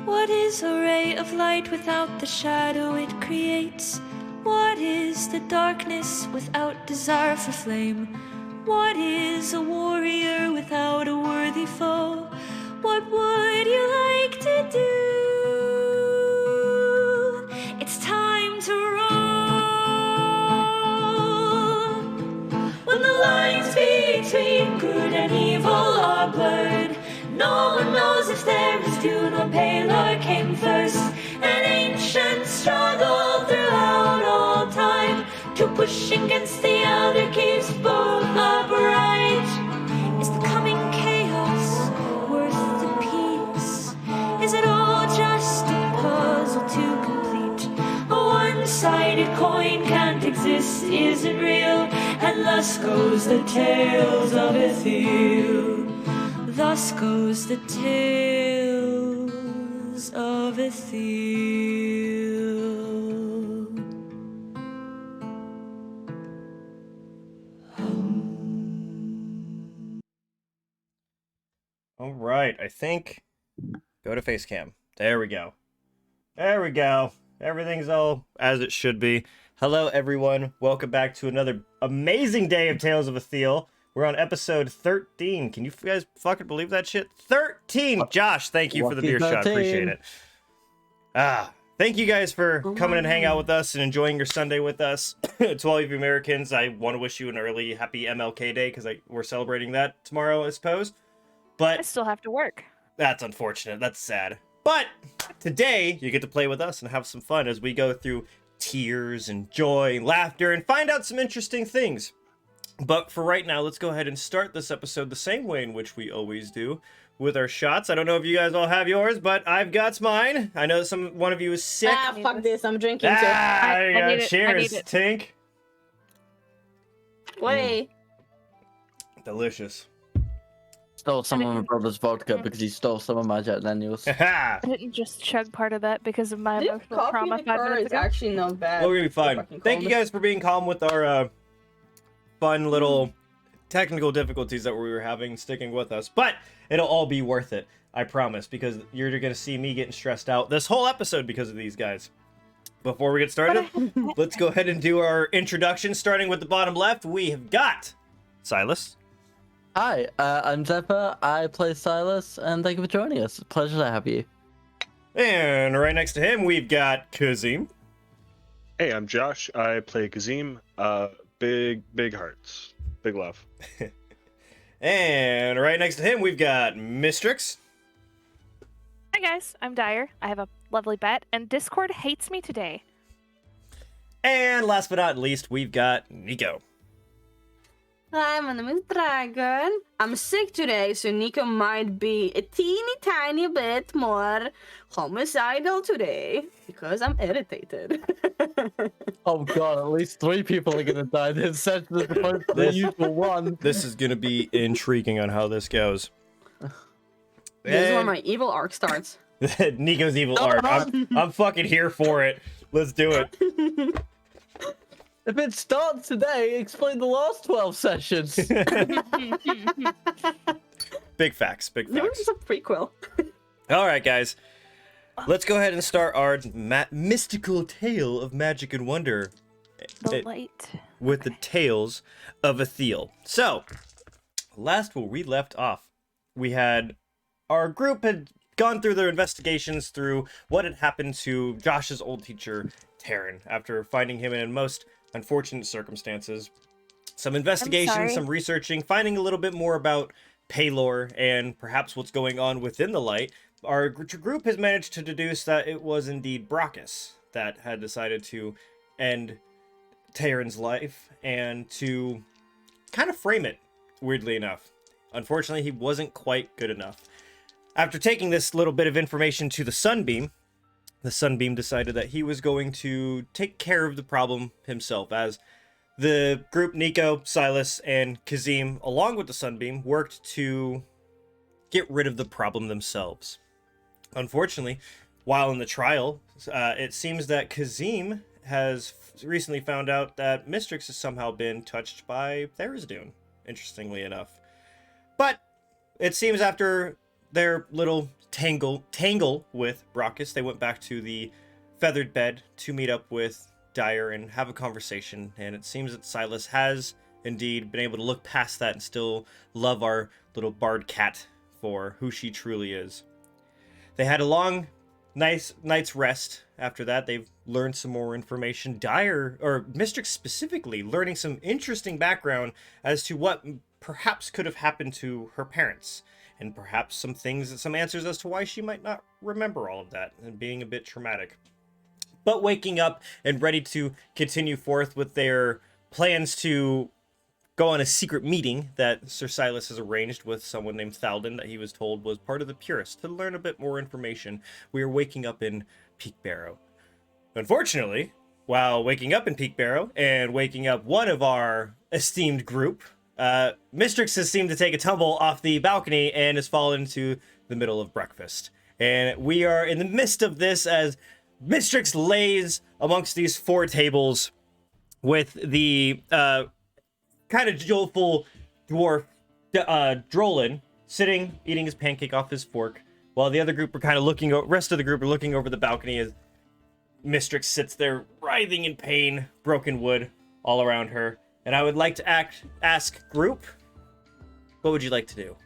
What is a ray of light without the shadow it creates? What is the darkness without desire for flame? What is a warrior without a worthy foe? What would you like to do? It's time to roll. When the lines between good and evil are blurred, no one knows if Therizdun or Palar came first. An ancient struggle throughout all time to push against the other keeps both upright. Is the coming chaos worth the peace? Is it all just a puzzle to complete? A one-sided coin can't exist, isn't real, and thus goes the tales of Ethyl. Thus goes the tales of Ethyl. All right, I think go to face cam. There we go. There we go. Everything's all as it should be. Hello, everyone. Welcome back to another amazing day of Tales of Ethyl. We're on episode 13. Can you guys fucking believe that shit? 13! Josh, thank you for the beer shot. Appreciate it. Thank you guys for coming and hang out with us and enjoying your Sunday with us. To all of you Americans, I want to wish you an early happy MLK Day because we're celebrating that tomorrow, I suppose. But I still have to work. That's unfortunate. That's sad. But today, you get to play with us and have some fun as we go through tears and joy and laughter and find out some interesting things. But for right now, let's go ahead and start this episode the same way in which we always do, with our shots. I don't know if you guys all have yours, but I've got mine. I know one of you is sick. Fuck this. I'm drinking too. There you I go. need it. Cheers, Tink. Wait. Delicious. Stole some of my brother's vodka because he stole some of my Jack Daniels. I didn't just chug part of that because of my This emotional coffee trauma 5 liqueur minutes is ago. actually not bad. Well, we're gonna be fine. Thank you guys for being calm with our fun little technical difficulties that we were having, sticking with us. But it'll all be worth it, I promise, because you're gonna see me getting stressed out this whole episode because of these guys. Before we get started, let's go ahead and do our introduction, starting with the bottom left. We have got Silus. Hi, I'm Zephyr. I play Silus, and thank you for joining us. Pleasure to have you. And right next to him, we've got Kazim. Hey, I'm Josh. I play Kazim. Big hearts. Big love. And right next to him, we've got Mystrix. Hi guys, I'm Dyer. I have a lovely pet, and Discord hates me today. And last but not least, we've got Nico. Hi, my name is Dragon. I'm sick today, so Nico might be a teeny tiny bit more homicidal today because I'm irritated. Oh god, at least 3 people are gonna die this session as opposed to the usual one. This is going to be intriguing on how this goes. This is where my evil arc starts. Nico's evil arc. I'm fucking here for it. Let's do it. If it starts today, explain the last 12 sessions. Big facts, big This facts. is a prequel. All right, guys. Let's go ahead and start our mystical tale of magic and wonder The light. with the tales of Ethyl. So, last where we left off, we had our group had gone through their investigations through what had happened to Josh's old teacher, Taryn, after finding him in most unfortunate circumstances. Some investigation, some researching, finding a little bit more about Palar and perhaps what's going on within the light. Our group has managed to deduce that it was indeed Brachus that had decided to end Taryn's life and to kind of frame it, weirdly enough. Unfortunately, he wasn't quite good enough. After taking this little bit of information to the Sunbeam decided that he was going to take care of the problem himself, as the group, Nico, Silus, and Kazim, along with the Sunbeam, worked to get rid of the problem themselves. Unfortunately, while in the trial, it seems that Kazim has recently found out that Mystrix has somehow been touched by Therizdun, interestingly enough. But it seems after their little tangle with Brockus. They went back to the feathered bed to meet up with Dyer and have a conversation. And it seems that Silus has indeed been able to look past that and still love our little bard cat for who she truly is. They had a long, nice night's rest. After that, they've learned some more information. Dyer, or Mystrix specifically, learning some interesting background as to what perhaps could have happened to her parents. And perhaps some answers as to why she might not remember all of that and being a bit traumatic. But waking up and ready to continue forth with their plans to go on a secret meeting that Sir Silus has arranged with someone named Thaldin that he was told was part of the Purists to learn a bit more information. We are waking up in Peakbarrow. Unfortunately, while waking up in Peakbarrow and waking up one of our esteemed group, Mystrix has seemed to take a tumble off the balcony and has fallen into the middle of breakfast. And we are in the midst of this as Mystrix lays amongst these 4 tables with the kind of joyful dwarf Drolin sitting, eating his pancake off his fork, while the other group are kind of rest of the group are looking over the balcony as Mystrix sits there writhing in pain, broken wood all around her. And I would like to ask group, what would you like to do?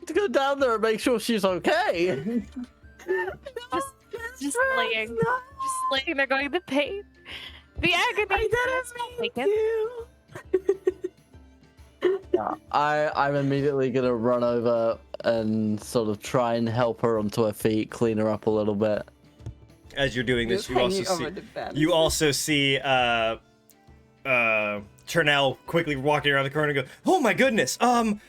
To go down there and make sure she's okay. just laying there going, the pain, the agony. I'm immediately gonna run over and sort of try and help her onto her feet, clean her up a little bit. As you're doing this, you also see Turnell quickly walking around the corner and go, "Oh my goodness, are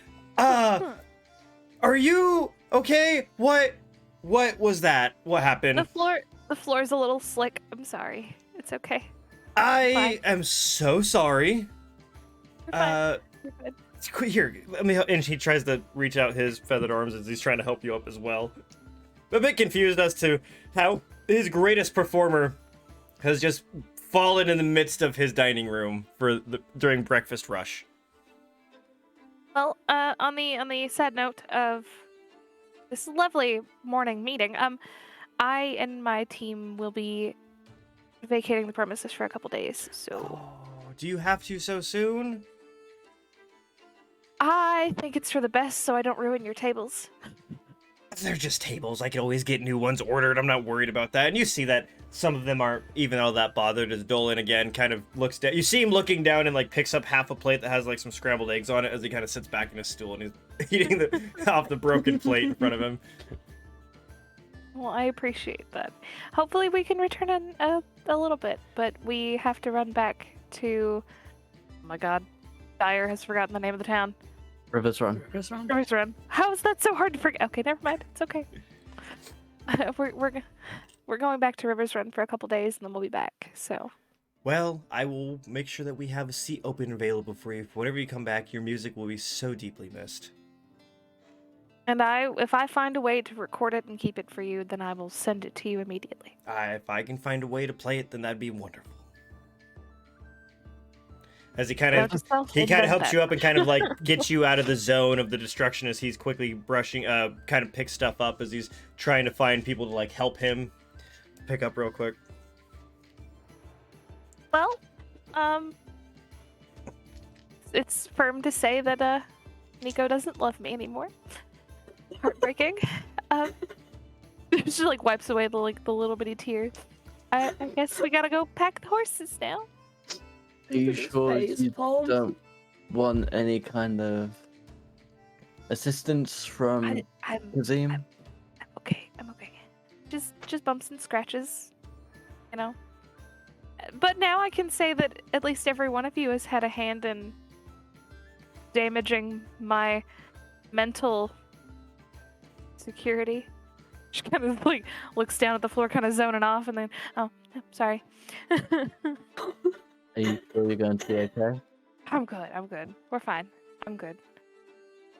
you okay? What was that? What happened?" The floor's a little slick. I'm sorry. It's okay. I am so sorry. You're fine. Here, let me. And he tries to reach out his feathered arms as he's trying to help you up as well. A bit confused as to how his greatest performer has just fallen in the midst of his dining room during breakfast rush. Well, on the sad note of this lovely morning meeting, I and my team will be vacating the premises for a couple days. So, do you have to so soon? I think it's for the best, so I don't ruin your tables. They're just tables. I can always get new ones ordered. I'm not worried about that. And you see that some of them aren't even all that bothered as Dolan again kind of looks down. You see him looking down and like picks up half a plate that has like some scrambled eggs on it as he kind of sits back in his stool and he's eating off the broken plate in front of him. Well, I appreciate that. Hopefully we can return in a little bit, but we have to run back to... Oh my god. Dyer has forgotten the name of the town. Rivers Run. Rivers Run. How is that so hard to forget? Okay, never mind. It's okay. We're going back to Rivers Run for a couple days, and then we'll be back. So. Well, I will make sure that we have a seat open and available for you. Whenever you come back, your music will be so deeply missed. And if I find a way to record it and keep it for you, then I will send it to you immediately. If I can find a way to play it, then that'd be wonderful. As he kind of helps you up and kind of like gets you out of the zone of the destruction as he's quickly brushing, kind of picks stuff up as he's trying to find people to like help him pick up real quick. Well, it's firm to say that Nico doesn't love me anymore. Heartbreaking. She like wipes away the little bitty tears. I guess we gotta go pack the horses now. Are you sure you don't want any kind of assistance from Kazim? I'm okay. Just bumps and scratches, you know. But now I can say that at least every one of you has had a hand in damaging my mental security. She kind of like looks down at the floor, kind of zoning off, and then, oh, sorry. Are you sure you're going to be okay? I'm good. We're fine. I'm good.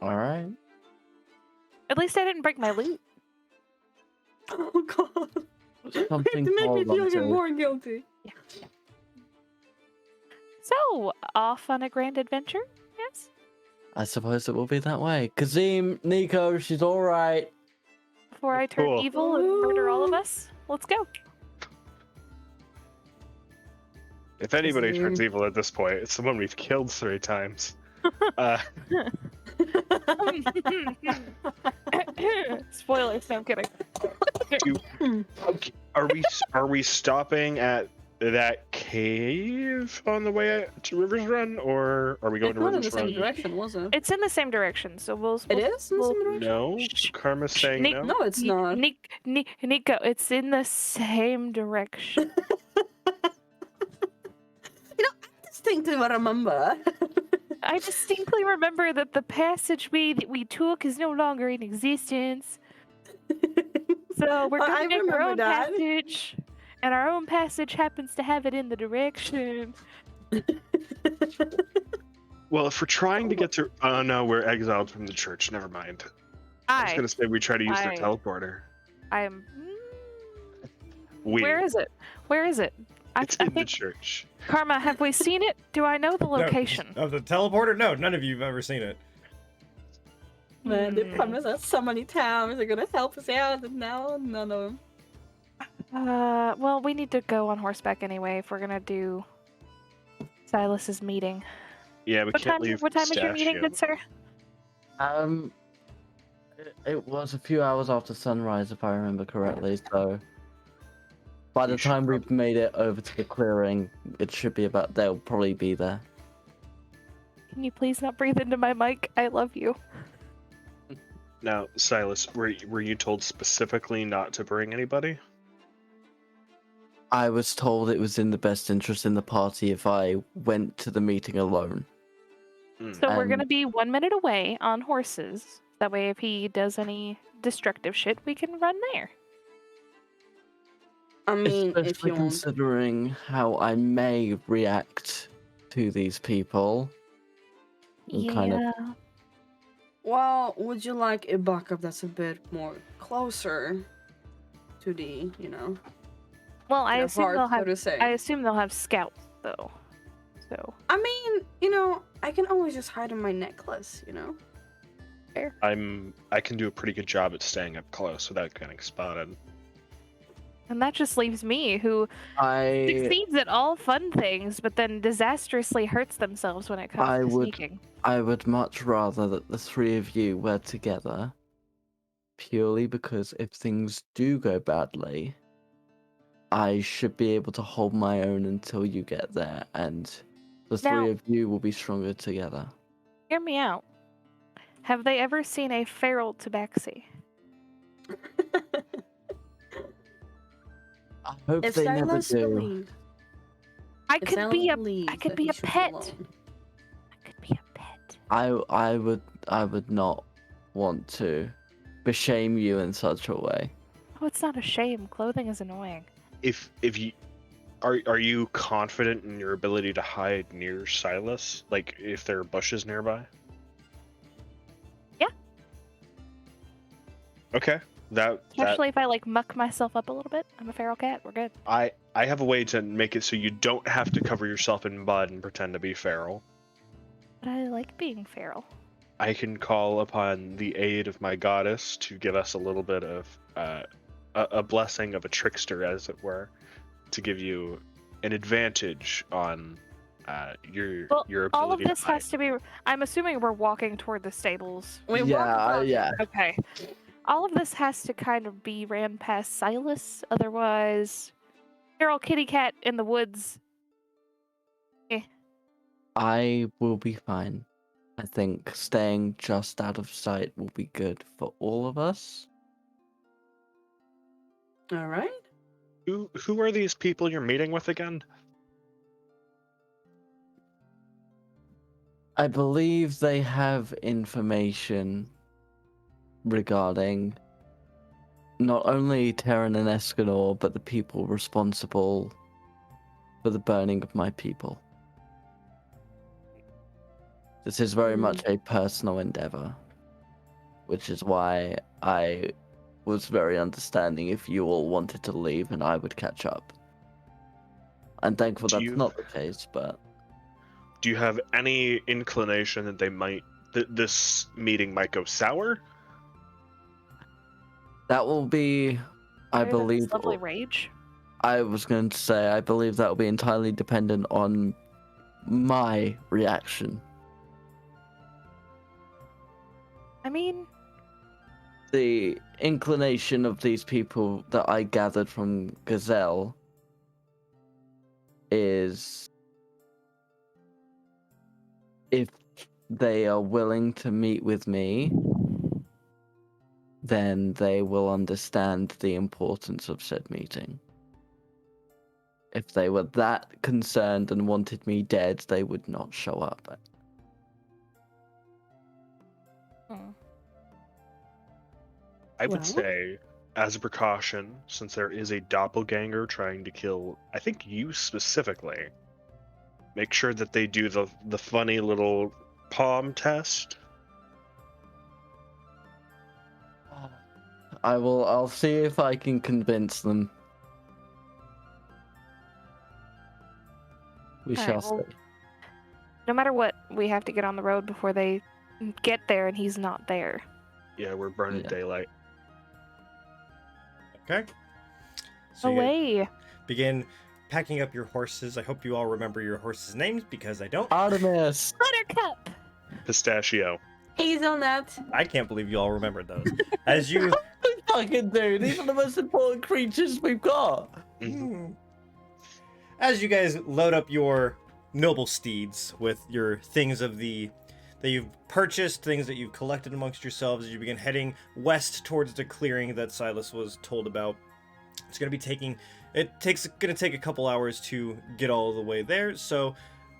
Alright. At least I didn't break my loot. Oh god. Something To make me called feel onto- even more guilty. Yeah. So, off on a grand adventure? Yes? I suppose it will be that way. Kazim, Nico, she's all right. Before I turn Cool. evil and murder all of us, let's go. If anybody Kazim. turns evil at this point, it's the one we've killed 3 times. Spoilers, no, I'm kidding. Are we stopping at that cave on the way to River's Run, or are we going It's to not in River's the same Run? direction, was it? It's in the same direction, so we'll. It is in the same direction? No, Karma's saying Nick- no. No, it's not. Nico, it's in the same direction. I distinctly remember. I distinctly remember that the passageway that we took is no longer in existence. So we're I going to make our remember own that. passage, and our own passage happens to have it in the direction. Well, if we're trying to get to, oh no, we're exiled from the church. Never mind. I was gonna say we try to use their teleporter. I am. We. Where is it? Where is it? It's in the church. Karma, have we seen it? Do I know the location? Of the teleporter? No, none of you have ever seen it. Man, they promised us so many times they're gonna help us out, and now none of them. Well, we need to go on horseback anyway if we're gonna do Silas's meeting. Yeah, we can't leave. What time is your meeting, good sir? It was a few hours after sunrise, if I remember correctly. So by the time we've made it over to the clearing, it should be about. They'll probably be there. Can you please not breathe into my mic? I love you. Now, Silas, were you told specifically not to bring anybody? I was told it was in the best interest in the party if I went to the meeting alone. So we're gonna And- be 1 minute away on horses. That way, if he does any destructive shit, we can run there. I mean, if Especially you want. considering how I may react to these people. And kind of- Well, would you like a backup that's a bit more closer to the, Well, I the assume heart, they'll so have. to say? I assume they'll have scouts though. So I mean, I can always just hide in my necklace, fair. I can do a pretty good job at staying up close without getting spotted. And that just leaves me, who I succeeds at all fun things, but then disastrously hurts themselves when it comes I to would- sneaking. I would much rather that the 3 of you were together, purely because if things do go badly, I should be able to hold my own until you get there, and the 3 Now- of you will be stronger together. Hear me out. Have they ever seen a feral tabaxi? I hope If they never Silas do. believed, I if could Silas be a. believes I could that be he a should pet. alone. I could be a pet. I would not want to beshame you in such a way. Oh, it's not a shame. Clothing is annoying. If you are you confident in your ability to hide near Silas? Like if there are bushes nearby? Yeah. Okay. That Especially if I muck myself up a little bit. I'm a feral cat. We're good. I have a way to make it so you don't have to cover yourself in mud and pretend to be feral. But I like being feral. I can call upon the aid of my goddess to give us a little bit of a blessing of a trickster, as it were, to give you an advantage on your ability. All of to this hide. has to be. I'm assuming we're walking toward the stables. We Yeah. Okay. All of this has to kind of be ran past Silus, otherwise, feral kitty cat in the woods. I will be fine. I think staying just out of sight will be good for all of us. All right. Who are these people you're meeting with again? I believe they have information regarding not only Terran and Escanor, but the people responsible for the burning of my people. This is very much a personal endeavor, which is why I was very understanding if you all wanted to leave and I would catch up. I'm thankful Do that's you- not the case, but Do you have any inclination that they might this meeting might go sour. That will be, I Other than this believe. lovely rage. I was going to say, I believe that will be entirely dependent on my reaction. I mean, The inclination of these people that I gathered from Gazelle is if they are willing to meet with me, then they will understand the importance of said meeting. If they were that concerned and wanted me dead, they would not show up. I would Well? say, as a precaution, since there is a doppelganger trying to kill, I think you specifically, make sure that they do the funny little palm test. I'll see if I can convince them. We All shall right, well, see. no matter what, we have to get on the road before they get there and he's not there. Yeah, we're burning Yeah. daylight. Okay. So you guys Away. begin packing up your horses. I hope you all remember your horses' names because I don't. Artemis! Buttercup. Pistachio. Hazelnut. I can't believe you all remembered those. As you Fucking dude, these are the most important creatures we've got. as you guys load up your noble steeds with your things of the that you've purchased, things that you've collected amongst yourselves, as you begin heading west towards the clearing that Silus was told about. It's going to be taking going to take a couple hours to get all the way there. So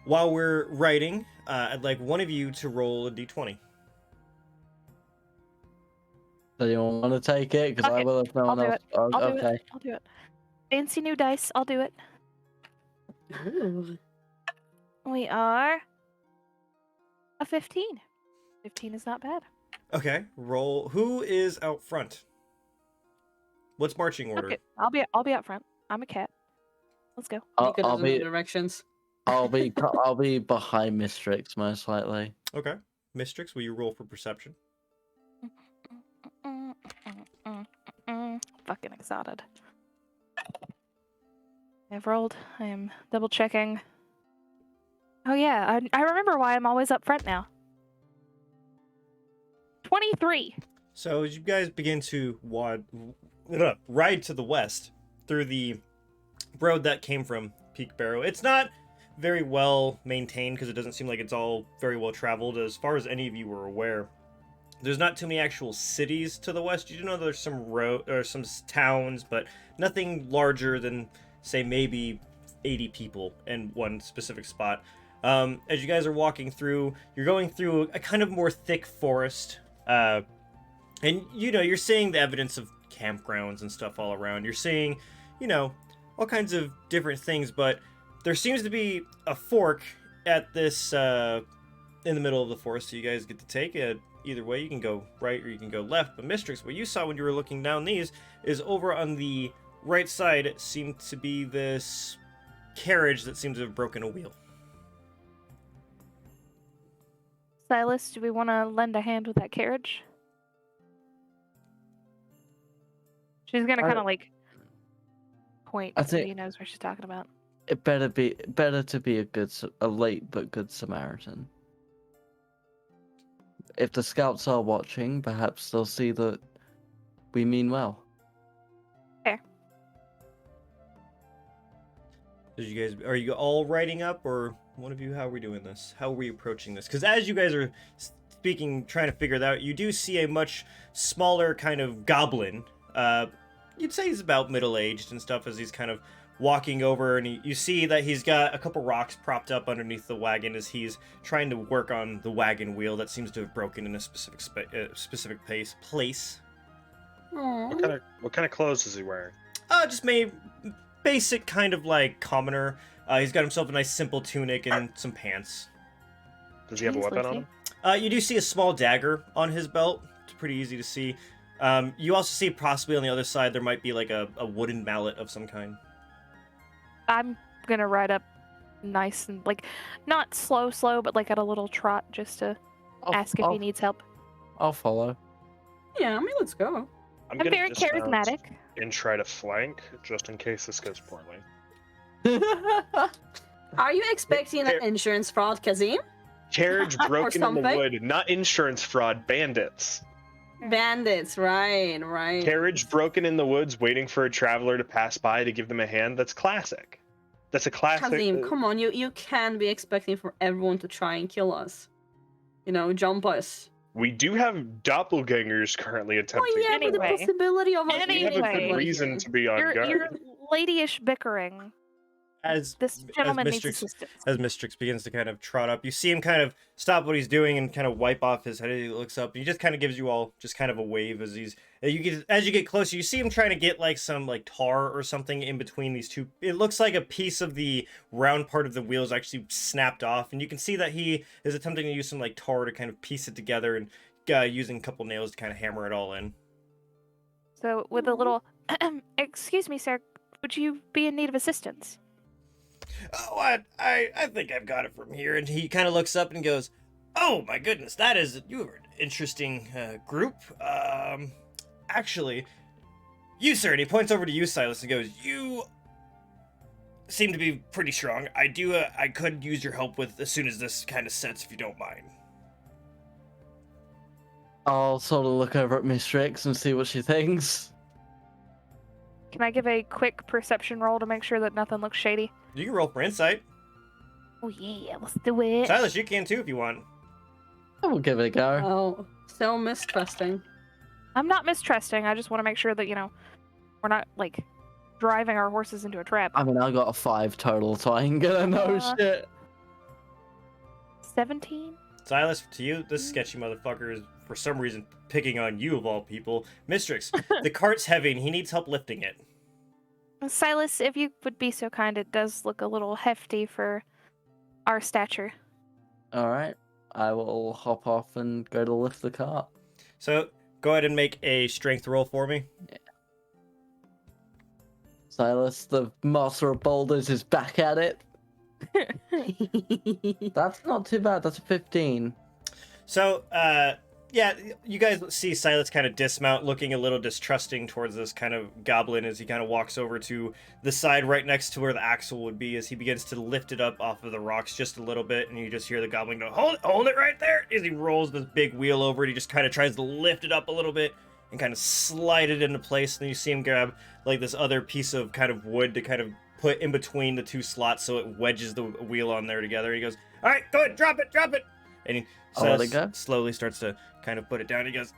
while we're writing, I'd like one of you to roll a d20. Do you want to take it? Because I Okay, will if no I'll one do else. it. Oh, I'll do okay. it. I'll do it. Fancy new dice. I'll do it. Ooh. We are a 15. 15 is not bad. Okay, roll. Who is out front? What's marching order? Okay, I'll be out front. I'm a cat. Let's go. Nico I'll doesn't know be directions. I'll be behind Mystrix most likely. Okay. Mystrix, will you roll for perception? Fucking excited. I've rolled. I am double checking. Oh yeah, I remember why I'm always up front now. 23. So as you guys begin to ride to the west through the road that came from Peakbarrow, it's not very well maintained because it doesn't seem like it's all very well traveled. As far as any of you were aware, there's not too many actual cities to the west. You do know there's some some towns, but nothing larger than, say, maybe 80 people in one specific spot. As you guys are walking through, you're going through a kind of more thick forest, and you're seeing the evidence of campgrounds and stuff all around. You're seeing, all kinds of different things, but there seems to be a fork at this in the middle of the forest, so you guys get to take it. Either way, you can go right or you can go left. But Mystrix, what you saw when you were looking down these is over on the right side. It seemed to be this carriage that seemed to have broken a wheel. Silus, do we want to lend a hand with that carriage? She's gonna kind of like point I so think- he knows what she's talking about. It better to be a late but good Samaritan. If the scouts are watching, perhaps they'll see that we mean well. Are you all riding up, or one of you? How are we doing this? How are we approaching this? Because as you guys are speaking, trying to figure it out, you do see a much smaller kind of goblin. You'd say he's about middle-aged and stuff, as he's kind of walking over, and you see that he's got a couple rocks propped up underneath the wagon as he's trying to work on the wagon wheel that seems to have broken in a specific place. Aww. What kind of clothes is he wearing? Just basic kind of like commoner. He's got himself a nice simple tunic and some pants. Does he have a Jeez, weapon on Lucy. him? You do see a small dagger on his belt. It's pretty easy to see. You also see possibly on the other side there might be like a wooden mallet of some kind. I'm gonna ride up nice and like not slow, but like at a little trot just to ask if he needs help. I'll follow. Yeah, I mean, let's go. I'm gonna very dismount charismatic. and try to flank, just in case this goes poorly. Are you expecting an insurance fraud, Kazim? Carriage broken in the something? wood, not insurance fraud, bandits. Bandits, right. Carriage broken in the woods, waiting for a traveler to pass by to give them a hand. That's classic. That's a classic. Kazim, come on, you can't be expecting for everyone to try and kill us. You know, jump us. We do have doppelgangers currently attempting. Oh yeah, to but the Anyway. possibility of us We have a Anyway. good reason to be on You're guard. ladyish bickering. As This gentleman needs Mystrix, assistance. as Mystrix begins to kind of trot up, you see him kind of stop what he's doing and kind of wipe off his head. He looks up and he just kind of gives you all just kind of a wave as as you get closer. You see him trying to get like some like tar or something in between these two. It looks like a piece of the round part of the wheel is actually snapped off, and you can see that he is attempting to use some like tar to kind of piece it together and using a couple nails to kind of hammer it all in. So with a little, excuse me, sir, would you be in need of assistance? Oh, I think I've got it from here. And he kind of looks up and goes, "Oh my goodness, you are an interesting group. Actually, you, sir," and he points over to you, Silus, and goes, "You seem to be pretty strong. I could use your help with as soon as this kind of sets, if you don't mind." I'll sort of look over at Mystrix and see what she thinks. Can I give a quick perception roll to make sure that nothing looks shady? You can roll for insight. Oh yeah, let's do it. Silas, you can too if you want. I will give it a go. Oh, so mistrusting. I'm not mistrusting. I just want to make sure that, we're not, like, driving our horses into a trap. I mean, I got a 5 total, so I ain't gonna know shit. 17? Silas, to you, this sketchy motherfucker is for some reason picking on you of all people. Mystrix, the cart's heavy and he needs help lifting it. Silas, if you would be so kind, it does look a little hefty for our stature. Alright, I will hop off and go to lift the cart. So, go ahead and make a strength roll for me. Silas, the master of boulders, is back at it. That's not too bad, that's a 15. So, yeah, you guys see Silas kind of dismount, looking a little distrusting towards this kind of goblin as he kind of walks over to the side right next to where the axle would be as he begins to lift it up off of the rocks just a little bit, and you just hear the goblin go, hold it right there, as he rolls this big wheel over it. He just kind of tries to lift it up a little bit and kind of slide it into place, and then you see him grab like this other piece of kind of wood to kind of put in between the two slots so it wedges the wheel on there together. He goes, "All right, go ahead, drop it. And he let it go. slowly starts to kind of put it down. He goes,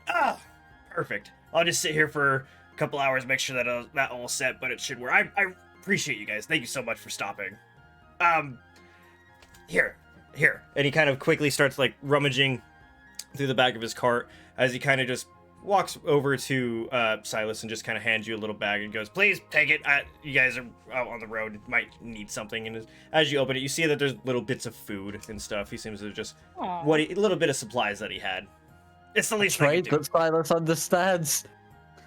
perfect. I'll just sit here for a couple hours, make sure that all set, but it should work. I appreciate you guys. Thank you so much for stopping. Here. And he kind of quickly starts like rummaging through the back of his cart as he kind of just walks over to Silus and just kind of hands you a little bag and goes, "Please take it. You guys are out on the road, might need something." And as you open it, you see that there's little bits of food and stuff. He seems to just a little bit of supplies that he had. It's the least Trade I can that Silas understands.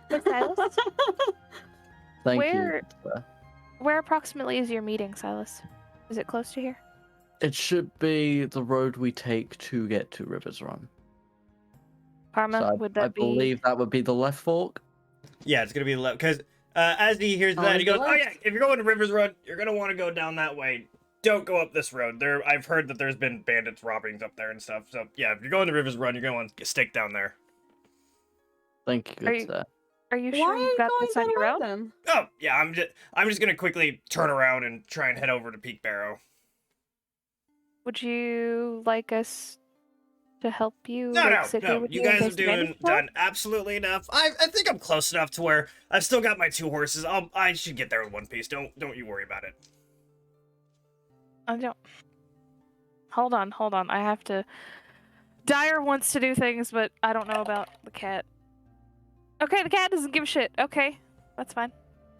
Silas? Thank Where- you. Where approximately is your meeting, Silas? Is it close to here? It should be the road we take to get to Rivers Run. Karma, So would I that be... believe that would be the left fork. Yeah, it's gonna be the left because as he hears that, he goes, "Oh yeah, if you're going to Rivers Run, you're gonna want to go down that way. Don't go up this road. I've heard that there's been bandits robbings up there and stuff. So yeah, if you're going to Rivers Run, you're gonna want to get staked down there." Thank you, good sir. Are you Why sure are you've you got going this on that your way own? then? Oh yeah, I'm just gonna quickly turn around and try and head over to Peakbarrow. Would you like us to help you? No, like, sit here no. with You in guys case have bandits show up? done absolutely enough. I think I'm close enough to where I've still got my 2 horses. I should get there in one piece. Don't you worry about it. I don't. Hold on. I have to. Dyer wants to do things, but I don't know about the cat. Okay, the cat doesn't give a shit. Okay, that's fine.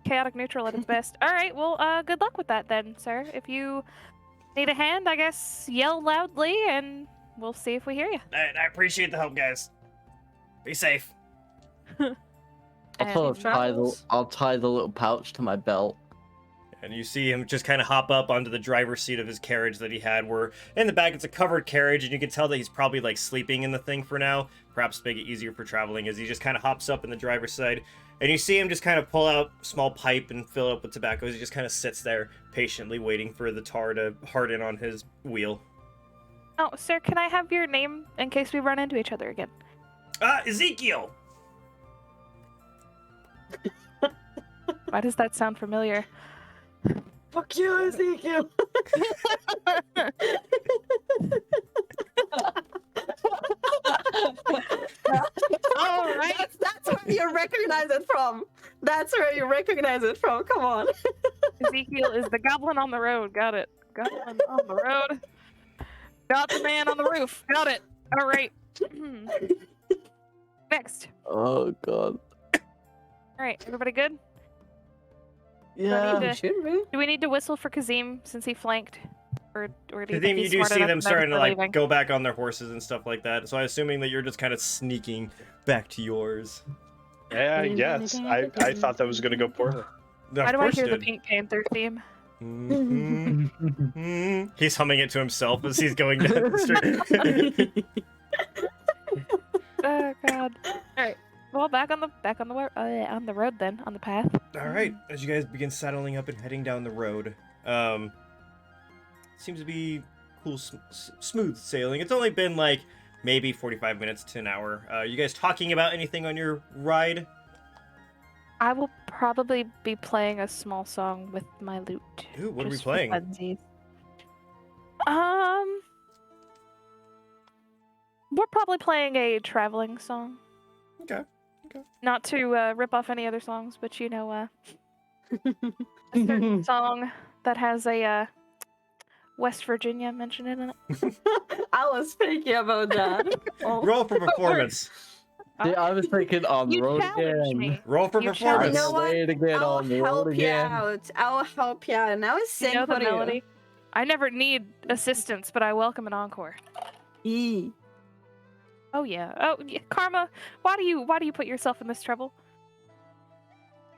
Chaotic neutral at its best. All right, well, good luck with that then, sir. If you need a hand, I guess yell loudly, and we'll see if we hear you. I appreciate the help, guys. Be safe. I'll tie the little pouch to my belt. And you see him just kind of hop up onto the driver's seat of his carriage that he had, where in the back it's a covered carriage, and you can tell that he's probably like sleeping in the thing for now, perhaps to make it easier for traveling, as he just kind of hops up in the driver's side. And you see him just kind of pull out a small pipe and fill it up with tobacco as he just kind of sits there patiently waiting for the tar to harden on his wheel. Oh, sir, can I have your name in case we run into each other again? Ezekiel! Why does that sound familiar? Fuck you, Ezekiel. All right. That's where you recognize it from. That's where you recognize it from. Come on. Ezekiel is the goblin on the road. Got it. Goblin on the road. Got the man on the roof. Got it. All right. Next. Oh god. All right. Everybody good? Yeah. to- Should we? Do we need to whistle for Kazim since he flanked? Or do you Kazim, think you he's do smart see enough them know starting to we're like leaving? go back on their horses and stuff like that. So I'm assuming that you're just kind of sneaking back to yours. Yeah, yes. I thought that was going to go poorly. Why do I hear the Pink Panther theme? He's humming it to himself as he's going down the street. Oh god. All right. Well, back on the road then, on the path. All right, as you guys begin saddling up and heading down the road, seems to be cool, smooth sailing. It's only been like maybe 45 minutes to an hour. You guys talking about anything on your ride? I will probably be playing a small song with my lute. Ooh, what are we just for playing? funsies. We're probably playing a traveling song. Okay. Not to rip off any other songs, but you know, a certain song that has a West Virginia mentioned in it. I was thinking about that. Oh. Roll for performance. Yeah, I was thinking on the You road challenged again. me. Roll for You performance. You know what? Way to get I'll on the road help you again. out. I'll help you out. And I was You sing know the for melody. I never need assistance, but I welcome an encore. you. Oh yeah. Oh yeah. Karma, why do you put yourself in this trouble?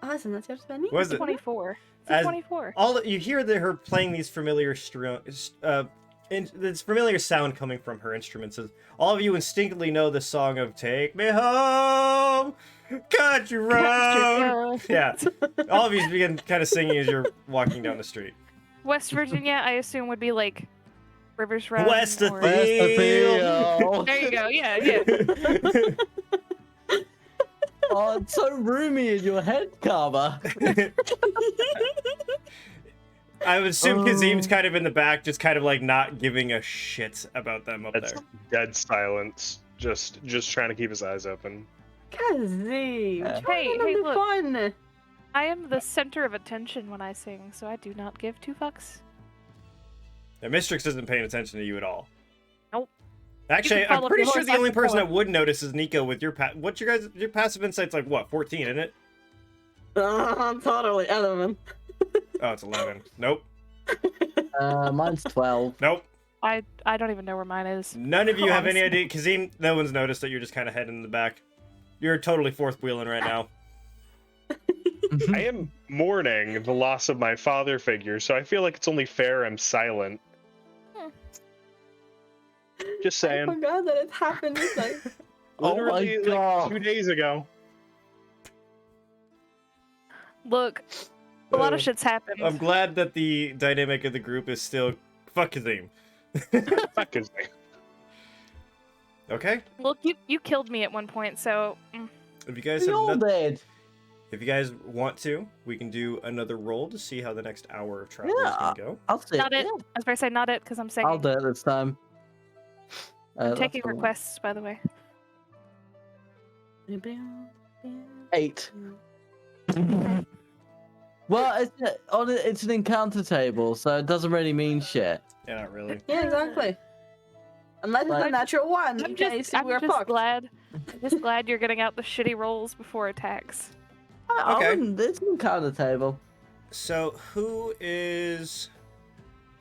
Oh, isn't that your funny? Was it? 24. It's As- 24. All you hear that her playing these familiar this familiar sound coming from her instruments is all of you instinctively know the song of "Take Me Home, Country Road." Yeah, all of you begin kind of singing as you're walking down the street. West Virginia, I assume, would be like Rivers Run. West of or... Theo. There you go. Yeah, yeah. Oh, it's so roomy in your head, Karma. I would assume Kazim's kind of in the back, just kind of like not giving a shit about them up That's there. dead silence. Just trying to keep his eyes open. Kazim. Hey, look. Fun. I am the center of attention when I sing, so I do not give two fucks. Now, Mystrix isn't paying attention to you at all. Nope. Actually, can follow I'm pretty the sure horse the only back and person that forth. would notice is Nico with your what's your passive insight's like what, 14, isn't it? Totally 11. Oh, it's 11. Nope. Mine's 12. Nope. I don't even know where mine is. None of you have any Honestly. idea. Kazim, no one's noticed that you're just kind of heading in the back. You're totally fourth wheeling right now. I am mourning the loss of my father figure, so I feel like it's only fair I'm silent. Just I saying. forgot that it happened. It's like, Oh my Literally, like God. 2 days ago. Look, a lot of shit's happened. I'm glad that the dynamic of the group is still fuck Kazim. Fuck his name. Okay? Look, you killed me at one point, so If you guys We have all did. if you guys want to, we can do another roll to see how the next hour of travel is Yeah. gonna go. I'll say not it. yeah. I was about to say not it because I'm singing. I'll do it this time. I'm That's taking the one. requests, by the way. 8. Well, it's an encounter table, so it doesn't really mean shit. Yeah, not really. yeah, exactly. Unless it's a Like- natural one. I'm in case just, I'm we're just fucked. glad. I'm just glad you're getting out the shitty rolls before attacks. Okay. It's an encounter table. So who is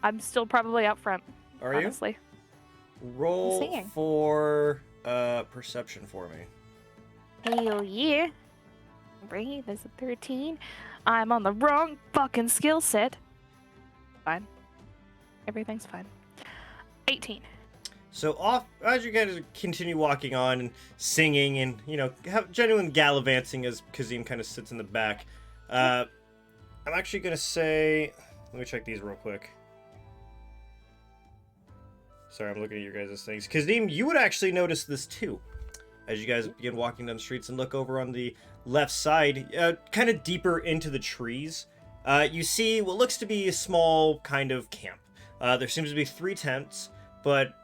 I'm still probably out front. are you? Honestly. Roll Singing. for perception for me. Hell yeah. Breathe is a 13. I'm on the wrong fucking skill set. Fine. Everything's fine. 18. So off as you guys continue walking on and singing and have genuine gallivanting as Kazim kind of sits in the back. I'm actually gonna say, let me check these real quick. Sorry, I'm looking at your guys' things. Kazim, you would actually notice this too, as you guys begin walking down the streets and look over on the left side, kind of deeper into the trees. You see what looks to be a small kind of camp. There seems to be 3 tents, but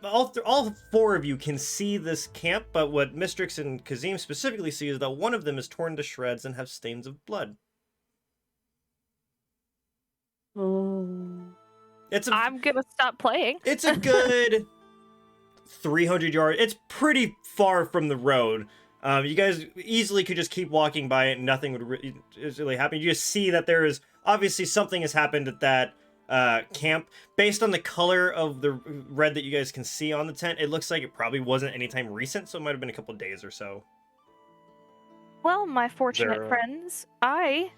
all 4 of you can see this camp. But what Mystrix and Kazim specifically see is that one of them is torn to shreds and have stains of blood. I'm gonna stop playing. It's a good 300 yards. It's pretty far from the road. You guys easily could just keep walking by it and nothing would really happen. You just see that there is obviously something has happened at that camp. Based on the color of the red that you guys can see on the tent, it looks like it probably wasn't anytime recent, so it might have been a couple days or so. Well, my fortunate There- friends, I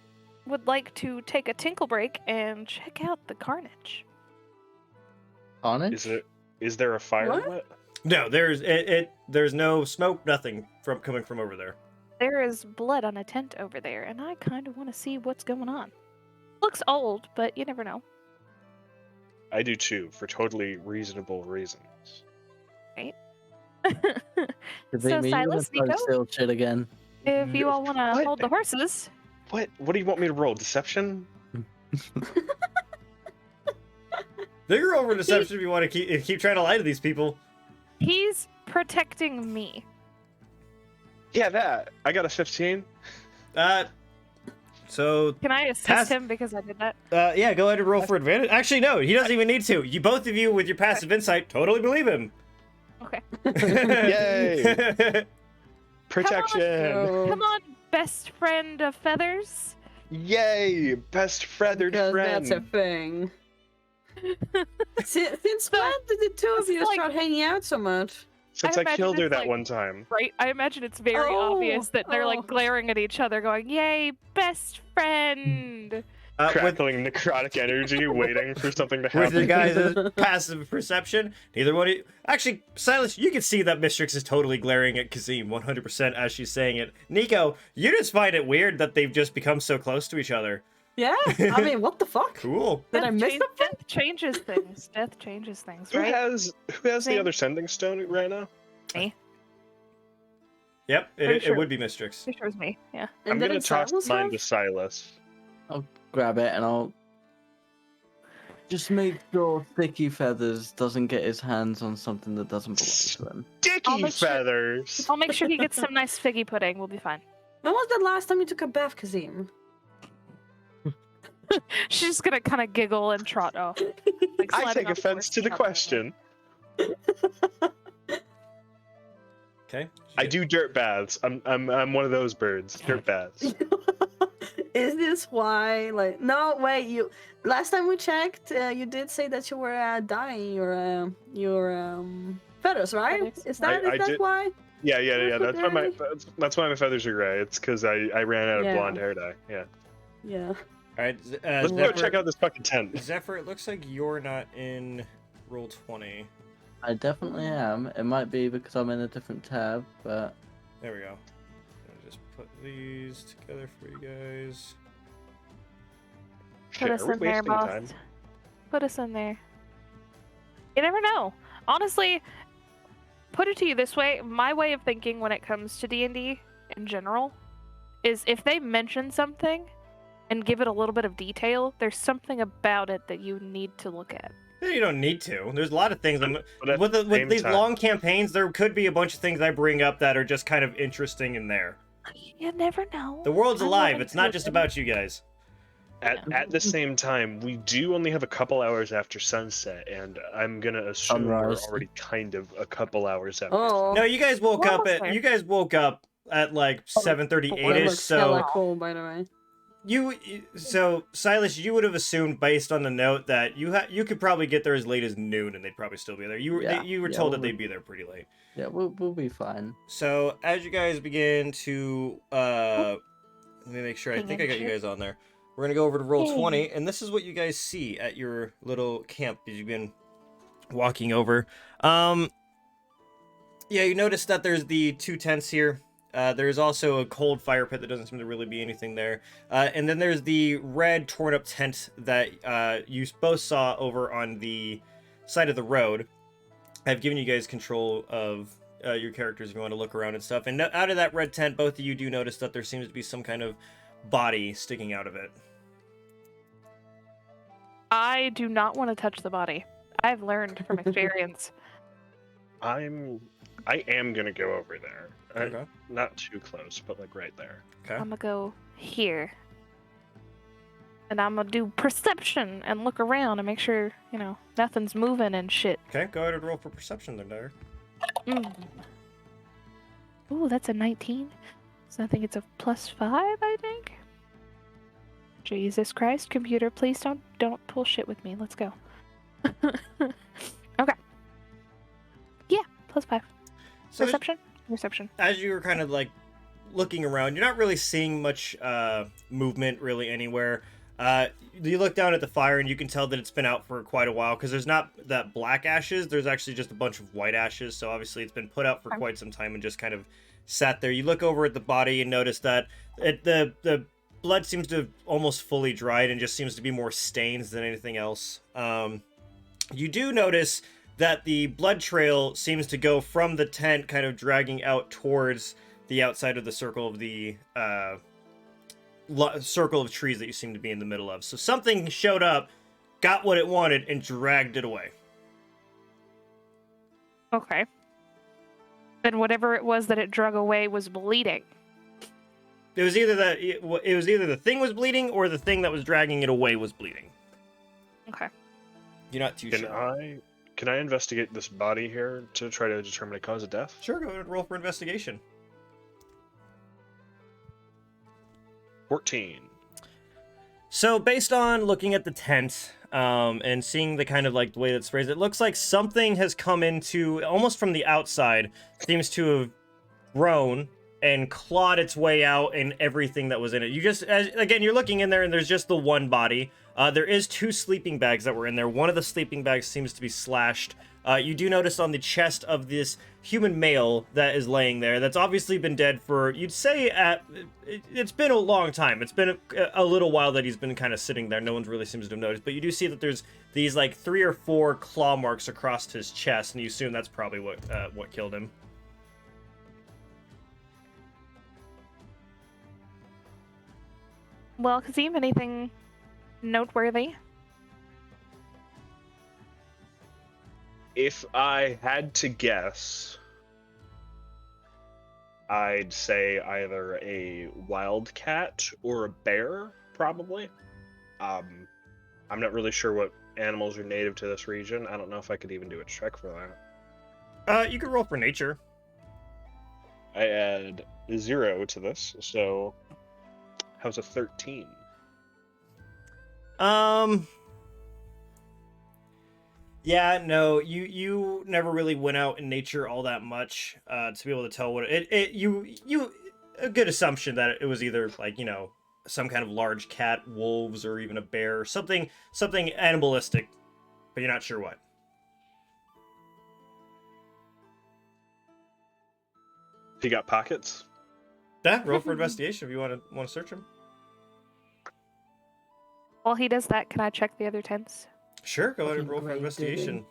would like to take a tinkle break and check out the carnage. Carnage? Is there a fire What? lit? No, there's no smoke, nothing coming from over there. There is blood on a tent over there, and I kind of want to see what's going on. Looks old, but you never know. I do too, for totally reasonable reasons. So, Silus, Nico? Still shit again. If you all want to What? hold the horses, What do you want me to roll? Deception? They're over deception if you want to keep trying to lie to these people. he's protecting me. Yeah, that. I got a 15. So Can I assist Pass- him because I did that? yeah, go ahead and roll for advantage. Actually, no, he doesn't even need to. You both of you with your passive insight totally believe him. Okay. Yay! Protection! Come on, best friend of feathers. Yay! Best feathered Because friend. that's a thing. Since when did the two of It's you like- start hanging out so much? Since I I imagine killed her it's that like- one time. Right? I imagine it's very Oh, obvious that they're oh. like glaring at each other, going, "Yay, best friend!" With Crackling necrotic energy, waiting for something to with the happen. guys' passive perception, neither one of you... Actually, Silas, you can see that Mystrix is totally glaring at Kazim 100% as she's saying it. Nico, you just find it weird that they've just become so close to each other. Yeah, I mean, what the fuck? Cool. Did I miss something? Death changes things. Death changes things, Who right? has the Same. other sending stone right now? Me. Yep, Pretty it sure. would be Mystrix. Pretty sure it's me. Yeah. And I'm did gonna it toss Silas mine have? to Silas. I'll grab it and I'll just make sure Sticky Feathers doesn't get his hands on something that doesn't belong to him. Sticky make sure- feathers! I'll make sure he gets some nice figgy pudding. We'll be fine. When was the last time you took a bath, Kazim? She's just gonna kind of giggle and trot off. Like I sliding take off the offense horse to the and trot. question. Okay. I do dirt baths. I'm one of those birds. Dirt baths. Is this why? Like, no, wait. You last time we checked, you did say that you were dyeing your feathers, right? Feathers. Is that I is that did- why? Yeah. That's That's why my feathers are gray. It's because I ran out of Yeah. blonde hair dye. Yeah. Yeah. All right, Let's go check out this fucking tent. Zephyr, it looks like you're not in roll 20. I definitely am. It might be because I'm in a different tab, but There we go. I'll just put these together for you guys. Put Shit, us are we in there, wasting boss. time? Put us in there. You never know. Honestly, put it to you this way: my way of thinking when it comes to D&D in general is if they mention something and give it a little bit of detail, there's something about it that you need to look at. Yeah, you don't need to. There's a lot of things. But at With the same these time- long campaigns, there could be a bunch of things I bring up that are just kind of interesting in there. You never know. The world's I'm alive. willing It's to not just listen. about you guys. At the same time, we do only have a couple hours after sunset, and I'm gonna assume Sunrise. we're already kind of a couple hours after. Oh. No, you guys woke We're up almost at there. you guys woke up at like 7:30, That 8ish. looks hella So cool, by the way. so Silas, you would have assumed based on the note that you could probably get there as late as noon, and they'd probably still be there. You were Yeah, you were yeah, told that we'll they'd be there pretty late. yeah, we'll be fine. So as you guys begin to Let me make sure. I King think and I got you shit. guys on there. We're gonna go over to roll Yay. 20, and this is what you guys see at your little camp as you've been walking over. Yeah, you notice that there's the 2 tents here. There's also a cold fire pit that doesn't seem to really be anything there. And then there's the red torn up tent that you both saw over on the side of the road. I've given you guys control of your characters if you want to look around and stuff. And out of that red tent, both of you do notice that there seems to be some kind of body sticking out of it. I do not want to touch the body. I've learned from experience. I am gonna go over there. Okay. Not too close, but like right there. Okay. I'm gonna go here. And I'm gonna do perception and look around and make sure, nothing's moving and shit. Okay, go ahead and roll for perception then, Dyer. Ooh, that's a 19. So I think it's a +5, I think. Jesus Christ, computer, please don't pull shit with me. Let's go. Okay. Yeah, +5. So Perception. as you were kind of like looking around, you're not really seeing much movement really anywhere. You look down at the fire and you can tell that it's been out for quite a while because there's not that black ashes. There's actually just a bunch of white ashes. So obviously it's been put out for quite some time and just kind of sat there. You look over at the body and notice that the blood seems to have almost fully dried and just seems to be more stains than anything else. You do notice that the blood trail seems to go from the tent kind of dragging out towards the outside of the circle of the circle of trees that you seem to be in the middle of. So something showed up, got what it wanted, and dragged it away. Okay. Then whatever it was that it drug away was bleeding. It was either that it was either the thing was bleeding or the thing that was dragging it away was bleeding. Okay. You're not too sure. Can I investigate this body here to try to determine a cause of death? Sure, go ahead and roll for investigation. 14. So based on looking at the tent and seeing the kind of like the way that it sprays, it looks like something has come into, almost from the outside, seems to have grown and clawed its way out in everything that was in it. Again, you're looking in there and there's just the one body. There is 2 sleeping bags that were in there. One of the sleeping bags seems to be slashed. You do notice on the chest of this human male that is laying there, that's obviously been dead for, you'd say, it's been a long time. It's been a little while that he's been kind of sitting there. No one really seems to have noticed. But you do see that there's these like 3 or 4 claw marks across his chest, and you assume that's probably what killed him. Well, Kazim, anything noteworthy? If I had to guess, I'd say either a wildcat or a bear, probably. I'm not really sure what animals are native to this region. I don't know if I could even do a check for that. You could roll for nature. I add 0 to this, so how's a 13? Yeah, no, you never really went out in nature all that much to be able to tell what you a good assumption that it was either like, some kind of large cat, wolves, or even a bear, something animalistic, but you're not sure what. If you got pockets? Yeah, roll for investigation if you want to search him. While he does that, can I check the other tents? Sure, go ahead and Fucking roll for great investigation.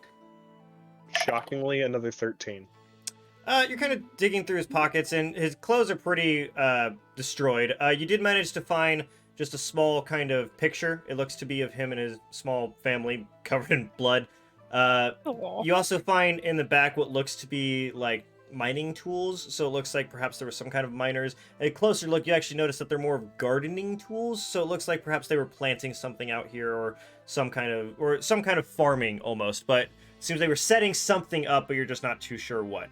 Shockingly, another 13. You're kind of digging through his pockets, and his clothes are pretty destroyed. You did manage to find just a small kind of picture. It looks to be of him and his small family covered in blood. You also find in the back what looks to be like mining tools, so it looks like perhaps there were some kind of miners. At a closer look, you actually notice that they're more of gardening tools, so it looks like perhaps they were planting something out here, or some kind of farming almost, but it seems they were setting something up, but you're just not too sure what.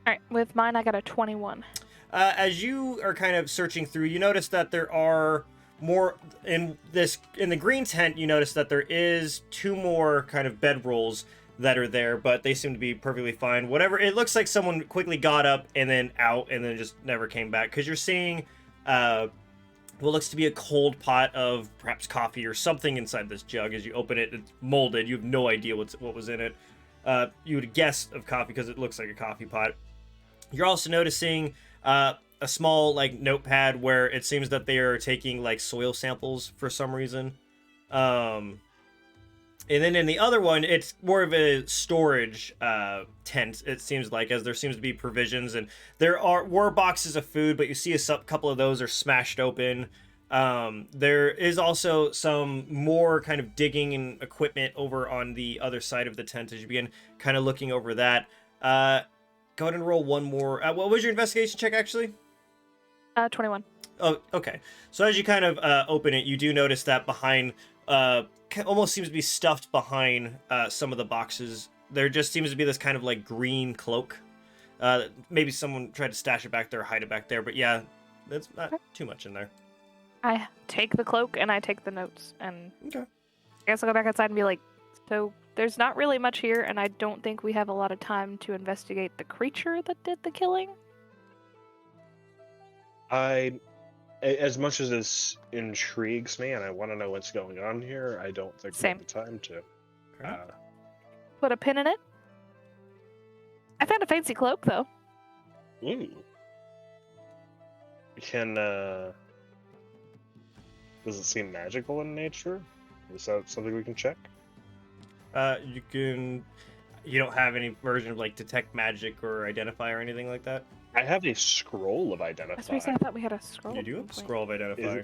Alright, with mine I got a 21. As you are kind of searching through, you notice that there are more in the green tent. You notice that there is 2 more kind of bedrolls that are there, but they seem to be perfectly fine. Whatever, it looks like someone quickly got up and then out and then just never came back, because you're seeing what looks to be a cold pot of perhaps coffee or something inside this jug. As you open it, it's molded. You have no idea what was in it. You would guess of coffee because it looks like a coffee pot. You're also noticing a small like notepad where it seems that they are taking like soil samples for some reason. And then in the other one, it's more of a storage tent, it seems like, as there seems to be provisions. And there were boxes of food, but you see a couple of those are smashed open. There is also some more kind of digging and equipment over on the other side of the tent as you begin kind of looking over that. Go ahead and roll one more. What was your investigation check, actually? 21. Oh, okay. So as you kind of open it, you do notice that behind... almost seems to be stuffed behind some of the boxes. There just seems to be this kind of like green cloak. Maybe someone tried to stash it back there or hide it back there, but yeah, that's not too much in there. I take the cloak and I take the notes, and Okay. I guess I'll go back outside and be like, so there's not really much here, and I don't think we have a lot of time to investigate the creature that did the killing. As much as this intrigues me and I want to know what's going on here, I don't think we have the time to. Put a pin in it. I found a fancy cloak, though. Ooh. Does it seem magical in nature? Is that something we can check? You don't have any version of like detect magic or identify or anything like that? I have a scroll of That's identify. reason I thought we had a scroll. You do have a scroll of identify.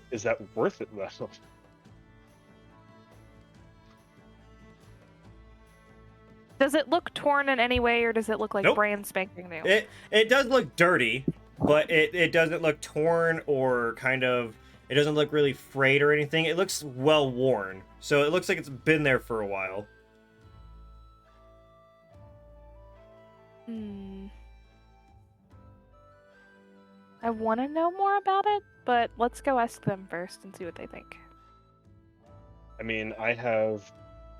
Is that worth it though? Does it look torn in any way, or does it look like Nope. brand spanking new? It does look dirty, but it doesn't look torn or kind of... It doesn't look really frayed or anything. It looks well worn. So it looks like it's been there for a while. I want to know more about it, but let's go ask them first and see what they think. I mean, I have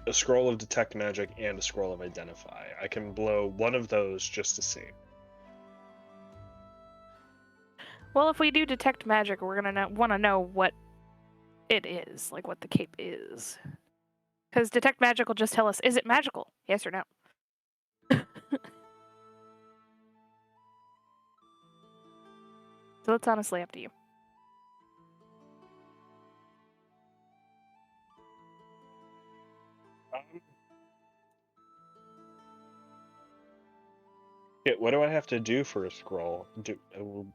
a scroll of detect magic and a scroll of identify. I can blow one of those just to see. Well, if we do detect magic, we're gonna want to know what it is, like what the cape is. Because detect magic will just tell us, is it magical? Yes or no. So it's honestly up to you. What do I have to do for a scroll?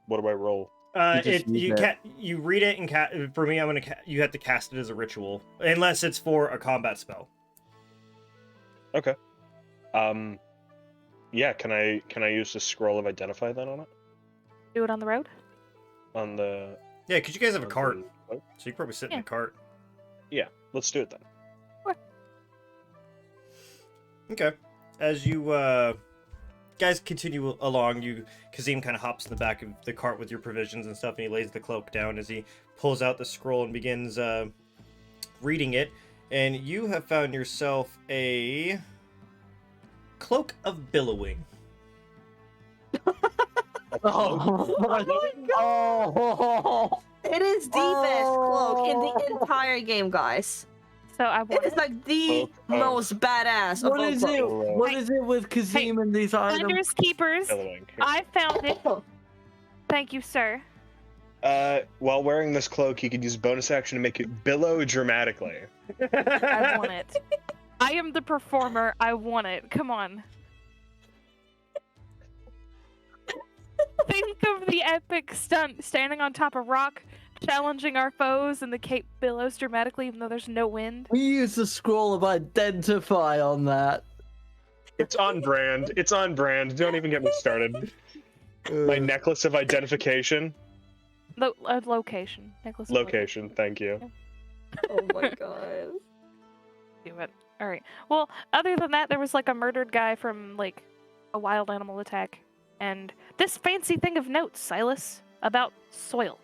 What do I roll? You read it and for me, you have to cast it as a ritual, unless it's for a combat spell. Okay. Yeah. Can I use the scroll of identify then on it? Do it on the road? On the... Yeah, because you guys have a cart, Oh, so you can probably sit in the cart. yeah, let's do it then. Okay. As you guys continue along, Kazim kind of hops in the back of the cart with your provisions and stuff, and he lays the cloak down as he pulls out the scroll and begins reading it. And you have found yourself a cloak of billowing. Oh my god! It is the best cloak in the entire game, guys. So I It want is like the most badass of What all is it? clothes. What is it with Kazim and these items? Finders Keepers. Billowing. I found it. Thank you, sir. While wearing this cloak, you could use bonus action to make it billow dramatically. I want it. I am the performer. I want it. Come on. Think of the epic stunt, standing on top of rock, challenging our foes, and the cape billows dramatically even though there's no wind. We use the scroll of identify on that. It's on brand. It's on brand. Don't even get me started. My necklace of identification. Location. Necklace of Location. Thank you. Oh my god. Do it. All right. Well, other than that, there was like a murdered guy from like a wild animal attack, and this fancy thing of notes, Silus, about soil.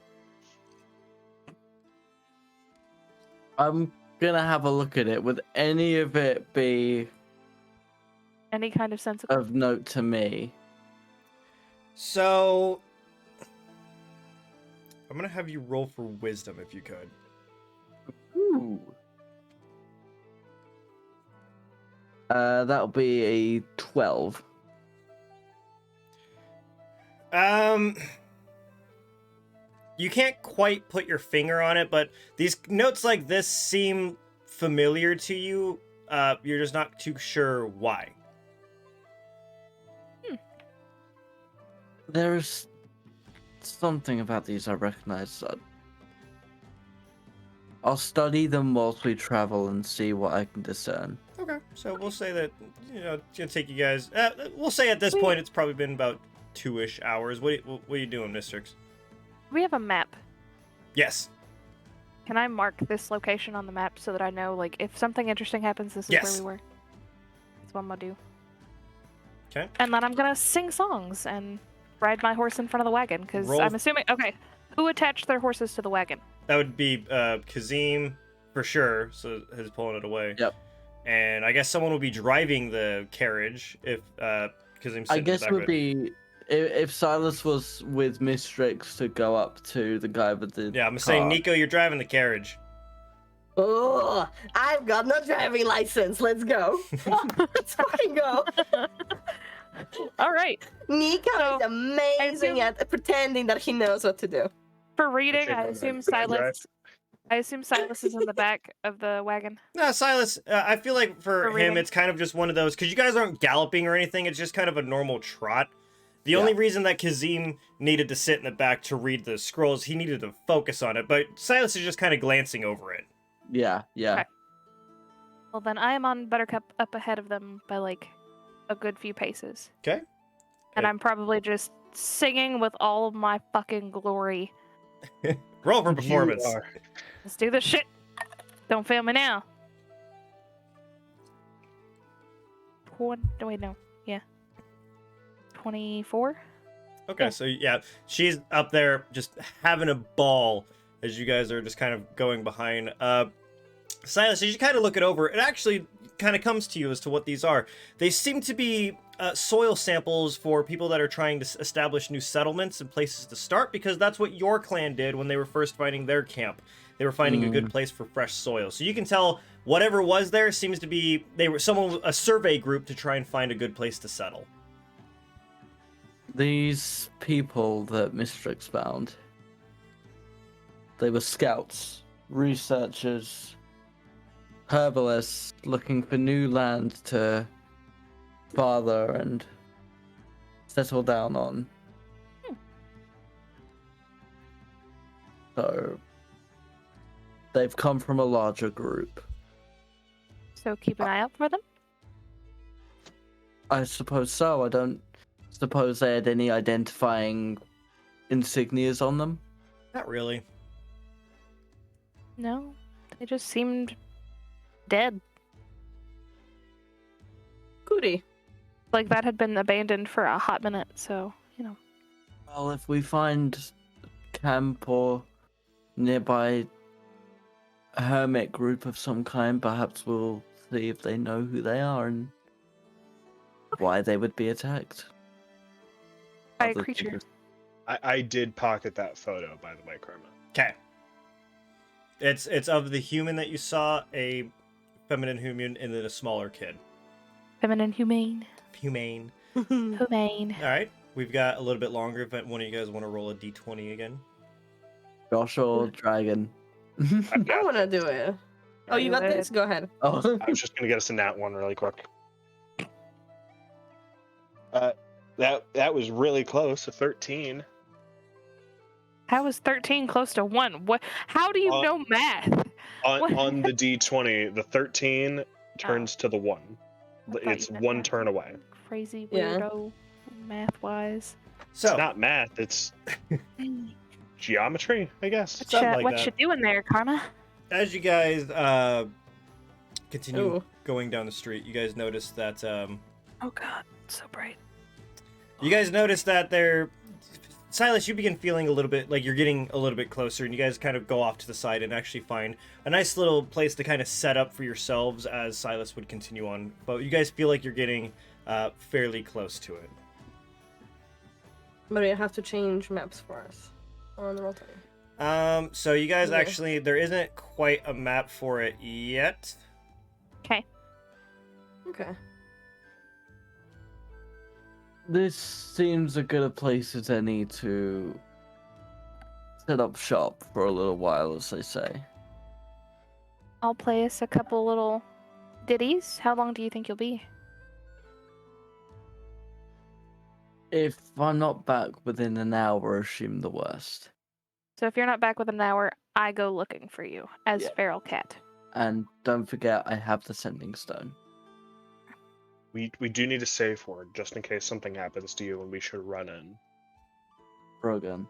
I'm gonna have a look at it. Would any of it be Any kind of sense of note to me? So I'm gonna have you roll for wisdom if you could. Ooh. That'll be a 12. You can't quite put your finger on it, but these notes like this seem familiar to you. You're just not too sure why. There's something about these I recognize. I'll study them whilst we travel and see what I can discern. Okay, so we'll say that, it's gonna take you guys. We'll say at this point it's probably been about 2-ish hours. What are you doing, Mystrix? We have a map. Yes. Can I mark this location on the map so that I know, like, if something interesting happens, this is where we were? That's what I'm gonna do. Okay. And then I'm gonna sing songs and ride my horse in front of the wagon, because I'm assuming... Okay, who attached their horses to the wagon? That would be Kazim, for sure, so he's pulling it away. Yep. And I guess someone will be driving the carriage if Kazim's sitting I in the guess back it of would be if Silus was with Mystrix to go up to the guy with the Yeah, I'm saying, car. Nico, you're driving the carriage. Oh, I've got no driving license. Let's go. Let's fucking go. All right. Nico So, is amazing at pretending that he knows what to do. For reading, Okay, I then. assume Could I drive? Silus... I assume Silus is in the back of the wagon. No, Silas, I feel like for him, reading. it's kind of just one of those, because you guys aren't galloping or anything, it's just kind of a normal trot. The only reason that Kazim needed to sit in the back to read the scrolls, he needed to focus on it, but Silas is just kind of glancing over it. Yeah. Okay. Well, then I am on Buttercup up ahead of them by, like, a good few paces. Okay. And I'm probably just singing with all of my fucking glory. Roll for performance. You are. Let's do this shit. Don't fail me now. Wait, no. Yeah. 24? Okay, so yeah, she's up there just having a ball as you guys are just kind of going behind. Silas, as you kind of look it over, it actually kind of comes to you as to what these are. They seem to be soil samples for people that are trying to establish new settlements and places to start, because that's what your clan did when they were first finding their camp. They were finding a good place for fresh soil. So you can tell whatever was there seems to be a survey group to try and find a good place to settle. These people that Mystrix found, they were scouts, researchers, herbalists looking for new land to father and settle down on. So they've come from a larger group. So keep an eye out for them? I suppose so. I don't suppose they had any identifying insignias on them. Not really. No. They just seemed dead. Goody. Like that had been abandoned for a hot minute, so, Well, if we find camp or nearby hermit group of some kind, perhaps we'll see if they know who they are and why they would be attacked. by a Other creature. things. I did pocket that photo, by the way, Karma. Okay. It's of the human that you saw, a feminine human, and then a smaller kid. Feminine humane. Humane. Humane. All right. We've got a little bit longer if one of you guys want to roll a d20 again. Josh or dragon? I want to do it. Oh, you got this? Go ahead. Oh, I was just gonna get us a nat one really quick. That was really close, a 13. How is 13 close to 1? What? How do you know math? What? On the d20, the 13 turns to the 1. It's you meant one math. turn away. Crazy Yeah. weirdo, math-wise. So, It's not math, it's geometry, I guess. Something like What that. you doing there, Karma? as you guys continue Ooh. going down the street, you guys notice that Oh god, so bright. Silas, you begin feeling a little bit like you're getting a little bit closer, and you guys kind of go off to the side and actually find a nice little place to kind of set up for yourselves as Silas would continue on. But you guys feel like you're getting fairly close to it. But you have to change maps for us on the roll 20. So you guys Yeah. actually, there isn't quite a map for it yet. Okay. Okay. This seems a good a place as any to set up shop for a little while, as they say. I'll play us a couple little ditties. How long do you think you'll be? If I'm not back within an hour, assume the worst. So if you're not back within an hour, I go looking for you as Yeah. Feral Cat. And don't forget, I have the sending stone. We do need a safe word just in case something happens to you and we should run in. Rogan.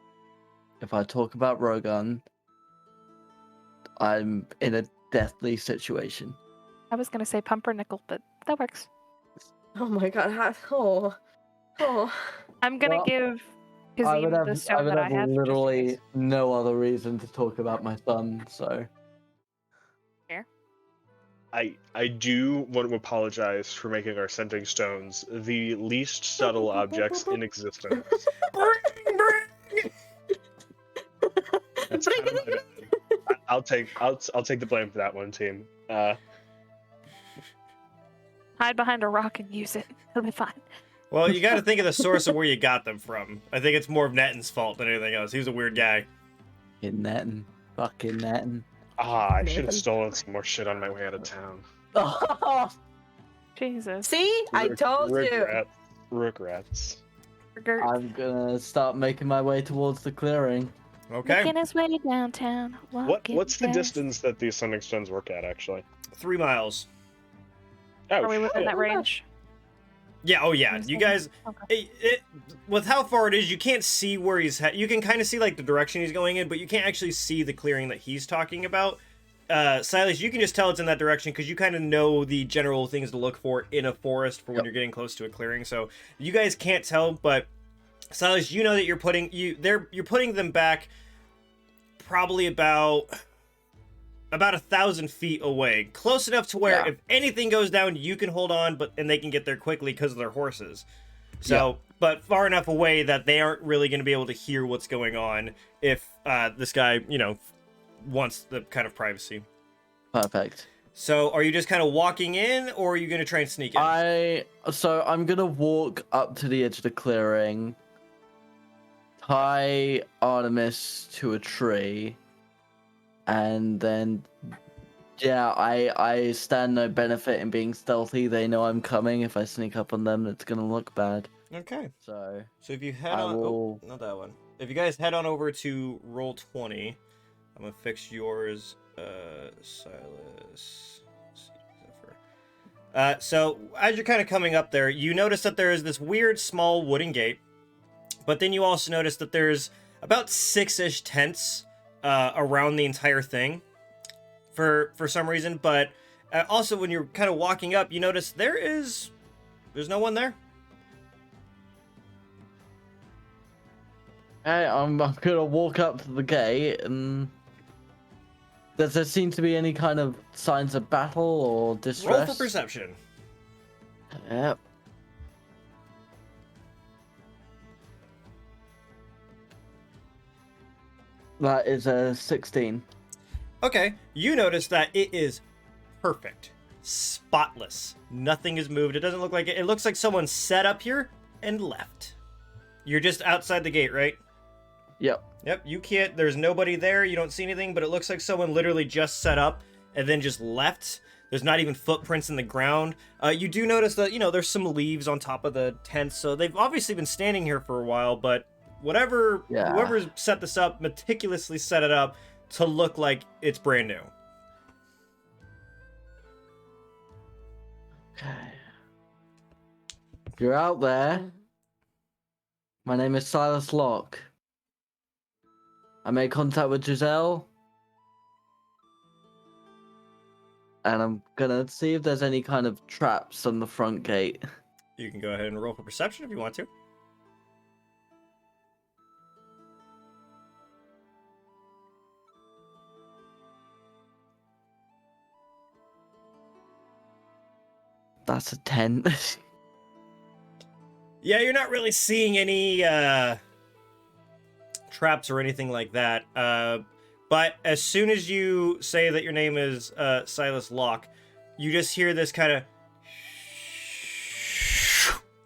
If I talk about Rogan, I'm in a deathly situation. I was gonna say pumpernickel, but that works. Oh my god. Oh. I'm gonna Well, give I Kazim would have, the stone that I have. just in literally case. no other reason to talk about my son, so. I do want to apologize for making our scenting stones the least subtle objects in existence. That's Bring kind of my bad. I'll take the blame for that one, team. Hide behind a rock and use it. It'll be fine. Well, you got to think of the source of where you got them from. I think it's more of Netton's fault than anything else. He was a weird guy. Fucking Netton. Fucking Netton. I should have stolen some more shit on my way out of town. Jesus. See? I told you. Regrets. Gert. I'm gonna start making my way towards the clearing. Okay. Making his way downtown. What's the walking fast. distance that these sending stones work at, actually? 3 miles. Oh, Are we within shit. that range? Yeah, oh yeah. You guys, Okay. with how far it is, you can't see where he's you can kind of see like the direction he's going in, but you can't actually see the clearing that he's talking about. Silus, you can just tell it's in that direction because you kind of know the general things to look for in a forest for when you're getting close to a clearing. So you guys can't tell, but Silus, you know that you're putting them back probably about 1,000 feet away, close enough to where if anything goes down, you can hold on, and they can get there quickly because of their horses. So, but far enough away that they aren't really going to be able to hear what's going on if this guy, wants the kind of privacy. Perfect. So, are you just kind of walking in, or are you going to try and sneak in? So I'm gonna walk up to the edge of the clearing, tie Artemis to a tree, and then I stand no benefit in being stealthy. They know I'm coming. If I sneak up on them, it's gonna look bad. Okay. So if you head I on, will- not that one. If you guys head on over to roll 20, I'm gonna fix yours, Silus. So as you're kind of coming up there, you notice that there is this weird small wooden gate, but then you also notice that there's about 6-ish tents around the entire thing for some reason. But also when you're kind of walking up, you notice there's no one there. Hey, I'm gonna walk up to the gate, and does there seem to be any kind of signs of battle or distress? Roll for perception. Yep. That is a 16. Okay, you notice that it is perfect, spotless. Nothing is moved. It doesn't look like it. It looks like someone set up here and left. You're just outside the gate, right? Yep. Yep, you can't, there's nobody there, you don't see anything, but it looks like someone literally just set up and then just left. There's not even footprints in the ground. You do notice that, there's some leaves on top of the tent, so they've obviously been standing here for a while, but whoever's set this up meticulously set it up to look like it's brand new. Okay. If you're out there, my name is Silas Locke. I made contact with Giselle, and I'm gonna see if there's any kind of traps on the front gate. You can go ahead and roll for perception if you want to. That's a 10. traps or anything like that. But as soon as you say that your name is Silus Locke, you just hear this kind of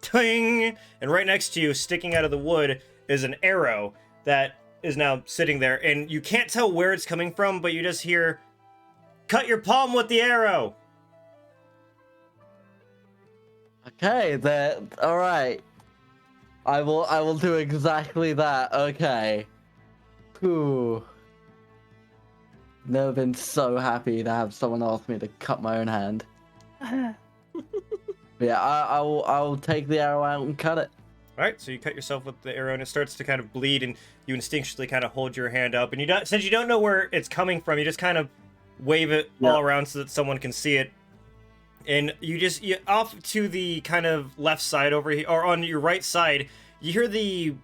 ting, and right next to you, sticking out of the wood, is an arrow that is now sitting there, and you can't tell where it's coming from, but you just hear, "Cut your palm with the arrow." Okay, that all right. I will do exactly that. Okay. Ooh. Never been so happy to have someone ask me to cut my own hand. Yeah, I'll take the arrow out and cut it. All right, so you cut yourself with the arrow, and it starts to kind of bleed, and you instinctually kind of hold your hand up, and you don't, since you don't know where it's coming from, you just kind of wave it all around so that someone can see it, and you off to the kind of left side over here, or on your right side, you hear the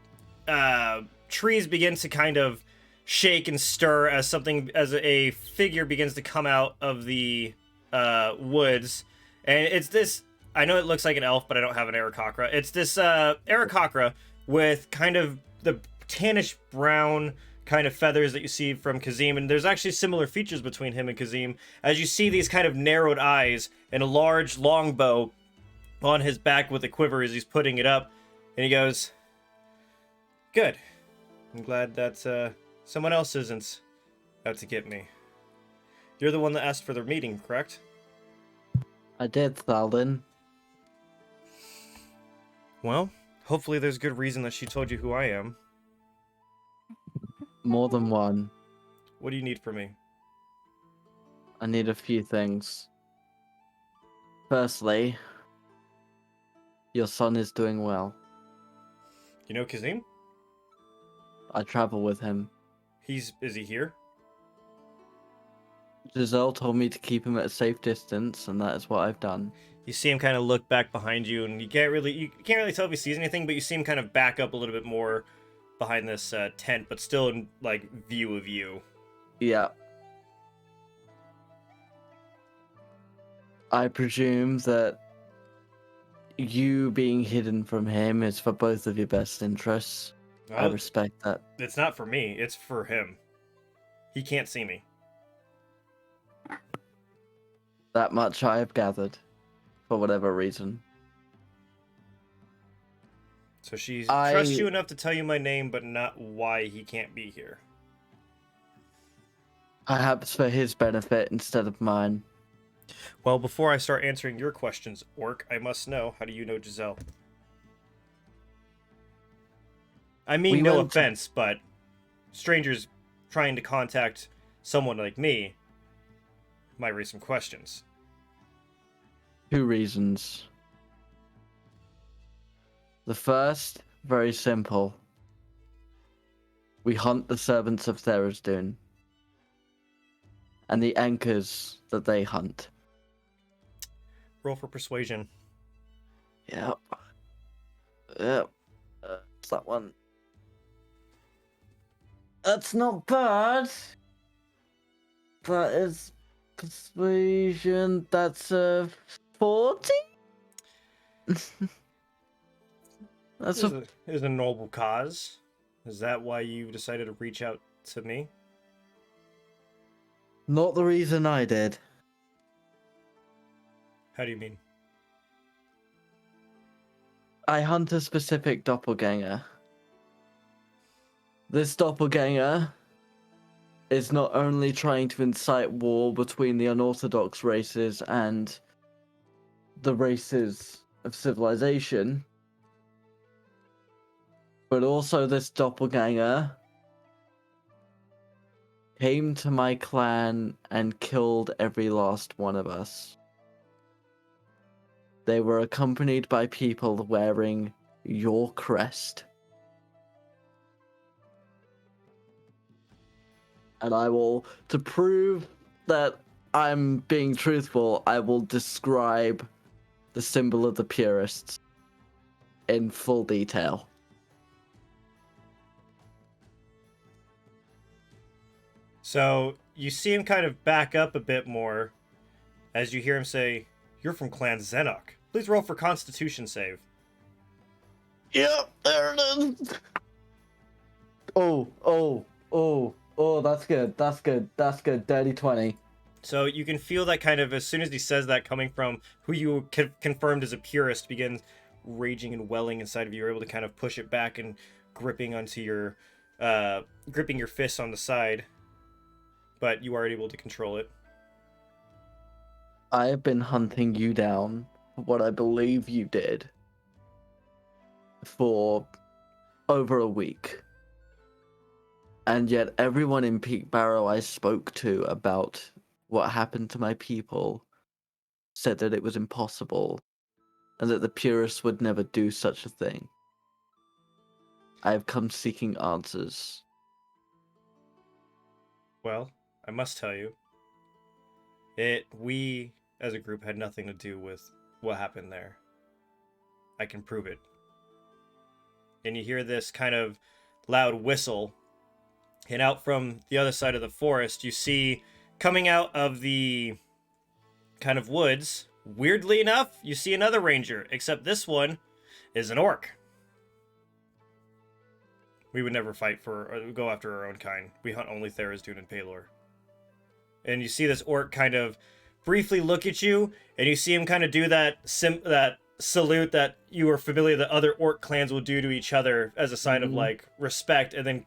trees begin to kind of shake and stir as a figure begins to come out of the woods, and it's this. I know it looks like an elf, but I don't have an Aarakocra. It's this Aarakocra with kind of the tannish brown kind of feathers that you see from Kazim, and there's actually similar features between him and Kazim, as you see these kind of narrowed eyes and a large longbow on his back with a quiver as he's putting it up, and he goes, "Good. I'm glad that someone else isn't out to get me. You're the one that asked for the meeting, correct?" I did, Thaldin. Well, hopefully there's good reason that she told you who I am. More than one. What do you need from me? I need a few things. Firstly, your son is doing well. You know Kazim? I travel with him. Is he here? Giselle told me to keep him at a safe distance, and that is what I've done. You see him kind of look back behind you, and you can't really tell if he sees anything, but you see him kind of back up a little bit more behind this tent, but still in like view of you. Yeah. I presume that you being hidden from him is for both of your best interests. I Well, respect that. it's not for me, it's for him. He can't see me. That much I have gathered, for whatever reason. So she trusts you enough to tell you my name, but not why he can't be here. Perhaps for his benefit instead of mine. Well, before I start answering your questions, Orc, I must know, how do you know Giselle? I mean, We no went to- offense, but strangers trying to contact someone like me might raise some questions. 2 reasons. The first, very simple. We hunt the servants of Therizdun. And the anchors that they hunt. Roll for persuasion. Yep. Yep. It's that one. That's not bad. That is persuasion. That's a 40? That's It is a noble cause. Is that why you decided to reach out to me? not the reason I did. How do you mean? I hunt a specific doppelganger. This doppelganger is not only trying to incite war between the unorthodox races and the races of civilization, but also this doppelganger came to my clan and killed every last one of us. They were accompanied by people wearing your crest. And I will, to prove that I'm being truthful, I will describe the symbol of the purists in full detail. So you see him kind of back up a bit more as you hear him say, "You're from Clan Zenok. Please roll for Constitution save." Yep, there it is. That's good. That's good. That's good. Dirty 20. So you can feel that kind of, as soon as he says that, coming from who you confirmed as a purist, begins raging and welling inside of you. You're able to kind of push it back and gripping your fists on the side, but you are able to control it. I have been hunting you down for what I believe you did for over a week. And yet everyone in Peakbarrow I spoke to about what happened to my people said that it was impossible and that the purists would never do such a thing. I have come seeking answers. Well, I must tell you, we as a group had nothing to do with what happened there. I can prove it. And you hear this kind of loud whistle, and out from the other side of the forest, you see, coming out of the kind of woods, weirdly enough, you see another ranger, except this one is an orc. We would never fight for or go after our own kind. We hunt only Therizdun and Pelor. And you see this orc kind of briefly look at you, and you see him kind of do that salute that you are familiar that other orc clans will do to each other as a sign of like respect, and then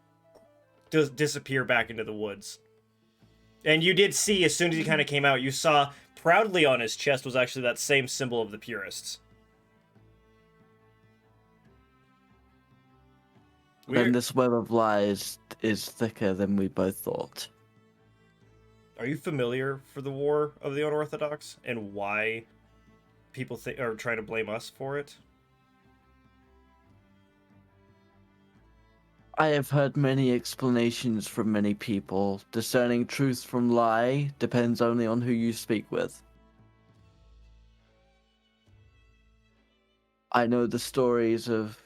disappear back into the woods. And you did see, as soon as he kind of came out, you saw proudly on his chest was actually that same symbol of the purists. Then this web of lies is thicker than we both thought. Are you familiar for the War of the Unorthodox and why people are trying to blame us for it? I have heard many explanations from many people. Discerning truth from lie depends only on who you speak with. I know the stories of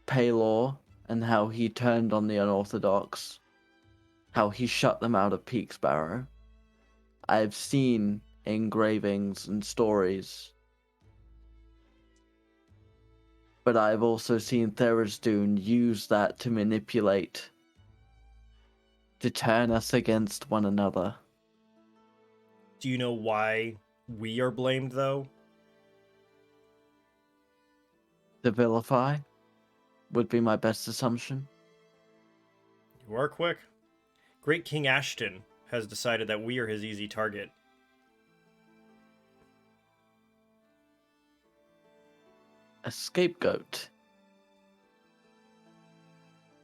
Pelor and how he turned on the unorthodox, how he shut them out of Peakbarrow. I have seen engravings and stories, but I have also seen Therizdun use that to manipulate, to turn us against one another. Do you know why we are blamed, though? To vilify would be my best assumption. You are quick. Great King Ashton has decided that we are his easy target. A scapegoat.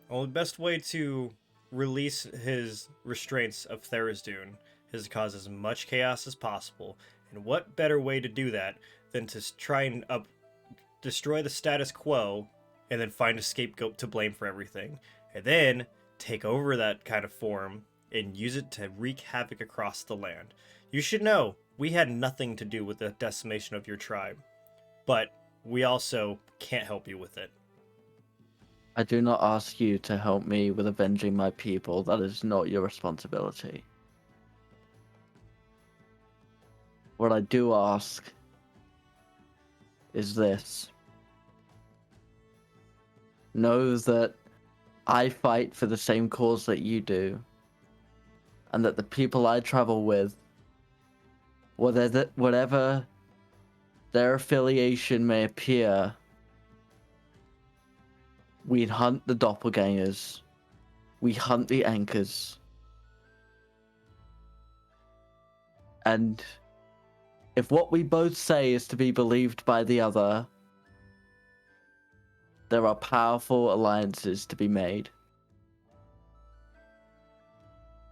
Well, the best way to release his restraints of Therizdun is to cause as much chaos as possible. And what better way to do that than to try and destroy the status quo and then find a scapegoat to blame for everything. And then take over that kind of form and use it to wreak havoc across the land. You should know, we had nothing to do with the decimation of your tribe. But we also can't help you with it. I do not ask you to help me with avenging my people. That is not your responsibility. What I do ask is this. Know that I fight for the same cause that you do, and that the people I travel with, whatever their affiliation may appear, we hunt the doppelgangers, we hunt the anchors, and if what we both say is to be believed by the other, there are powerful alliances to be made.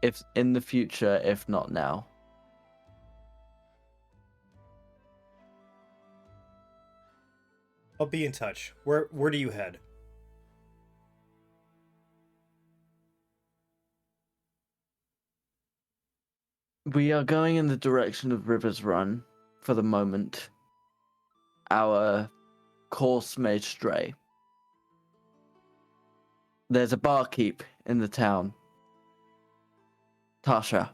If in the future, if not now. I'll be in touch. Where do you head? We are going in the direction of River's Run for the moment. Our course may stray. There's a barkeep in the town, Tasha.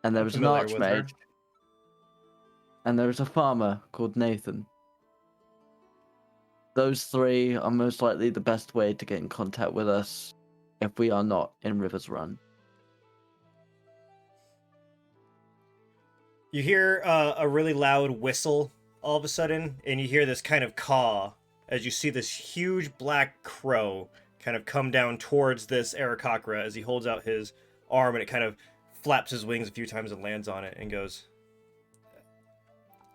And there was an Familiar with her. archmage. And there is a farmer called Nathan. those three are most likely the best way to get in contact with us if we are not in River's Run. You hear a really loud whistle all of a sudden, and you hear this kind of caw as you see this huge black crow kind of come down towards this Aarakocra as he holds out his arm, and it kind of flaps his wings a few times and lands on it and goes,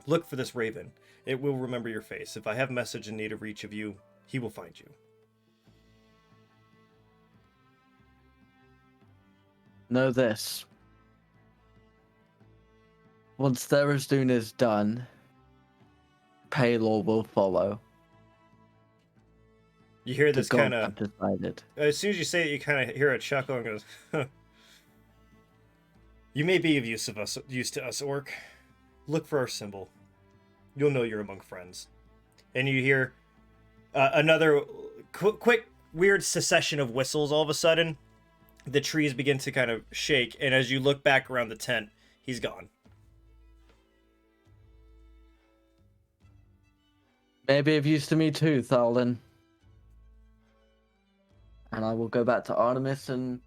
"Look for this raven. It will remember your face. If I have a message in need of reach of you, he will find you." Know this. Once Therizdun is done, Paylor will follow. You hear The this gods kind of... have decided. As soon as you say it, you kind of hear a chuckle and goes, "Huh. You may be of use to us, Orc. Look for our symbol. You'll know you're among friends." And you hear another quick, weird succession of whistles all of a sudden. The trees begin to kind of shake, and as you look back around the tent, he's gone. Maybe of use to me too, Thaldin. And I will go back to Artemis and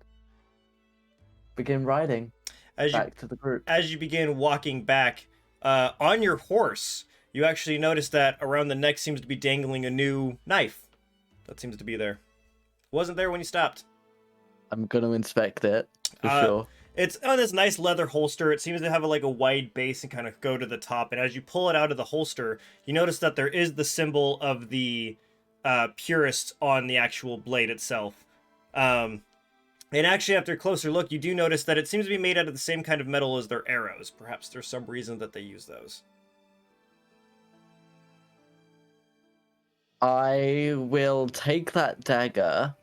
begin riding back to the group. As you begin walking back on your horse, you actually notice that around the neck seems to be dangling a new knife. That seems to be there. Wasn't there when you stopped. I'm going to inspect it, for sure. It's on this nice leather holster. It seems to have a wide base and kind of go to the top. And as you pull it out of the holster, you notice that there is the symbol of the purist on the actual blade itself. And actually, after a closer look, you do notice that it seems to be made out of the same kind of metal as their arrows. Perhaps there's some reason that they use those. I will take that dagger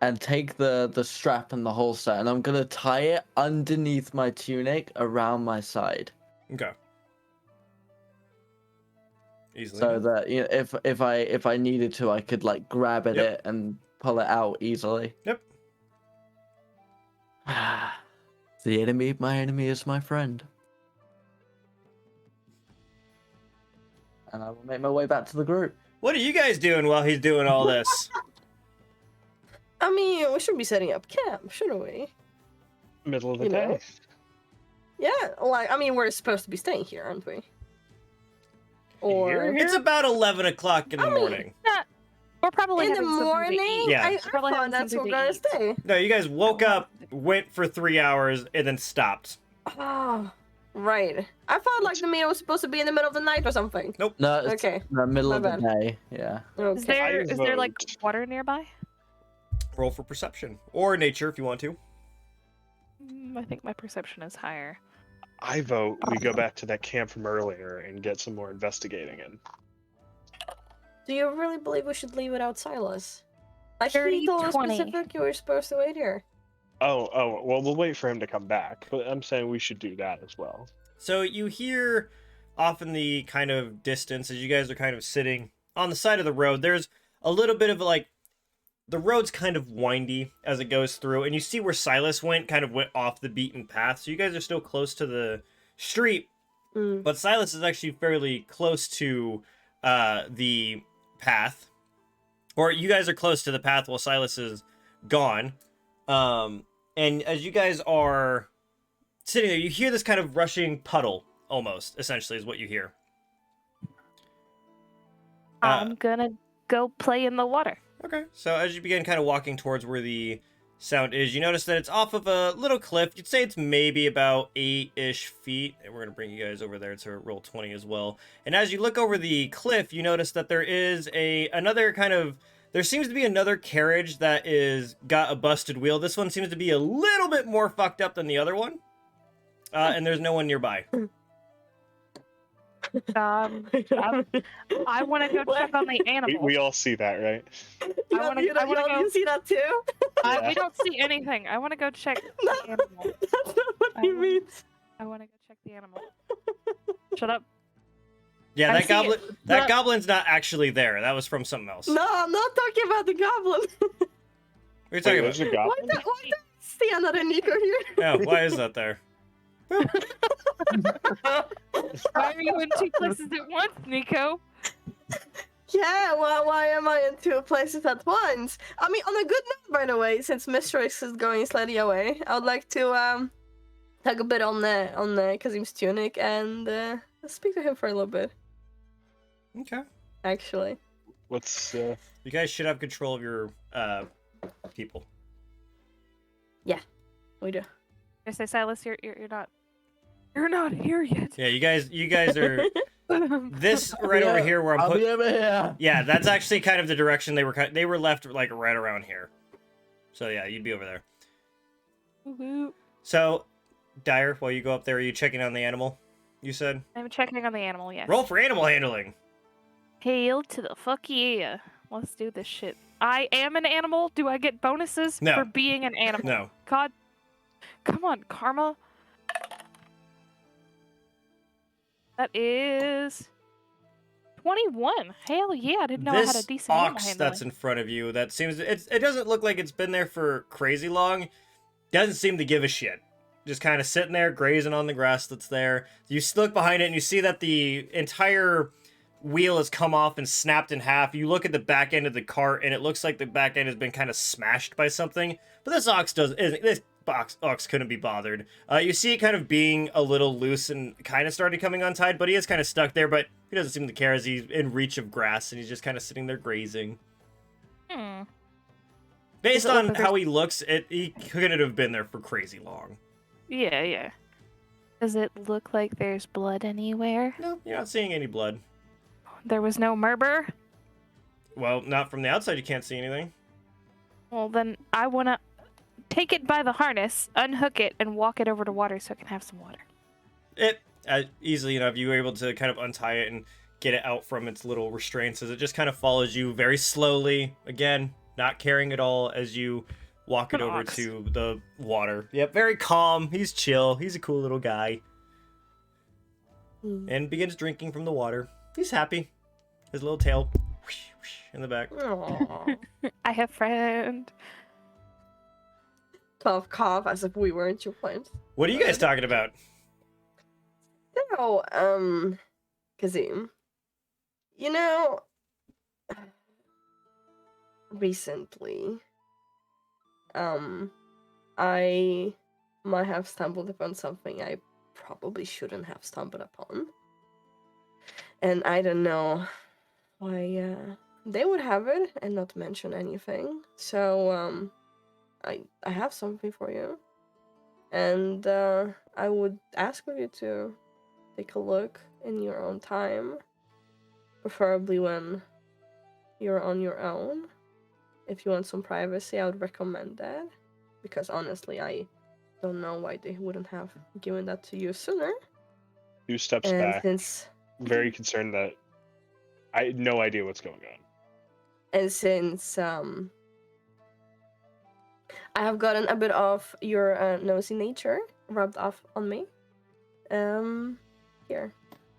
and take the strap and the holster, and I'm gonna tie it underneath my tunic around my side. Okay. Easily. So that, you know, if I needed to, I could grab at it and pull it out easily. Yep. The enemy of my enemy is my friend. And I will make my way back to the group. What are you guys doing while he's doing all this? I mean, we should be setting up camp, shouldn't we? Middle of the day. Yeah, we're supposed to be staying here, aren't we? Or It's about 11 o'clock in the morning. We're probably in the having something to morning? eat. Yeah. I Probably thought having that's something where we're to gonna eat. stay. No, you guys woke up, went for 3 hours, and then stopped. Oh, right. I thought the meal was supposed to be in the middle of the night or something. Nope. No, it's Okay. the middle My of the bad. day. Yeah. Is there vote. water nearby? Roll for perception. Or nature if you want to. I think my perception is higher. I vote we go back to that camp from earlier and get some more investigating in. Do you really believe we should leave without Silus? He 30, told us 20. specific you were supposed to wait here. Oh, well, we'll wait for him to come back. But I'm saying we should do that as well. So you hear off in the kind of distance as you guys are kind of sitting on the side of the road, there's a little bit of the road's kind of windy as it goes through, and you see where Silus went off the beaten path. So you guys are still close to the street, but Silus is actually fairly close to the path, or you guys are close to the path while Silus is gone. And as you guys are sitting there, you hear this kind of rushing puddle, almost, essentially, is what you hear. I'm gonna go play in the water. Okay, so as you begin kind of walking towards where the sound is, you notice that it's off of a little cliff. You'd say it's maybe about 8-ish feet. And we're going to bring you guys over there to roll 20 as well. And as you look over the cliff, you notice that there is there seems to be another carriage that got a busted wheel. This one seems to be a little bit more fucked up than the other one. And there's no one nearby. I want to go check on the animal. We all see that, right? You see that too? We don't see anything. I want to go check No, the animal. that's not what he means. I want to go check the animal. Shut up. Yeah, I that see goblin. it. That goblin's not actually there. That was from something else. No, I'm not talking about the goblin. What are you talking There's about? a goblin? Why do I see another Nico here? Yeah, why is that there? Why are you in two places at once, Nico? Yeah, why am I in two places at once? I mean, on a good note, by the way, since Mystrix is going slightly away, I would like to talk a bit on Kazim's tunic and speak to him for a little bit. Okay. Actually, What's You guys should have control of your people. we do. I say, Silas, you're not here yet. Yeah, you guys are this right over here where I'm I'll putting. be over here. Yeah, that's actually kind of the direction they were left, like right around here. So yeah, you'd be over there. Woo-hoo. So, Dyer, while you go up there, are you checking on the animal? You said. I'm checking on the animal. Yes. Roll for animal handling. Hail to the fuck yeah! Let's do this shit. I am an animal. Do I get bonuses No. for being an animal? No. God, come on, karma. That is 21. Hell yeah! I didn't know I had a This decent animal ox handling. that's in front of you, that seems it doesn't look like it's been there for crazy long. Doesn't seem to give a shit. Just kind of sitting there grazing on the grass that's there. You look behind it and you see that the entire wheel has come off and snapped in half. You look at the back end of the cart and it looks like the back end has been kind of smashed by something. But this ox ox couldn't be bothered. You see it kind of being a little loose and kind of started coming untied, but he is kind of stuck there, but he doesn't seem to care as he's in reach of grass and he's just kind of sitting there grazing. Hmm. Based Does it look on like how he looks, he couldn't have been there for crazy long. Yeah, yeah. Does it look like there's blood anywhere? No, you're not seeing any blood. There was no murder? Well, not from the outside, you can't see anything. Well, then I want to take it by the harness, unhook it, and walk it over to water so it can have some water. It, easily enough, you were able to kind of untie it and get it out from its little restraints as it just kind of follows you very slowly. Again, not caring at all as you walk it An over ox. to the water. Yep, very calm. He's chill. He's a cool little guy. And begins drinking from the water. He's happy. His little tail whoosh, whoosh, in the back. Aww. I have friend. Cough, as if we weren't your friends. What are you guys talking about? So, Kazim, you know, recently, I might have stumbled upon something I probably shouldn't have stumbled upon. And I don't know why they would have it and not mention anything. So, I have something for you. And I would ask of you to take a look in your own time, preferably when you're on your own. If you want some privacy, I would recommend that, because honestly, I don't know why they wouldn't have given that to you sooner. 2 steps And back, since very concerned that I had no idea what's going on. I have gotten a bit of your nosy nature rubbed off on me, here,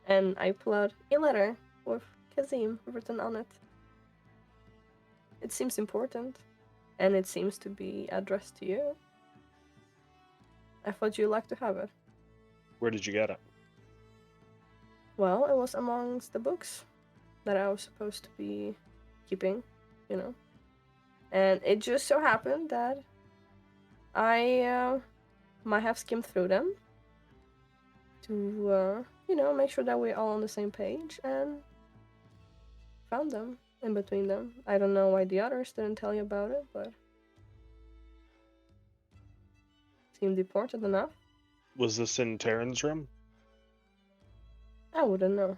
and I pull out a letter with Kazim written on it. It seems important, and it seems to be addressed to you. I thought you'd like to have it. Where did you get it? Well, it was amongst the books that I was supposed to be keeping, you know. And it just so happened that I might have skimmed through them to, make sure that we're all on the same page, and found them in between them. I don't know why the others didn't tell you about it, but seemed important enough. Was this in Terran's room? I wouldn't know.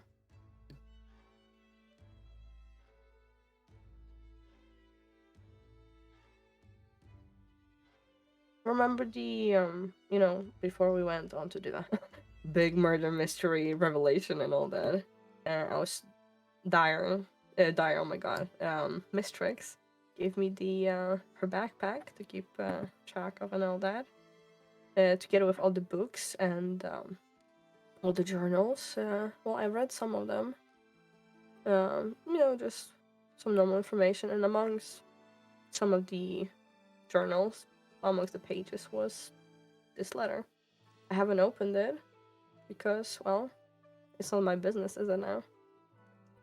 Remember the, before we went on to do that big murder mystery revelation and all that, I was Dyer, oh my god, Mystrix gave me the, her backpack to keep, track of and all that, together with all the books and, all the journals. Well, I read some of them, just some normal information, and amongst some of the journals, amongst the pages, was this letter. I haven't opened it because, well, it's not my business, is it now?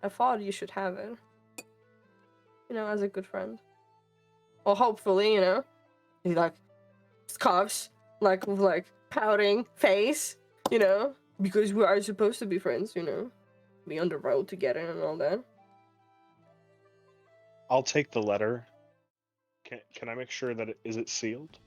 I thought you should have it, as a good friend. Or hopefully, he like scoffs, like with like pouting face, because we are supposed to be friends, be on the road together and all that. I'll take the letter. Can I make sure that is it sealed?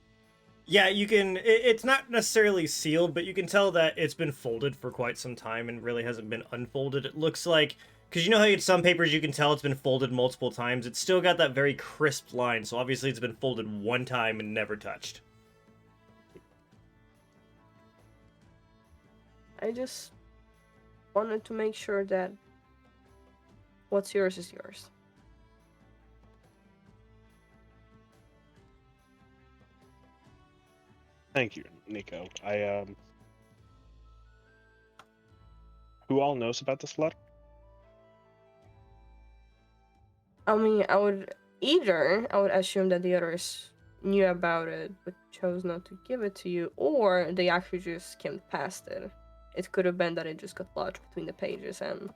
Yeah, you can. It's not necessarily sealed, but you can tell that it's been folded for quite some time and really hasn't been unfolded. It looks like, because you know how you, some papers you can tell it's been folded multiple times. It's still got that very crisp line, so obviously it's been folded one time and never touched. I just wanted to make sure that what's yours is yours. Thank you, Nico. Who all knows about this letter? I mean, I would assume that the others knew about it but chose not to give it to you, or they actually just skimmed past it. It could have been that it just got lodged between the pages and,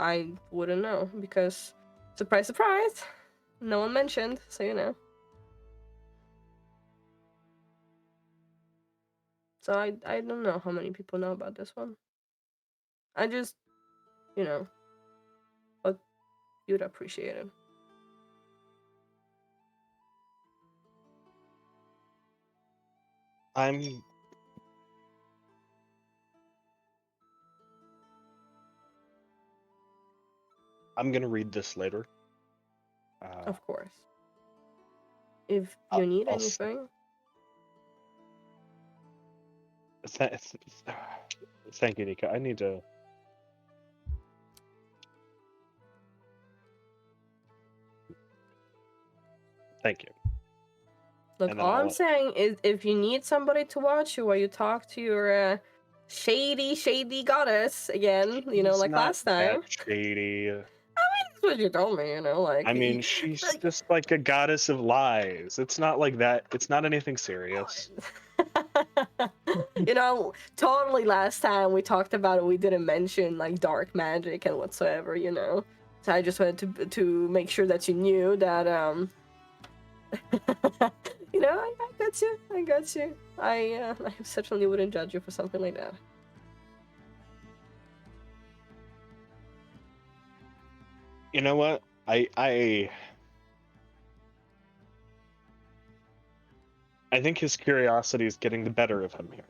I wouldn't know because, surprise, surprise, no one mentioned, so So I don't know how many people know about this one. I just, but you'd appreciate it. I'm gonna read this later. Of course. If you need I'll anything. Thank you, Nico. I need to. Thank you. Look, all I'm saying is if you need somebody to watch you while you talk to your shady goddess again, like last time. Shady. That's what you told me, like. I mean, she's just like a goddess of lies. It's not like that. It's not anything serious. Totally last time we talked about it, we didn't mention like dark magic and whatsoever, So I just wanted to make sure that you knew that I got you. I certainly wouldn't judge you for something like that. You know what? I think his curiosity is getting the better of him here.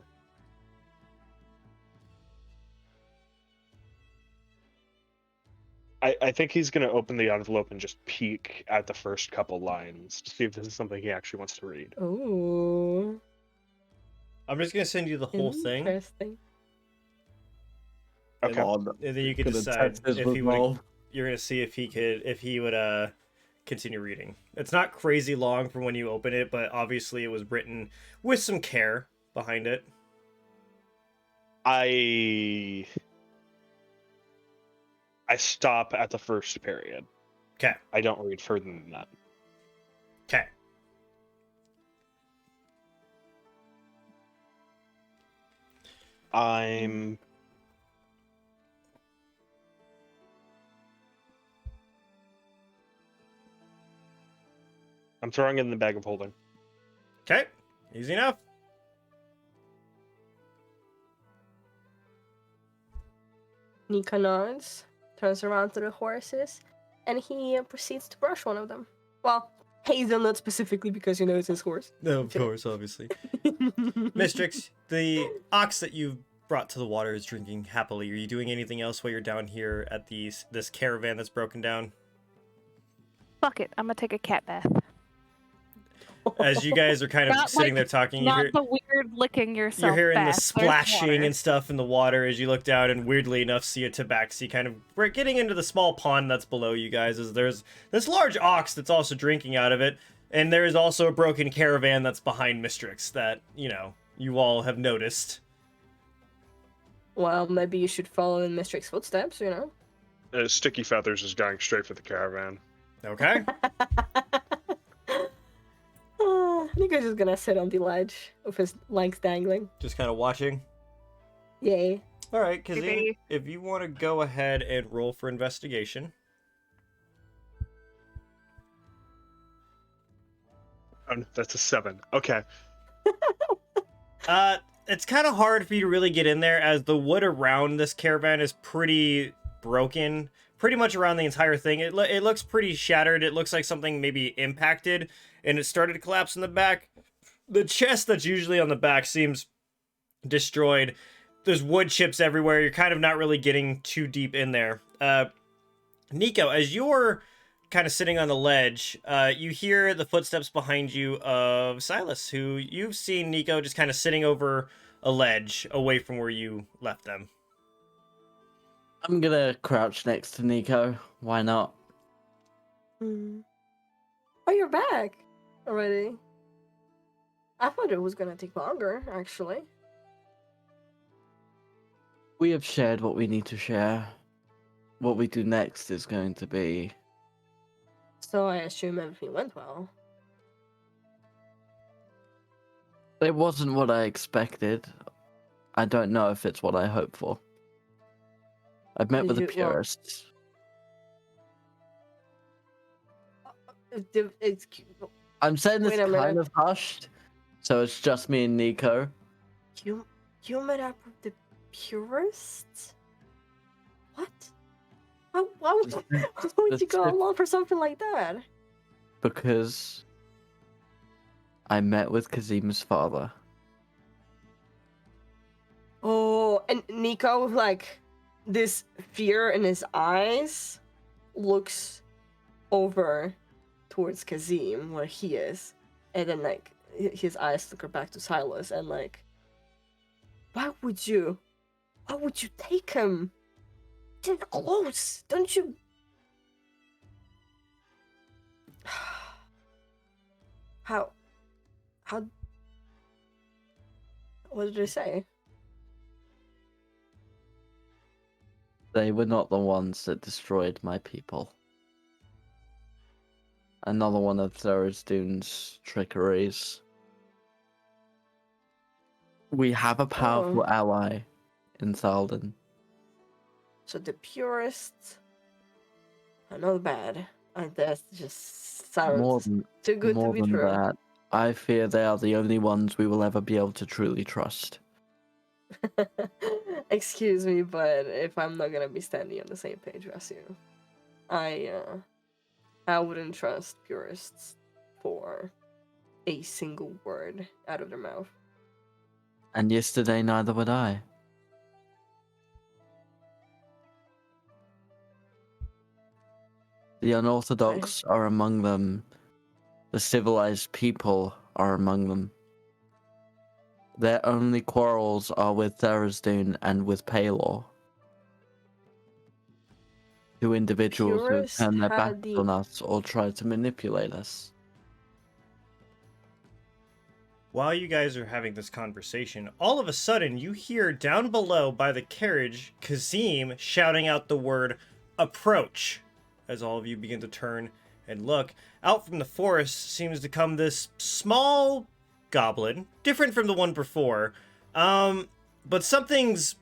I think he's going to open the envelope and just peek at the first couple lines to see if this is something he actually wants to read. Ooh. I'm just going to send you the whole thing. Interesting. Okay. And then you can decide if he would. You're going to see if he would continue reading. It's not crazy long from when you open it, but obviously it was written with some care behind it. I stop at the first period. Okay. I don't read further than that. Okay. I'm throwing it in the bag of holding. Okay. Easy enough. Nika nods, turns around to the horses, and he proceeds to brush one of them. Well, Hazelnut specifically because it's his horse. No, of course, obviously. Mystrix, the ox that you brought to the water is drinking happily. Are you doing anything else while you're down here at this caravan that's broken down? Fuck it, I'm gonna take a cat bath. As you guys are kind of Not sitting like- there talking, Not the weird licking yourself. you're hearing the bath. There's splashing water. and stuff in the water as you look down, and weirdly enough see a tabaxi kind of getting into the small pond that's below you guys. As there's this large ox that's also drinking out of it, and there is also a broken caravan that's behind Mystrix that you all have noticed. Well, maybe you should follow in Mystrix's footsteps, Sticky Feathers is going straight for the caravan. Okay. Nika's just gonna sit on the ledge with his legs dangling. Just kind of watching. Yay. All right, Kazim, Maybe. if you want to go ahead and roll for investigation. Oh, that's a 7. Okay. It's kind of hard for you to really get in there as the wood around this caravan is pretty broken, pretty much around the entire thing. It looks pretty shattered. It looks like something maybe impacted and it started to collapse in the back. The chest that's usually on the back seems destroyed. There's wood chips everywhere. You're kind of not really getting too deep in there. Nico, as you're kind of sitting on the ledge, you hear the footsteps behind you of Silus, who you've seen Nico just kind of sitting over a ledge away from where you left them. I'm gonna crouch next to Nico. Why not? Oh, you're back already. I thought it was gonna take longer, actually. We have shared what we need to share. What we do next is going to be... So I assume everything went well. It wasn't what I expected. I don't know if it's what I hoped for. I've met with the purists. I'm saying this kind of hushed, so it's just me and Nico. You met up with the purists? What? Why would you go along for something like that? Because I met with Kazim's father. Oh, and Nico, like, this fear in his eyes, looks over towards Kazim, where he is, and then, like, his eyes flicker back to Silus, and, like, why would you take him? Getting close, don't you? How? What did they say? They were not the ones that destroyed my people. Another one of Therizdun's trickeries. We have a powerful ally in Thaldin. So the purists are not bad. And that just sounds too good to be true. That, I fear they are the only ones we will ever be able to truly trust. Excuse me, but if I'm not gonna be standing on the same page as you, I wouldn't trust purists for a single word out of their mouth. And yesterday, neither would I. The unorthodox are among them. The civilized people are among them. Their only quarrels are with Therizdun and with Paylor. Two individuals who have turned their backs on us or tried to manipulate us. While you guys are having this conversation, all of a sudden you hear down below by the carriage Kazim shouting out the word approach. As all of you begin to turn and look, out from the forest seems to come this small goblin, different from the one before, but something's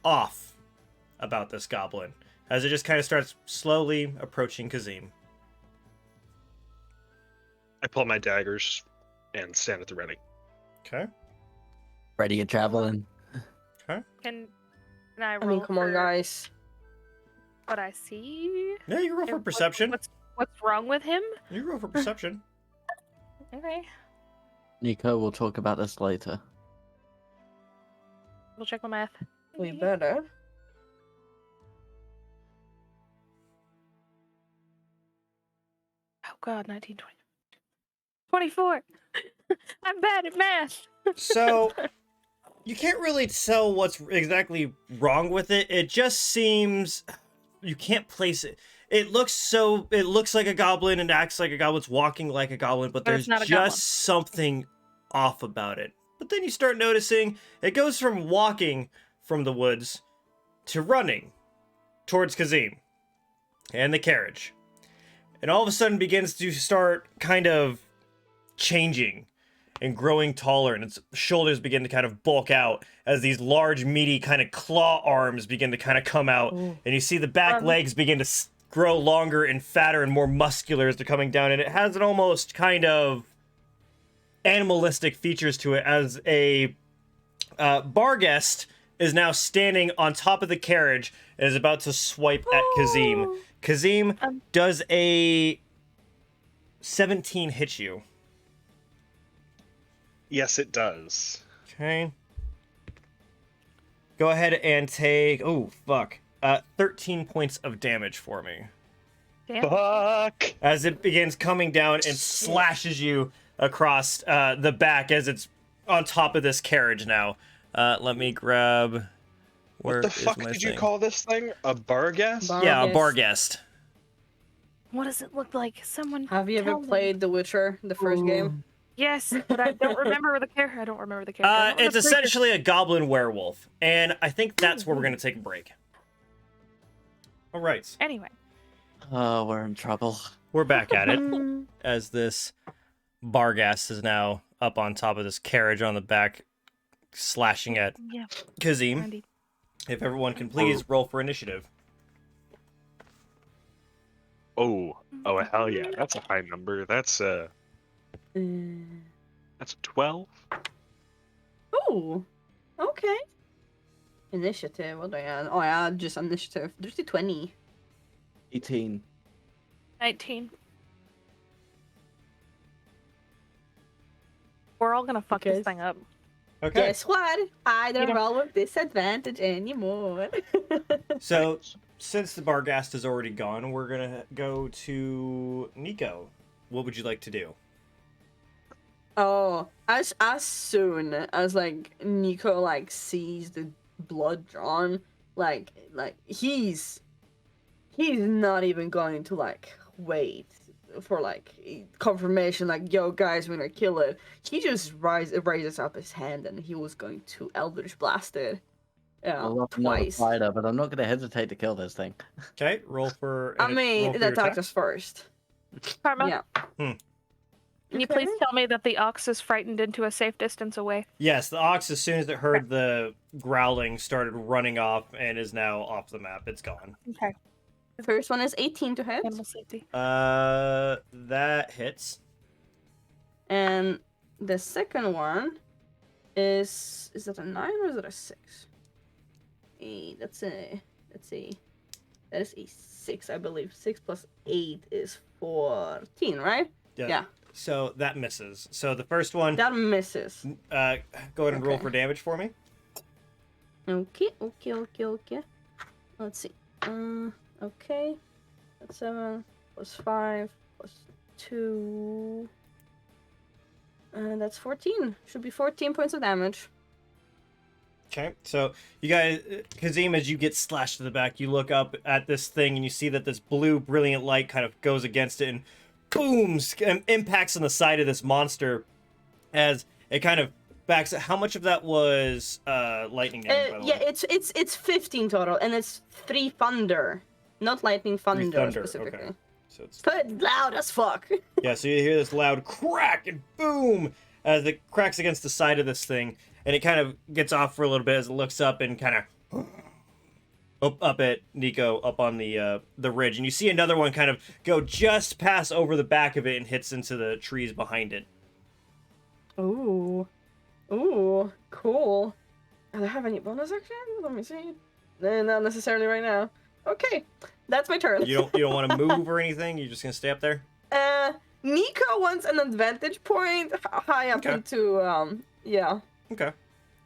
off about this goblin, as it just kind of starts slowly approaching Kazim. I pull my daggers and stand at the ready. Okay. Ready and traveling. Okay. Can I roll? I mean, come on, guys. What I see? Yeah, you roll for perception. What's wrong with him? You roll for perception. Okay. Nico, we'll talk about this later. We'll check my math. We better. Oh god, 19, 20. 24! I'm bad at math! So, you can't really tell what's exactly wrong with it. It just seems... You can't place it. It looks like a goblin and acts like a goblin. It's walking like a goblin, but there's just something off about it. But then you start noticing it goes from walking from the woods to running towards Kazim and the carriage. And all of a sudden begins to start kind of changing and growing taller, and its shoulders begin to kind of bulk out as these large, meaty kind of claw arms begin to kind of come out. Ooh. And you see the back legs begin to grow longer and fatter and more muscular as they're coming down, and it has an almost kind of animalistic features to it as a Barghest is now standing on top of the carriage and is about to swipe at Kazim. Kazim, does a 17 hit you? Yes, it does. Okay. Go ahead and take... Oh, fuck. 13 points of damage for me. Damn. Fuck! As it begins coming down and slashes you across the back as it's on top of this carriage now. Let me grab... What the fuck did you call this thing? A Barghest? Yeah, a Barghest. What does it look like? Someone Have you ever tell me. played The Witcher, the first game? Yes, but I don't remember the character. I don't remember the character. I don't It's remember the essentially a goblin werewolf, and I think that's where we're going to take a break. All right. Anyway. Oh, we're in trouble. We're back at it, as this Barghest is now up on top of this carriage on the back, slashing at Yeah. Kazim. Randy. If everyone can please roll for initiative. Oh, hell yeah. That's a high number. That's 12? Oh, okay. Initiative, what do I add? Oh, I add just initiative. There's the 20. 18. 19. We're all gonna fuck this thing up. Okay. Guess what? I don't You don't- roll with disadvantage anymore. So, since the Barghest is already gone, we're going to go to Nico. What would you like to do? Oh, as soon as like Nico like sees the blood drawn, like he's not even going to like wait for like confirmation, like, yo guys, we're gonna kill it. He just raises up his hand and he was going to Eldritch Blast it. Well, I'm not a Twice. fighter, but I'm not going to hesitate to kill this thing. Okay, roll for... I roll mean, for the your attack attack. is first. Karma, Yeah. can you Okay. please tell me that the ox is frightened into a safe distance away? Yes, the ox, as soon as it heard the growling, started running off and is now off the map. It's gone. Okay. The first one is 18 to hit, Animal safety. That hits. and the second one is that a 9 or is it a 6? That is a 6, I believe. 6 plus 8 is 14, right? Yeah. So that misses. So the first one, That misses. go ahead and roll Okay. for damage for me. Okay. Let's see. Okay. That's 7 plus 5 plus 2. That's 14. Should be 14 points of damage. Okay, so you guys, Kazim, as you get slashed to the back, you look up at this thing and you see that this blue brilliant light kind of goes against it and booms, impacts on the side of this monster as it kind of backs. How much of that was lightning damage? By the Yeah, way? it's 15 total, and it's 3 thunder, not lightning thunder, thunder, specifically. okay. So it's But loud as fuck. yeah. So you hear this loud crack and boom as it cracks against the side of this thing, and it kind of gets off for a little bit as it looks up and kind of up at Nico up on the ridge, and you see another one kind of go just pass over the back of it and hits into the trees behind it. Ooh, cool. Do I have any bonus action? Let me see. Not necessarily right now. Okay, that's my turn. You don't want to move or anything. You're just gonna stay up there. Nico wants an advantage point high up Okay. into yeah. Okay.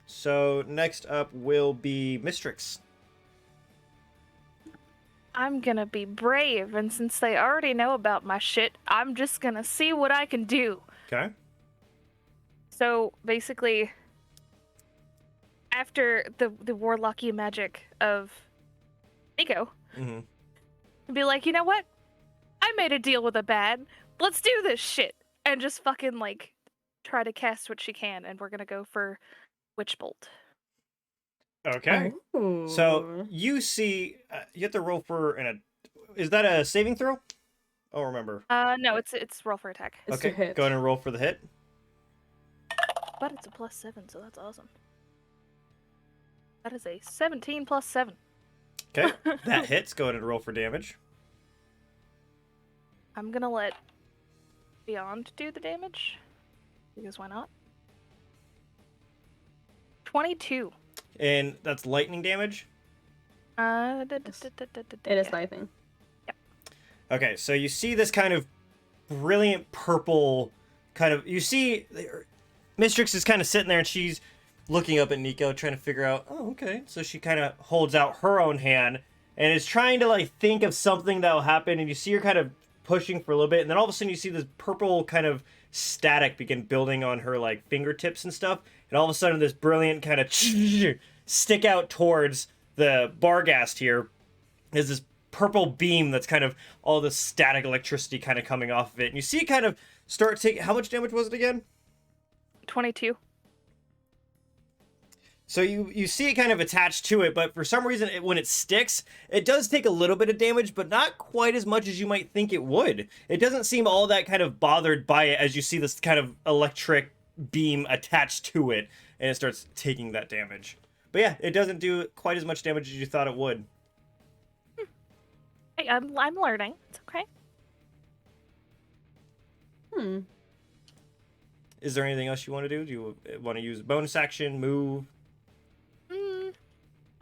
So next up will be Mystrix. I'm gonna be brave, and since they already know about my shit, I'm just gonna see what I can do. Okay. So basically, after the warlocky magic of Nico, Mm-hmm. be like, you know what? I made a deal with a bad. Let's do this shit, and just fucking like try to cast what she can, and we're gonna go for Witch Bolt. Okay. So you see, you have to roll for is that a saving throw? I don't remember. No, it's roll for attack, It's to Okay. hit. Go ahead and roll for the hit. but it's a +7, so that's awesome. That is a 17 + 7. Okay. That hits. Go ahead and roll for damage. I'm gonna let Beyond do the damage. Because why not? 22. And that's lightning damage? It is lightning. Okay, so you see this kind of brilliant purple kind of... You see Mystrix is kind of sitting there and she's looking up at Nico trying to figure out, oh, okay. So she kind of holds out her own hand and is trying to like think of something that will happen, and you see her kind of pushing for a little bit, and then all of a sudden you see this purple kind of static begin building on her like fingertips and stuff, and all of a sudden this brilliant kind of stick out towards the Barghast here is this purple beam that's kind of all this static electricity kind of coming off of it, and you see it kind of start taking... How much damage was it again? 22. So you see it kind of attached to it, but for some reason, when it sticks, it does take a little bit of damage, but not quite as much as you might think it would. It doesn't seem all that kind of bothered by it as you see this kind of electric beam attached to it, and it starts taking that damage. But yeah, it doesn't do quite as much damage as you thought it would. Hey, I'm learning. It's okay. Is there anything else you want to do? Do you want to use a bonus action, move?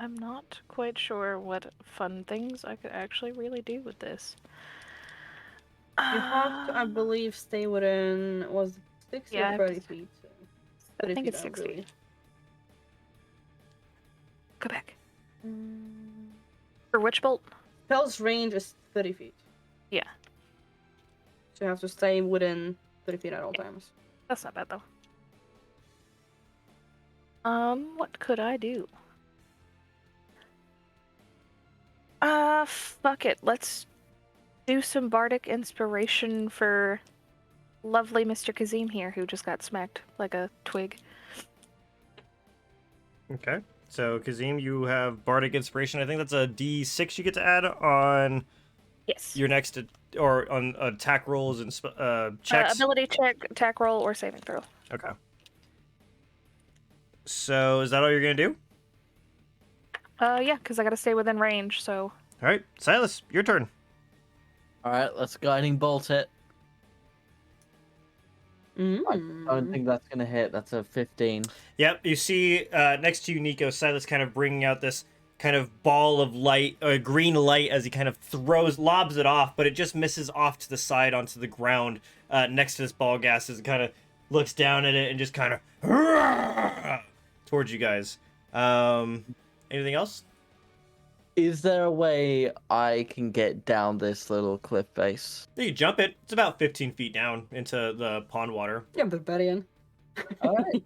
I'm not quite sure what fun things I could actually really do with this. You have to, I believe, stay within, was it 60 Yeah, or 30 feet? 30 I think feet, it's 60. believe. Go back. For which bolt? Spell's range is 30 feet. Yeah. So you have to stay within 30 feet at all times. That's not bad, though. What could I do? Fuck it. Let's do some bardic inspiration for lovely Mr. Kazim here, who just got smacked like a twig. Okay. So, Kazim, you have bardic inspiration. I think that's a D6 you get to add on Yes. your next... Or on attack rolls and checks? Ability check, attack roll, or saving throw. Okay. So, is that all you're going to do? Yeah, because I gotta stay within range, so... All right, Silus, your turn. All right, let's guiding bolt it. I don't think that's gonna hit. That's a 15. Yep, you see next to you, Nico, Silus kind of bringing out this kind of ball of light, green light, as he kind of lobs it off, but it just misses off to the side onto the ground next to this Barghast as it kind of looks down at it and just kind of towards you guys. Anything else? Is there a way I can get down this little cliff face? You can jump it. It's about 15 feet down into the pond water. Yeah, barbarian. All right,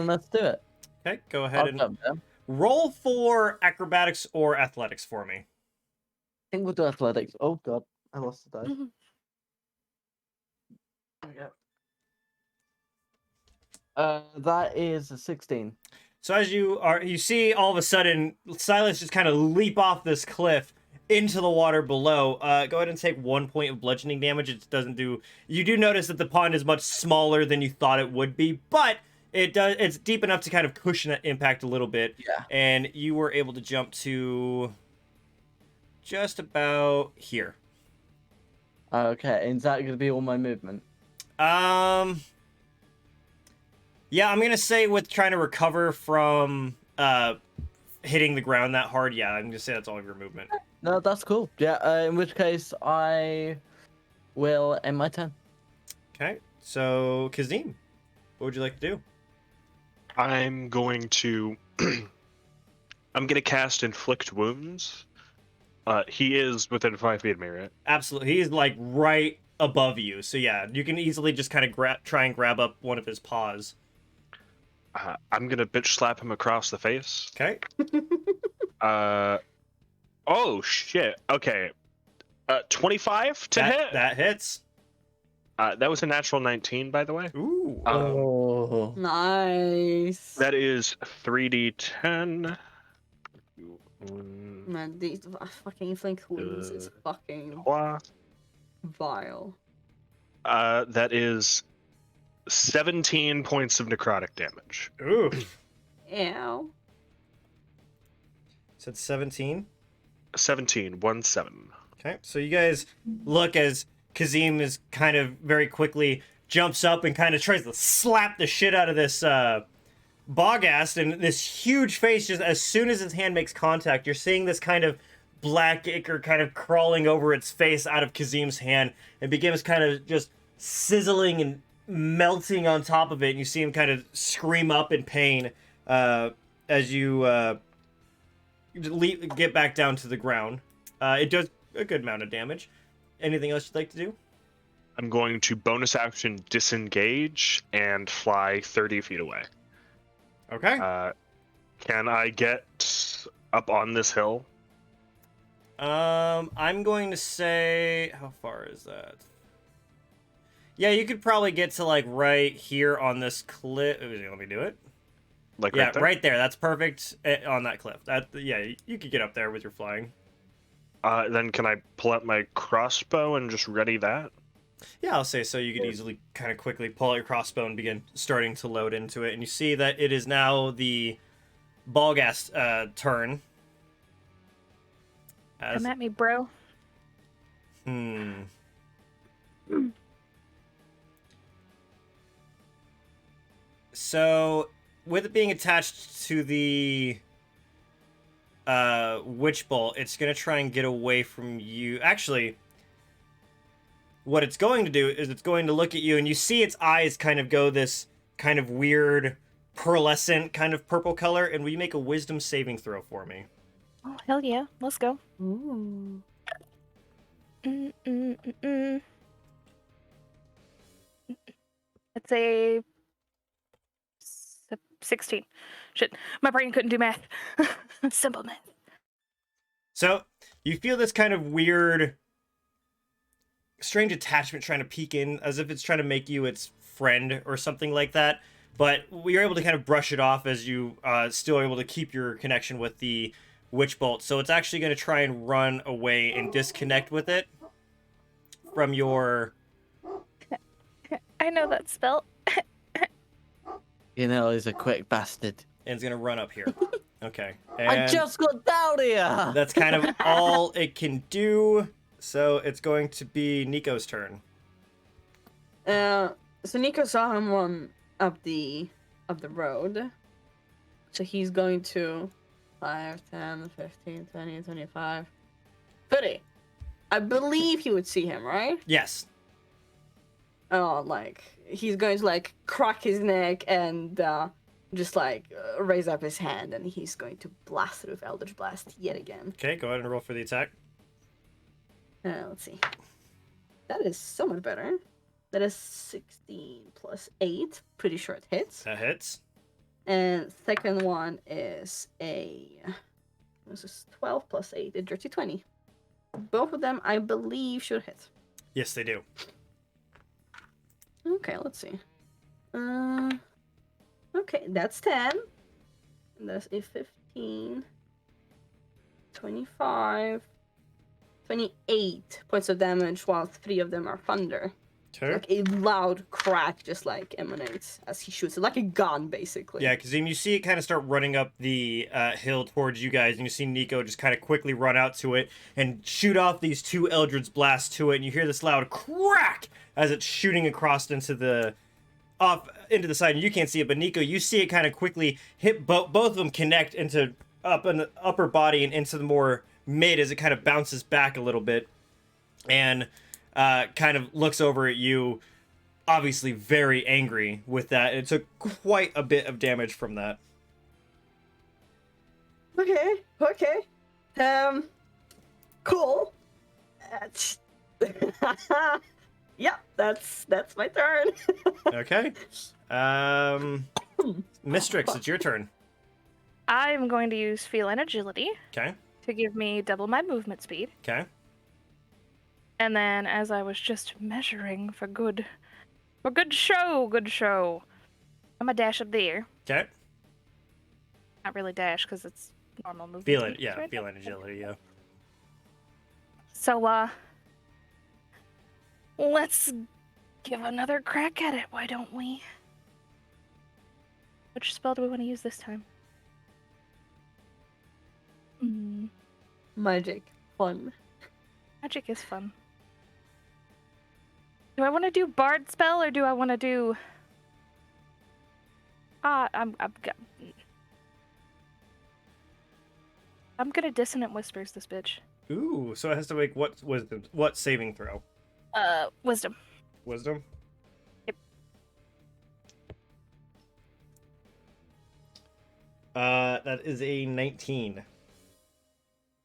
let's do it. Okay, go ahead I'll and jump down. roll for acrobatics or athletics for me. I think we'll do athletics. Oh god, I lost the die. That is a 16. So as you see all of a sudden Silus just kind of leap off this cliff into the water below. Go ahead and take 1 point of bludgeoning damage. It doesn't do... You do notice that the pond is much smaller than you thought it would be, but it's deep enough to kind of cushion that impact a little bit. Yeah. And you were able to jump to just about here. Okay, and is that going to be all my movement? Yeah, I'm gonna say with trying to recover from hitting the ground that hard, yeah, I'm gonna say that's all of your movement. No, that's cool. Yeah, in which case I will end my turn. Okay, so Kazim, what would you like to do? I'm going to cast Inflict Wounds. He is within 5 feet of me, right? Absolutely, he's like right above you, so yeah, you can easily just kind of try and grab up one of his paws. I'm gonna bitch slap him across the face. Okay. Oh shit. Okay. 25 to hit. That hits. That was a natural 19, by the way. Ooh. Oh. Nice. That is 3d10. Man, these fucking inflict wounds is fucking vile. That is 17 points of necrotic damage. Ooh. Ew. Said 17. 17, 1-7. Okay, so you guys look as Kazim is kind of very quickly jumps up and kind of tries to slap the shit out of this Bogast, and this huge face, just as soon as his hand makes contact, you're seeing this kind of black ichor kind of crawling over its face out of Kazim's hand and begins kind of just sizzling and melting on top of it, and you see him kind of scream up in pain as you get back down to the ground. It does a good amount of damage. Anything else you'd like to do? I'm going to bonus action disengage and fly 30 feet away. Okay. Can I get up on this hill? I'm going to say, how far is that? Yeah, you could probably get to like right here on this cliff. Let me do it. Like Yeah, right there? right there. That's perfect on that cliff. Yeah, you could get up there with your flying. Then can I pull out my crossbow and just ready that? Yeah, I'll say so. You could easily kind of quickly pull out your crossbow and begin starting to load into it. And you see that it is now the Ballgast turn. Come at me, bro. So, with it being attached to the witch bolt, it's going to try and get away from you. Actually, what it's going to do is it's going to look at you, and you see its eyes kind of go this kind of weird pearlescent kind of purple color, and will you make a wisdom saving throw for me? Oh, hell yeah. Let's go. Ooh. It's a 16. Shit, my brain couldn't do math. Simple math. So, you feel this kind of weird, strange attachment trying to peek in, as if it's trying to make you its friend or something like that. But you're able to kind of brush it off as you still are able to keep your connection with the witch bolt. So it's actually going to try and run away and disconnect with it from your... I know that spell. You know, he's a quick bastard. And it's going to run up here. Okay. I And just got down here! that's kind of all it can do. So it's going to be Nico's turn. So Nico saw him run up the road. So he's going to 5, 10, 15, 20, 25, 30. I believe he would see him, right? Yes. Oh, like, he's going to, like, crack his neck and just, like, raise up his hand, and he's going to blast it with Eldritch Blast yet again. Okay, go ahead and roll for the attack. Let's see. That is so much better. That is 16 plus 8. Pretty sure it hits. That hits. And second one is this is 12 plus 8, a dirty 20. Both of them, I believe, should hit. Yes, they do. Okay, let's see. Okay, that's 10. That's a 15. 25. 28 points of damage, while 3 of them are thunder. Two. Like a loud crack just like emanates as he shoots it, like a gun, basically. Yeah, Kazim, you see it kind of start running up the hill towards you guys, and you see Nico just kind of quickly run out to it and shoot off these 2 Eldritch blasts to it, and you hear this loud crack as it's shooting across into the side, and you can't see it, but Nico, you see it kind of quickly hit both of them connect into up in the upper body and into the more mid as it kind of bounces back a little bit, and kind of looks over at you, obviously very angry with that. It took quite a bit of damage from that. Okay. Cool. Yeah, that's my turn. Okay. Mystrix, it's your turn. I'm going to use Feel and Agility Okay. to give me double my movement speed. Okay. And then, as I was just measuring for good show, I'm a dash up there. Okay. Not really dash because it's normal movement. Feel it. speed, Yeah, right? feel and agility, yeah. So, let's give another crack at it. Why don't we? Which spell do we want to use this time? Magic. Fun. Magic is fun. Do I want to do Bard spell or do I want to do? I'm gonna Dissonant Whispers this bitch. Ooh, so it has to make what saving throw? Wisdom. Wisdom? Yep. That is a 19.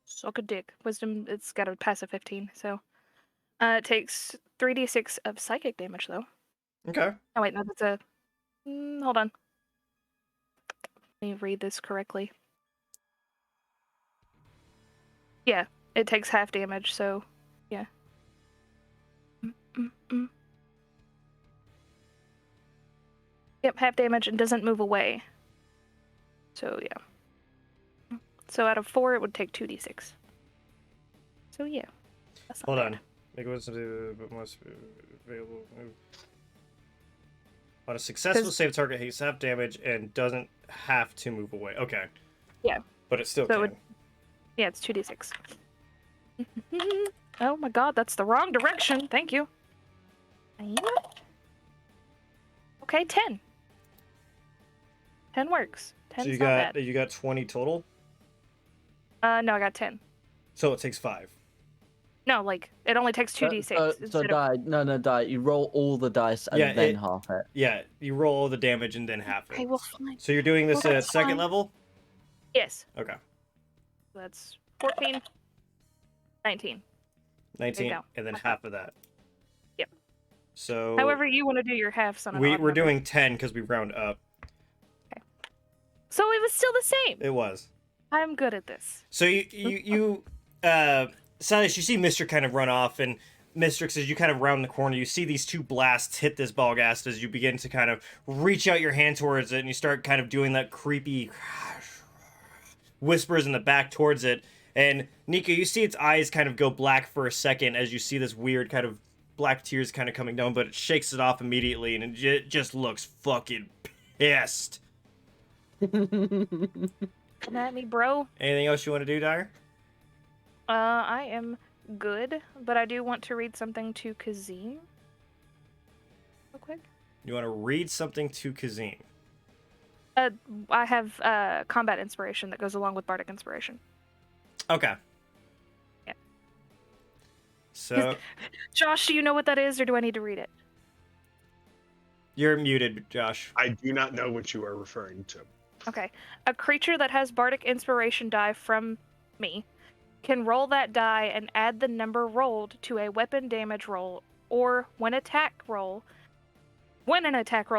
Suck a dick. Wisdom, it's got a pass of 15, so. It takes 3d6 of psychic damage, though. Okay. Oh, wait, no, that's a... hold on. Let me read this correctly. Yeah, it takes half damage, so... Yeah. Yep, half damage and doesn't move away. So, yeah. So out of 4, it would take 2d6. So, yeah. That's not Hold bad. on. Make it but must be available. On a successful save, target takes half damage and doesn't have to move away. Okay. Yeah. But it still So can. Yeah, it's 2d6. Oh my god, that's the wrong direction. Thank you. Okay, 10. 10 works. 10's So not bad. you got 20 total? No, I got 10. So it takes 5. No, like, it only takes 2d6. So instead of... die. No, die. You roll all the dice and Yeah, then half it. Yeah, you roll all the damage and then half it. Okay, well, fine. So you're doing this Well, at that's second fine. level? Yes. Okay. That's 14. 19. 19 go. and then half of that. Yep. So However you want to do your halves on an odd we're number. doing 10 because we round up. So it was still the same. It was. I'm good at this. So Silus, you see Mr. kind of run off, and Mystrix, as you kind of round the corner, you see these 2 blasts hit this Balgast as you begin to kind of reach out your hand towards it, and you start kind of doing that creepy whispers in the back towards it. And Nico, you see its eyes kind of go black for a second as you see this weird kind of black tears kind of coming down, but it shakes it off immediately, and it just looks fucking pissed. Come at me, bro. Anything else you want to do, Dyer? I am good, but I do want to read something to Kazim. Real quick. You want to read something to Kazim? I have combat inspiration that goes along with bardic inspiration. Okay. Yeah. So Josh, do you know what that is, or do I need to read it? you're muted, Josh. I do not know what you are referring to. Okay. A creature that has bardic inspiration die from me can roll that die and add the number rolled to a weapon damage roll, or when an attack roll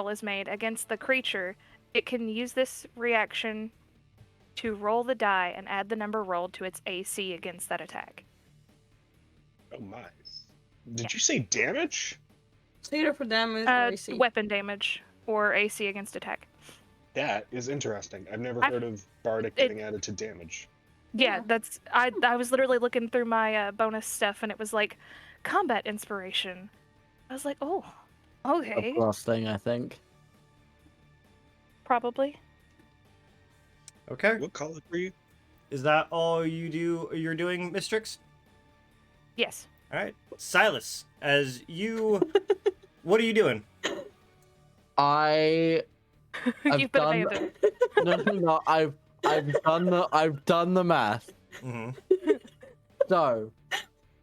is made against the creature, it can use this reaction to roll the die and add the number rolled to its AC against that attack. Oh my. Did you say damage? It's either for damage or AC. Weapon damage or AC against attack. That is interesting. I've never heard of Bardic getting added to damage. Yeah, Yeah. that's I was literally looking through my bonus stuff, and it was like combat inspiration. I was like, oh, okay, A plus thing, I think. probably. Okay. What color were you? Is that all you're doing, Mystrix? Yes. All right. Silus, as you what are you doing? I've You've been done. abandoned. No. I've done the math. Mhm. So,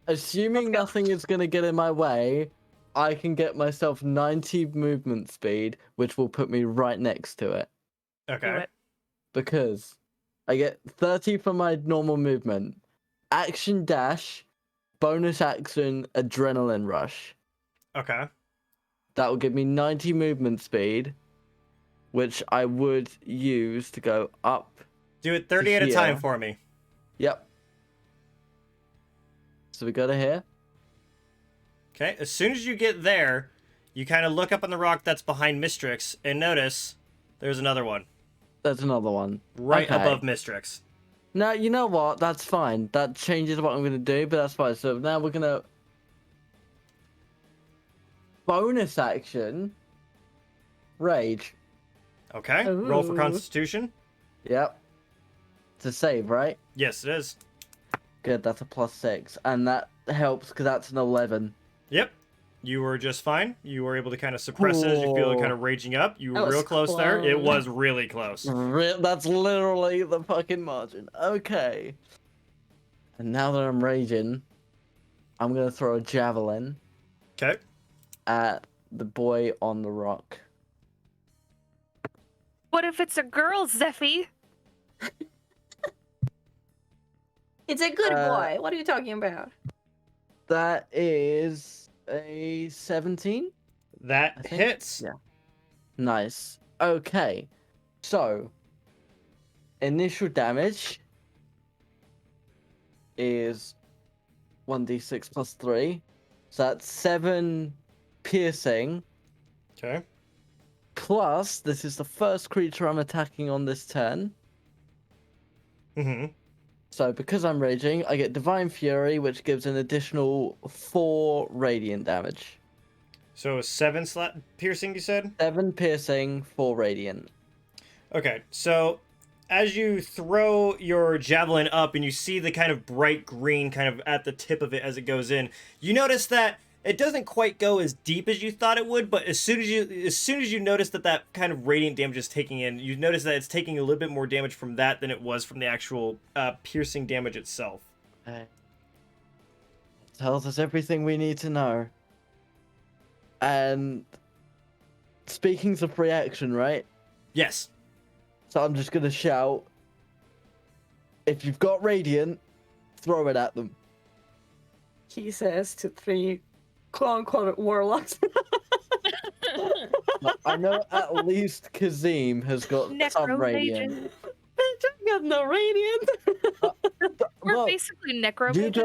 assuming nothing is gonna get in my way, I can get myself 90 movement speed, which will put me right next to it. Do Okay. it. Because I get 30 for my normal movement, action dash, bonus action, adrenaline rush. Okay. That will give me 90 movement speed, which I would use to go up. Do it 30 at a time here. for me. Yep. So we go to here. Okay. As soon as you get there, you kind of look up on the rock that's behind Mystrix and notice there's another one There's another one. right Okay. above Mystrix. Now, you know what? That's fine. That changes what I'm going to do, but that's fine. So now we're going to... Bonus action. Rage. Okay. Roll for Ooh. Constitution. Yep. To save, right? Yes, it is. Good, that's a +6. And that helps because that's an 11. Yep. You were just fine. You were able to kind of suppress it as you feel it kind of raging up. You That were was real close there. It close. was really close. That's literally the fucking margin. Okay. And now that I'm raging, I'm gonna throw a javelin Okay. at the boy on the rock. What if it's a girl, Zeffy? It's a good Uh, boy. What are you talking about? That is a 17. That I think- hits. Yeah. Nice. Okay. So, initial damage is 1d6 plus 3. So that's 7 piercing. Okay. Plus, this is the first creature I'm attacking on this turn. Mm-hmm. So, because I'm raging, I get Divine Fury, which gives an additional 4 radiant damage. So 7 piercing, you said? 7 piercing, 4 radiant. Okay, so as you throw your javelin up and you see the kind of bright green kind of at the tip of it as it goes in, you notice that it doesn't quite go as deep as you thought it would, but as soon as you notice that kind of radiant damage is taking in, you notice that it's taking a little bit more damage from that than it was from the actual piercing damage itself. Okay. Tells us everything we need to know. And speaking's a free action, right? Yes. So I'm just gonna shout, if you've got radiant, throw it at them. He says to 3 quote-unquote warlocks. I know at least Kazim has got some Necro radiant. mages. Bitch, I got no radiant. We're Look, basically necro you, mages.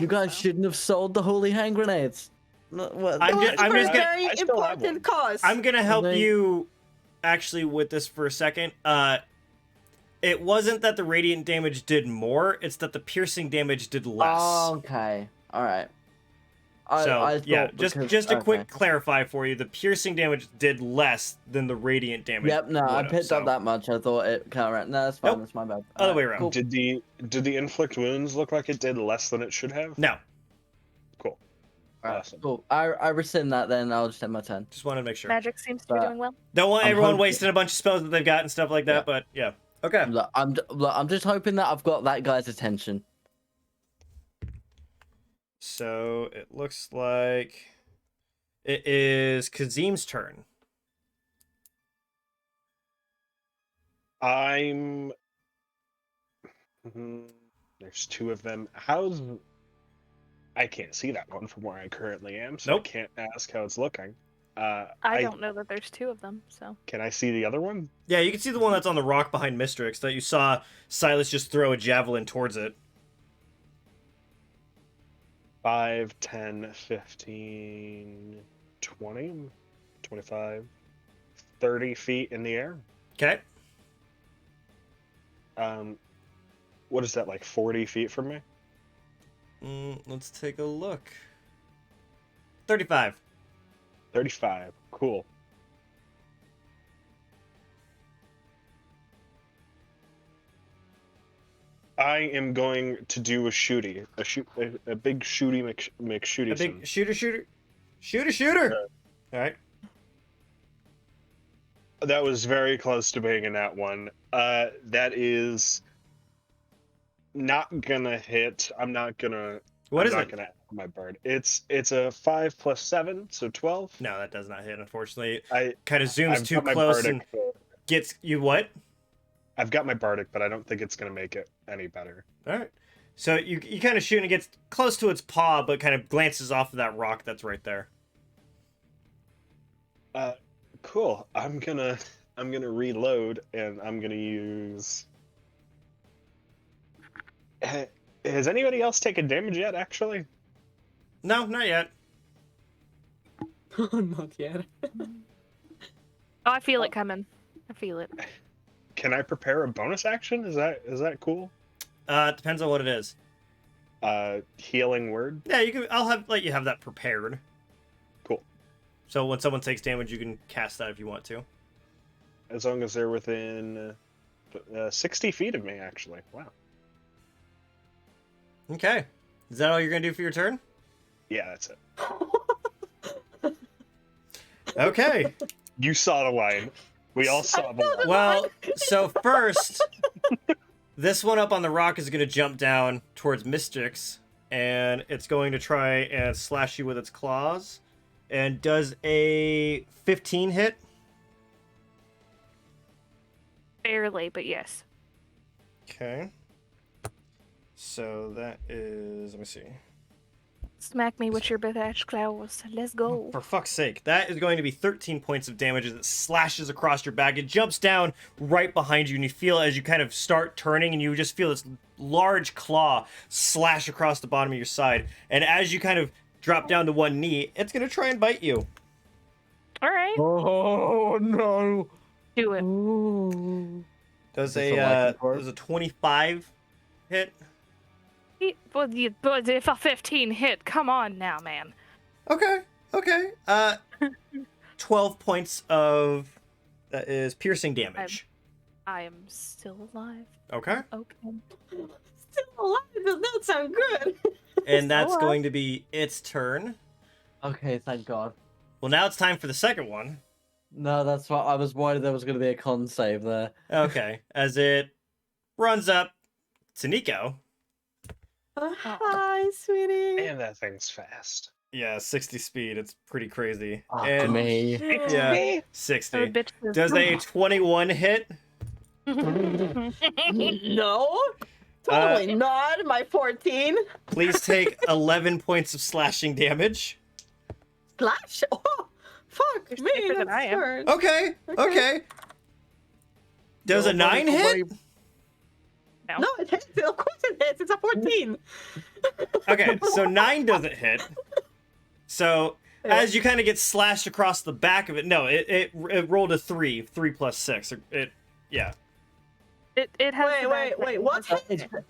you guys so. shouldn't have sold the holy hand grenades. No, what? I'm It was I'm for just a gonna- very I still have important cause. I'm gonna help they- you actually with this for a second. It wasn't that the radiant damage did more, it's that the piercing damage did less. Oh, okay. Alright. I thought Yeah, because- just a quick okay. clarify for you, the piercing damage did less than the radiant damage. Yep, no, I would've, picked so- up that much. I thought it counted. No, that's fine. Nope. That's my bad. Other Alright, way around. Cool. Did the inflict wounds look like it did less than it should have? No, Cool. Alright, Awesome. cool. I rescind that then. I'll just end my turn. just wanted to make sure. Magic seems to be But- doing well. Don't want I'm everyone hoping- wasting a bunch of spells that they've got and stuff like that, Yeah. but yeah. Okay. Look, I'm just hoping that I've got that guy's attention. So it looks like it is Kazim's turn. I'm. There's 2 of them. How's? I can't see that one from where I currently am, so Nope. I can't ask how it's looking. I don't know that there's 2 of them, so. Can I see the other one? Yeah, you can see the one that's on the rock behind Mystrix that you saw Silus just throw a javelin towards it. 5, 10, 15, 20, 25, 30 feet in the air. Okay. What is that, like 40 feet from me? Let's take a look. 35. 35. Cool. I am going to do a shooty, a big shooty McShooty. A big shooter. All right. That was very close to being in that one. That is not gonna hit. I'm not gonna. What I'm is not it? gonna add my bird. It's a 5 plus 7, so 12. No, that does not hit. Unfortunately, it I kind of zooms I've too got my close bardic, and gets you. What? I've got my bardic, but I don't think it's gonna make it any better. All right. So you kind of shoot and it gets close to its paw, but kind of glances off of that rock that's right there. Cool. I'm gonna reload, and I'm gonna use. Has anybody else taken damage yet? Actually, No, not yet. Not yet. Oh, I feel it coming. I feel it. can I prepare a bonus action? Is that cool? It depends on what it is. Healing word. Yeah, you can. I'll let you have that prepared. Cool. So when someone takes damage, you can cast that if you want to. As long as they're within 60 feet of me, actually. Wow. Okay. Is that all you're gonna do for your turn? Yeah, that's it. Okay. You saw the line. We all saw the line. Well, so first, this one up on the rock is going to jump down towards Mystrix, and it's going to try and slash you with its claws. And does a 15 hit? Barely, but yes. Okay. So that is, let me see. Smack me with your bitch claws. Let's go. For fuck's sake, that is going to be 13 points of damage as it slashes across your back. It jumps down right behind you, and you feel as you kind of start turning, and you just feel this large claw slash across the bottom of your side. And as you kind of drop down to one knee, it's going to try and bite you. All right. Oh no! Do it. Ooh. Does Is this a a 25 hit? But if a 15 hit, come on now, man. Okay. 12 points of that is piercing damage. I am still alive. Okay. Okay. Still alive? Does that sound good? And that's alive. going to be its turn. Okay, thank God. Well, now it's time for the second one. No, that's what I was worried there was going to be a con save there. Okay. As it runs up to Nico. Hi, sweetie. Man, that thing's fast. Yeah, 60 speed. It's pretty crazy. Fuck And me. yeah, 60. Does a 21 hit? No, totally not. My 14. Please take 11 points of slashing damage. Slash. Oh, fuck You're me. safer than That's I am. hurt. Okay. Does a 9 hit? No, it hits. Of course it hits. It's a 14. Okay, so 9 doesn't hit. So as you kind of get slashed across the back of it, no, it rolled a 3. 3 plus 6. Yeah. It has. Wait. What?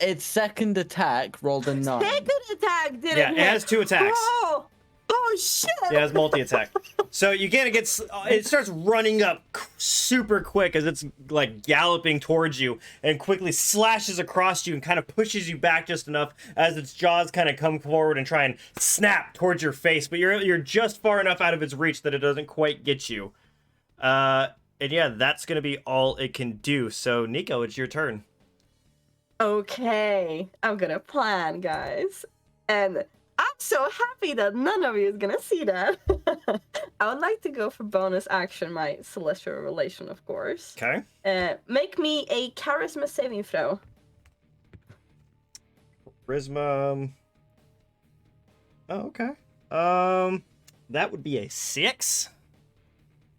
Its second attack rolled a 9. Second attack didn't Yeah, hit. it has 2 attacks. Oh shit. Yeah, it has multi-attack. So you kind of get, it starts running up super quick as it's like galloping towards you and quickly slashes across you and kind of pushes you back just enough as its jaws kind of come forward and try and snap towards your face. But you're just far enough out of its reach that it doesn't quite get you. And yeah, that's going to be all it can do. So Nico, it's your turn. Okay, I'm gonna plan, guys. And I'm so happy that none of you is gonna see that. I would like to go for bonus action, my celestial relation, of course. Okay. Make me a charisma saving throw. Charisma. Oh, okay. That would be a 6.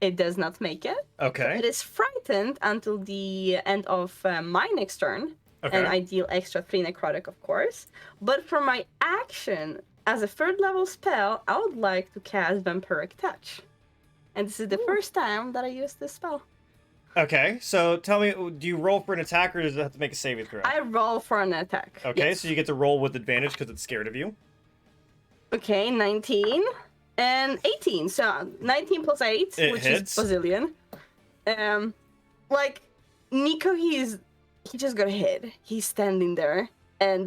It does not make it. Okay. It is frightened until the end of my next turn. Okay. And I deal extra 3 necrotic, of course. But for my action, as a 3rd level spell, I would like to cast Vampiric Touch. And this is the first time that I use this spell. Okay, so tell me, do you roll for an attack or does it have to make a saving throw? I roll for an attack. Okay, Yes. so you get to roll with advantage because it's scared of you. Okay, 19 and 18. So 19 plus 8, It which hits. is bazillion. Like, Nico, he just got hit. He's standing there and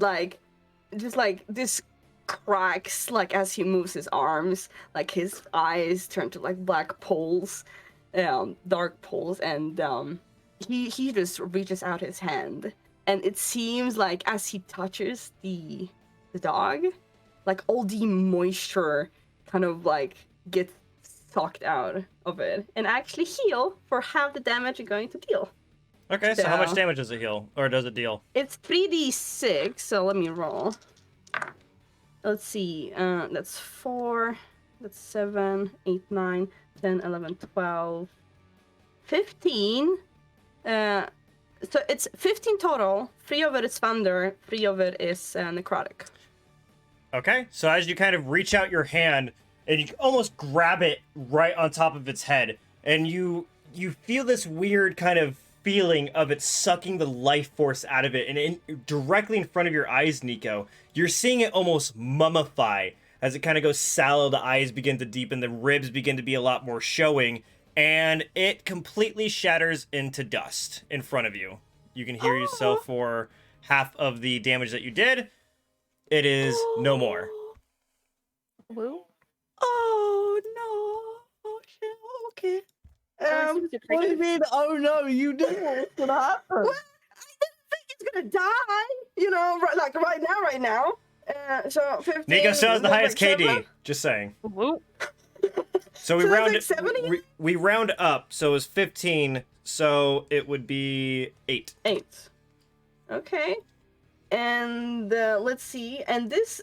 just this cracks like as he moves his arms, like his eyes turn to like black poles, dark poles, and he just reaches out his hand, and it seems like as he touches the dog, like all the moisture kind of like gets sucked out of it and actually heal for half the damage you're going to deal. Okay, so how much So- damage does it heal? Or does it deal? It's 3d6, so let me roll. Let's see, that's 4, that's 7, 8, 9, 10, 11, 12, 15. So it's 15 total. 3 of it is thunder, 3 of it is necrotic. Okay, so as you kind of reach out your hand and you almost grab it right on top of its head, and you feel this weird kind of feeling of it sucking the life force out of it, and directly in front of your eyes, Nico, you're seeing it almost mummify as it kind of goes sallow. The eyes begin to deepen, the ribs begin to be a lot more showing, and it completely shatters into dust in front of you. You can hear yourself for half of the damage that you did. It is no more. Woo. Oh no! Oh shit! lose a What do creature. you mean? Oh no, you knew what was gonna happen. Well, I didn't think it's gonna die. You know, right now. So 15. Nico still has the that's highest like KD. 7? Just saying. Whoop. So we So that's round like 7 again? we round up, so it was 15, so it would be 8. 8. Okay. And let's see. And this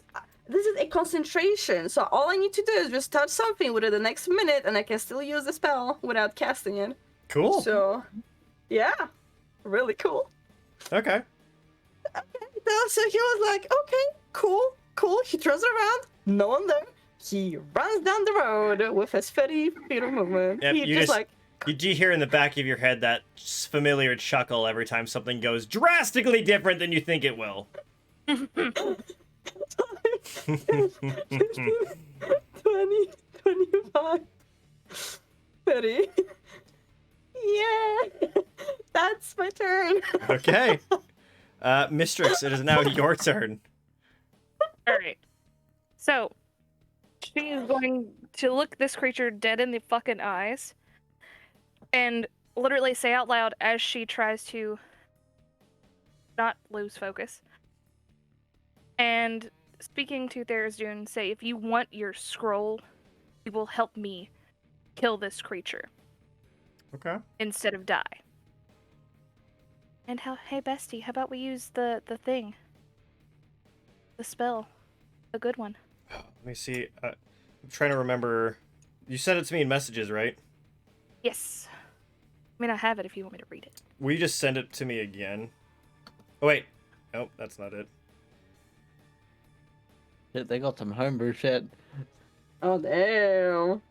is a concentration. So all I need to do is just touch something within the next minute, and I can still use the spell without casting it. Cool. So, yeah, really cool. Okay. So he was like, okay, cool. He turns around, no one there. He runs down the road with his 30 feet of movement. Yep, he you just just- like, You do hear in the back of your head that familiar chuckle every time something goes drastically different than you think it will. 20, 25, 30. Yeah, that's my turn. Okay. Mystrix, it is now your turn. All right. So, she is going to look this creature dead in the fucking eyes and literally say out loud as she tries to not lose focus. And speaking to Therizdun, say, if you want your scroll, you will help me kill this creature Okay. instead of die. And hey bestie, how about we use the thing? The spell. The good one. Let me see. I'm trying to remember. You sent it to me in messages, right? Yes. I mean, I have it if you want me to read it. Will you just send it to me again? Oh, wait. Nope, that's not it. Shit, they got some homebrew shit. Oh, damn.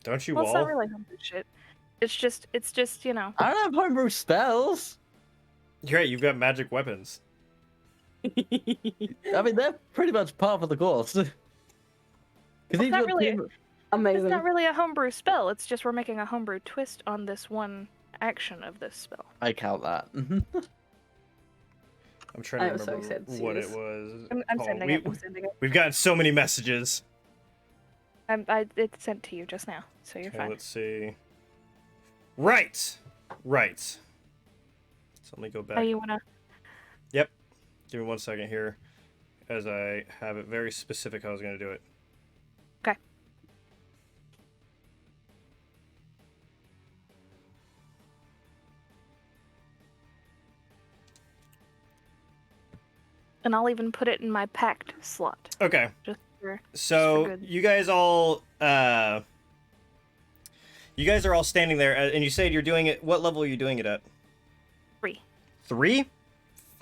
Don't you Well, it's all? not really homebrew shit. It's just, you know. I don't have homebrew spells. You're right, you've got magic weapons. I mean, they're pretty much part of the course. Because It's not really. It's Amazing. not really a homebrew spell. It's just we're making a homebrew twist on this one action of this spell. I count that. I'm trying to I'm so remember excited to see what this. it was. I'm called. sending it. I'm sending it. We've gotten so many messages. It's sent to you just now, so you're Okay, fine. let's see. Right. So let me go back. Oh, you wanna? Yep. Give me 1 second here, as I have it very specific how I was going to do it. Okay. And I'll even put it in my packed slot. Okay. Just for So good. you guys are all standing there, and you said you're doing it. What level are you doing it at? 3. 3? No,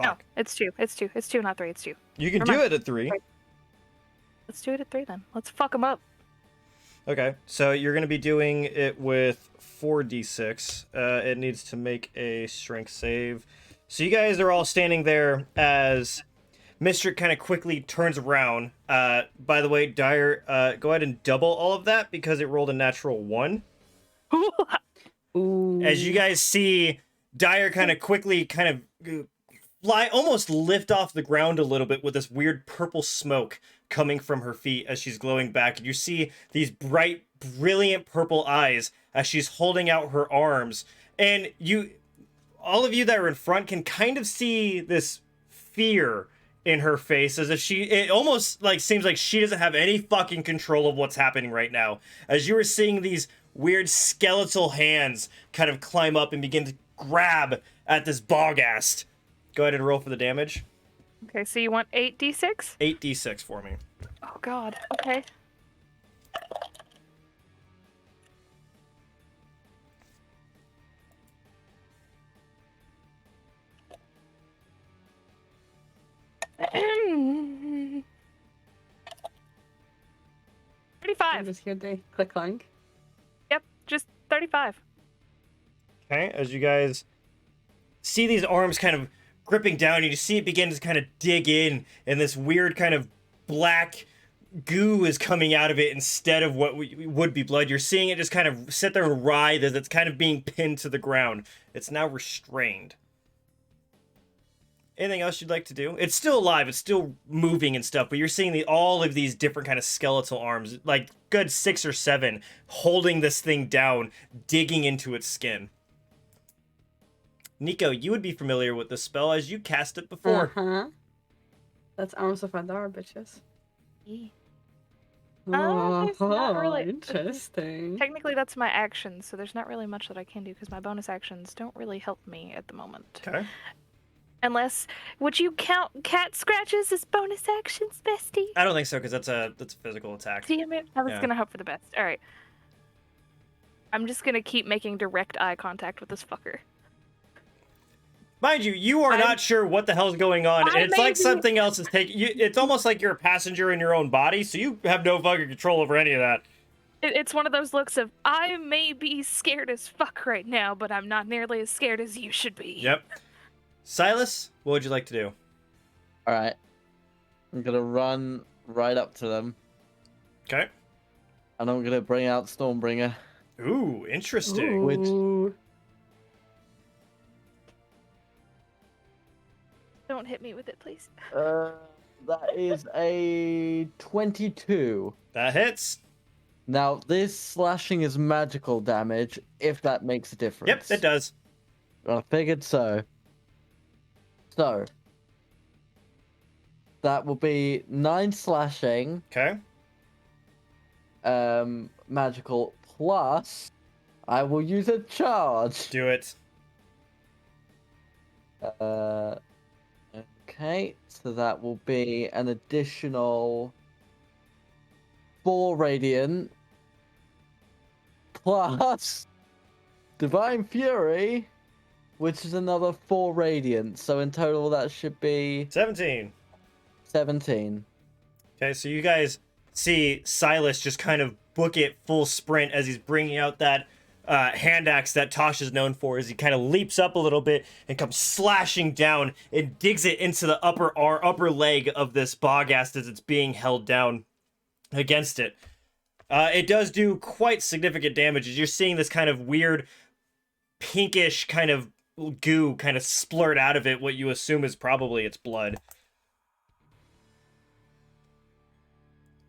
Fuck. it's 2. It's 2. It's 2, not 3. It's 2. You can Never do mind. it at 3. Right. Let's do it at 3 then. Let's fuck them up. Okay. So you're gonna be doing it with 4d6. It needs to make a strength save. So you guys are all standing there as Mystrix kind of quickly turns around. By the way, Dyer, go ahead and double all of that because it rolled a natural 1. Ooh. As you guys see, Dyer kind of quickly fly, almost lift off the ground a little bit with this weird purple smoke coming from her feet as she's glowing back. And you see these bright, brilliant purple eyes as she's holding out her arms. And all of you that are in front can kind of see this fear in her face, as if it almost like seems like she doesn't have any fucking control of what's happening right now. As you are seeing these weird skeletal hands kind of climb up and begin to grab at this bogast. Go ahead and roll for the damage. Okay, so you want 8d6? 8d6 for me. Oh god. Okay. I 35. just hear the click clank. Yep, just 35. Okay, as you guys see these arms kind of gripping down, you see it begin to kind of dig in, and this weird kind of black goo is coming out of it instead of what would be blood. You're seeing it just kind of sit there and writhe as it's kind of being pinned to the ground. It's now restrained. Anything else you'd like to do? It's still alive. It's still moving and stuff, but you're seeing all of these different kind of skeletal arms, like good 6 or 7, holding this thing down, digging into its skin. Nico, you would be familiar with the spell as you cast it before. Uh-huh. That's Arms of Adar, bitches. There's not really- Interesting. Technically, that's my action, so there's not really much that I can do because my bonus actions don't really help me at the moment. Okay. Unless, would you count cat scratches as bonus actions, bestie? I don't think so, because that's a physical attack. Damn it! I was Yeah. gonna hope for the best. All right. I'm just gonna keep making direct eye contact with this fucker. Mind you, you are not sure what the hell's going on. I It's may like be- something else is taking you. It's almost like you're a passenger in your own body, so you have no fucking control over any of that. It's one of those looks of, I may be scared as fuck right now, but I'm not nearly as scared as you should be. Yep. Silas, what would you like to do? All right. I'm gonna run right up to them, Okay. and I'm gonna bring out Stormbringer. Ooh, interesting. Which- Ooh. Don't hit me with it, please. That is a 22. That hits. Now, this slashing is magical damage, if that makes a difference. Yep, it does. I figured so. So, that will be 9 slashing, Okay. magical, plus I will use a charge. Do it. Okay, so that will be an additional 4 radiant, plus Divine Fury, which is another 4 radiant. So in total, that should be 17. 17. Okay, so you guys see Silas just kind of book it full sprint as he's bringing out that hand axe that Tosh is known for, as he kind of leaps up a little bit and comes slashing down and digs it into the upper leg of this bogast as it's being held down against it. It does do quite significant damage as you're seeing this kind of weird pinkish kind of goo kind of splurt out of it, what you assume is probably its blood.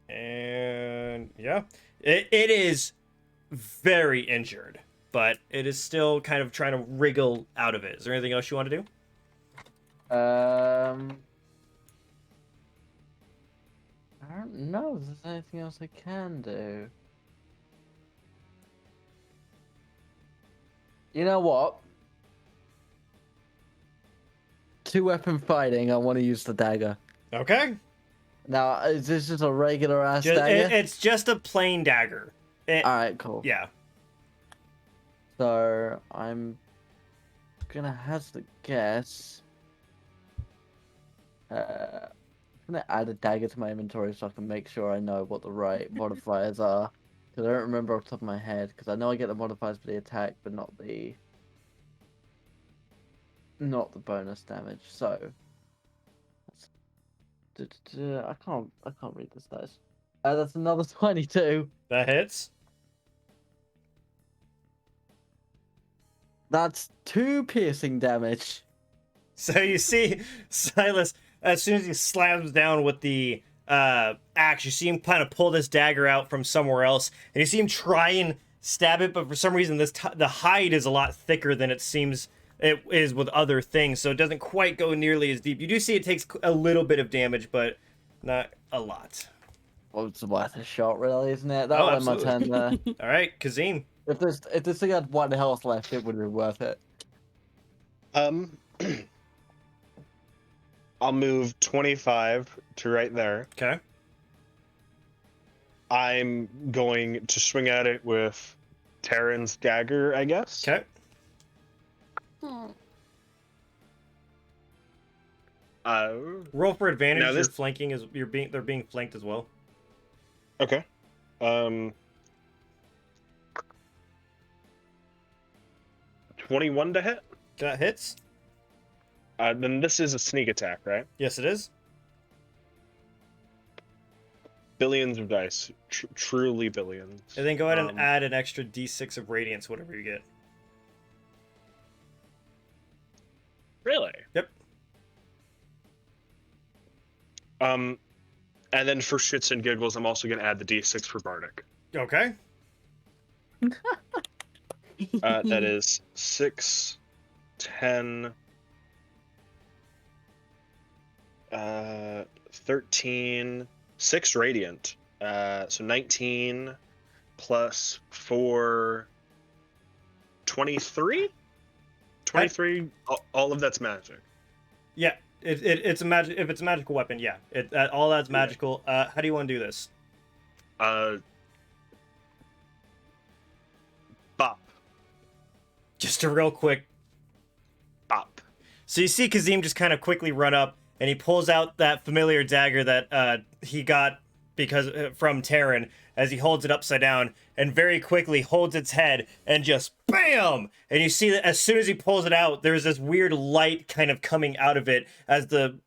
And yeah, it is very injured, but it is still kind of trying to wriggle out of it. Is there anything else you want to do? I don't know if there's anything else I can do. You know what? 2-weapon fighting, I want to use the dagger. Okay. Now, is this just a regular ass Just, dagger? it's just a plain dagger. Alright, cool. Yeah. So, I'm gonna have to guess. I'm gonna add a dagger to my inventory so I can make sure I know what the right modifiers are. Because I don't remember off the top of my head. Because I know I get the modifiers for the attack, but not the bonus damage. So, I can't read this dice. That's another 22. That hits. That's 2 piercing damage. So you see Silas, as soon as he slams down with the axe, you see him kind of pull this dagger out from somewhere else, and you see him try and stab it, but for some reason the hide is a lot thicker than it seems it is with other things, so it doesn't quite go nearly as deep. You do see it takes a little bit of damage, but not a lot. Well, it's worth a shot, really, isn't it? That was my absolutely. turn there. All right, Kazim. If this thing had 1 health left, it would be worth it. I'll move 25 to right there. Okay. I'm going to swing at it with Terran's dagger, I guess. Okay. Roll for advantage. Now You're this- flanking is they're being flanked as well. Okay. 21 to hit. That hits. Then this is a sneak attack, right? Yes, it is. Billions of dice, truly billions. And then go ahead and Um, add an extra d6 of radiance, whatever you get. Really? Yep. And then for shits and giggles, I'm also gonna add the D6 for Bardic. Okay. That is 6, 10, 13, 6 radiant. So 19 plus 4, 23? 23, all of that's magic. Yeah, it's a magic. If it's a magical weapon, yeah, all that's magical. How do you want to do this? Bop. Just a real quick Bop. So you see Kazim just kind of quickly run up, and he pulls out that familiar dagger that he got from Terran as he holds it upside down, and very quickly holds its head and just BAM! And you see that as soon as he pulls it out, there's this weird light kind of coming out of it as the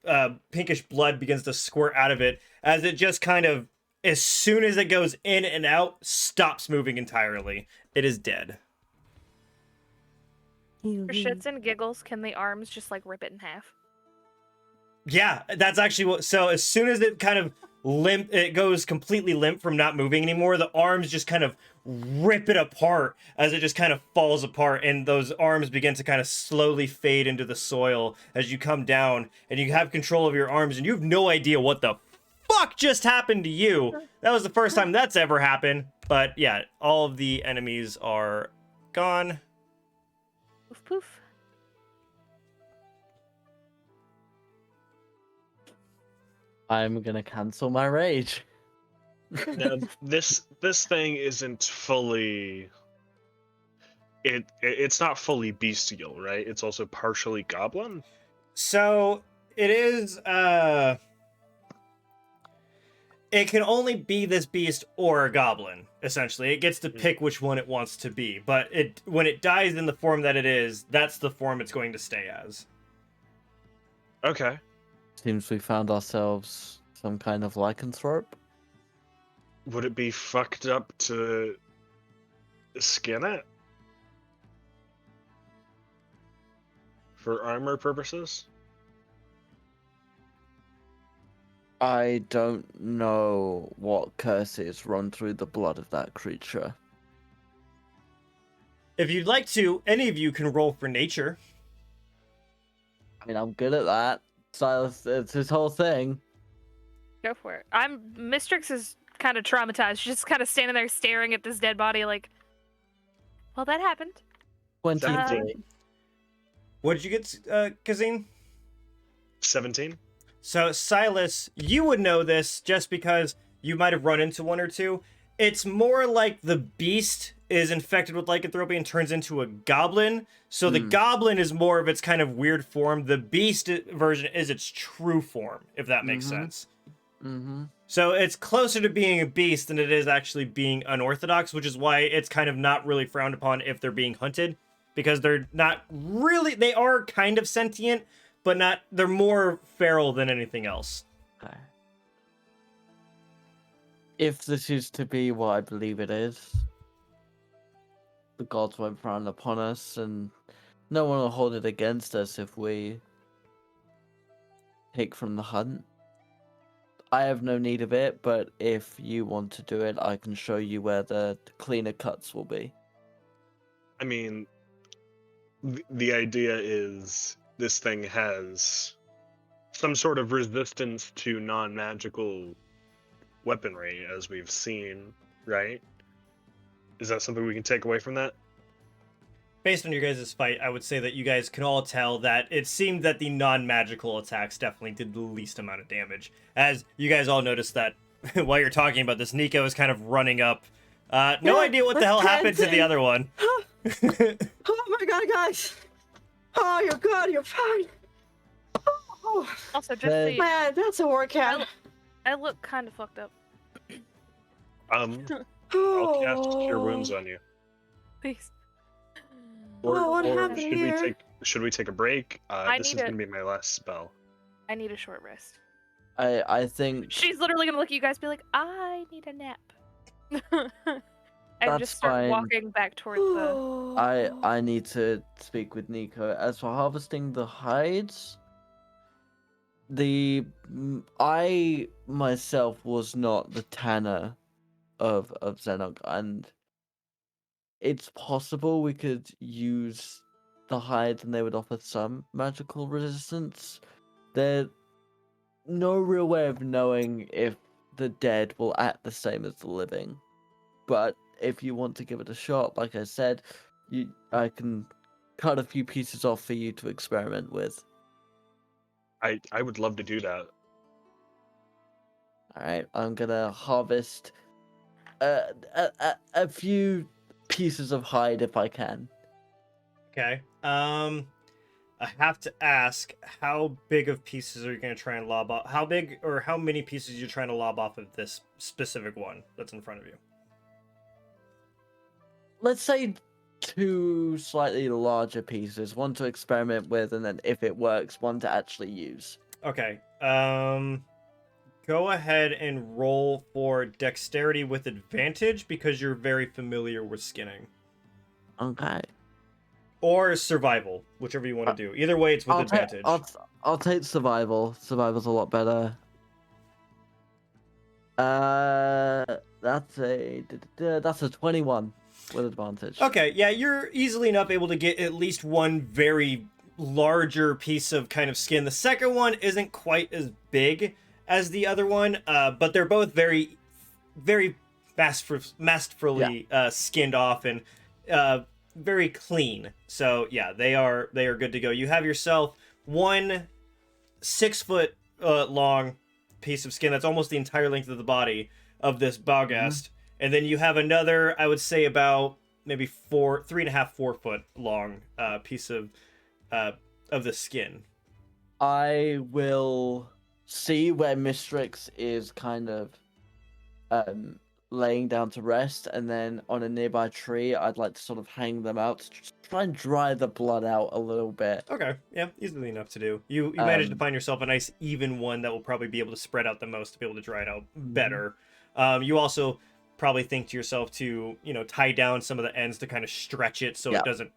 pinkish blood begins to squirt out of it, as it just kind of, as soon as it goes in and out, stops moving entirely. It is dead. For shits and giggles, can the arms just like rip it in half? Yeah, that's actually what. So as soon as it kind of it goes completely limp from not moving anymore, the arms just kind of rip it apart as it just kind of falls apart, and those arms begin to kind of slowly fade into the soil as you come down, and you have control of your arms, and you have no idea what the fuck just happened to you. That was the first time that's ever happened. But yeah, all of the enemies are gone. Poof poof. I'm gonna cancel my rage. Now, this thing isn't fully. It's not fully bestial, right? It's also partially goblin. So it is. It can only be this beast or a goblin. Essentially, it gets to pick which one it wants to be. But when it dies in the form that it is, that's the form it's going to stay as. Okay. Seems we found ourselves some kind of lycanthrope. Would it be fucked up to skin it? For armor purposes? I don't know what curses run through the blood of that creature. If you'd like to, any of you can roll for nature. I mean, I'm good at that. Silus, it's his whole thing. Go for it. Mystrix is kind of traumatized. She's just kind of standing there staring at this dead body like, well, that happened. 23. What did you get, Kazim? 17. So, Silus, you would know this just because you might have run into one or two. It's more like the beast is infected with lycanthropy and turns into a goblin. So the goblin is more of its kind of weird form. The beast version is its true form, if that makes sense. So it's closer to being a beast than it is actually being unorthodox, which is why it's kind of not really frowned upon if they're being hunted, because they're not really, they are kind of sentient, but not, they're more feral than anything else. Okay. If this is to be what I believe it is, the gods won't frown upon us, and no one will hold it against us if we take from the hunt. I have no need of it, but if you want to do it, I can show you where the cleaner cuts will be. I mean, the idea is this thing has some sort of resistance to non-magical weaponry, as we've seen, right? Is that something we can take away from that? Based on your guys' fight, I would say that you guys can all tell that it seemed that the non-magical attacks definitely did the least amount of damage. As you guys all noticed that while you're talking about this, Nico is kind of running up. No idea what the hell happened to the other one. Oh my god, guys! Oh, you're good, you're fine. Oh, Also, just so you, man, that's a workout. I look kind of fucked up. I'll cast Cure Wounds on you. Please. Oh, what happened here? Should we take a break? This is gonna be my last spell. I need a short rest. I think She's literally gonna look at you guys and be like, I need a nap. And That's just start fine. walking back towards the... I need to speak with Nico. As for harvesting the hides, I myself was not the tanner of Xenog, and it's possible we could use the hides and they would offer some magical resistance. There's no real way of knowing if the dead will act the same as the living. But if you want to give it a shot, like I said, I can cut a few pieces off for you to experiment with. I would love to do that. Alright, I'm gonna harvest a few pieces of hide if I can. Okay. I have to ask, how big of pieces are you going to try and lob off? How big or how many pieces are you trying to lob off of this specific one that's in front of you? Let's say 2 slightly larger pieces, one to experiment with, and then if it works, one to actually use. Okay. Go ahead and roll for dexterity with advantage because you're very familiar with skinning. Okay. Or survival, whichever you want to do. Either way, it's with advantage. I'll take survival. Survival's a lot better. That's a 21 with advantage. Okay, yeah, you're easily enough able to get at least one very larger piece of kind of skin. The second one isn't quite as big as the other one, but they're both very, very masterfully skinned off and very clean. So yeah, they are good to go. You have yourself one 6 foot long piece of skin that's almost the entire length of the body of this Bogast, and then you have another, I would say about maybe 3.5, 4 foot long piece of the skin. I will see where Mystrix is kind of laying down to rest, and then on a nearby tree, I'd like to sort of hang them out to try and dry the blood out a little bit. Okay, yeah, easily enough to do. You managed to find yourself a nice even one that will probably be able to spread out the most to be able to dry it out better. You also probably think to yourself to, tie down some of the ends to kind of stretch it so it doesn't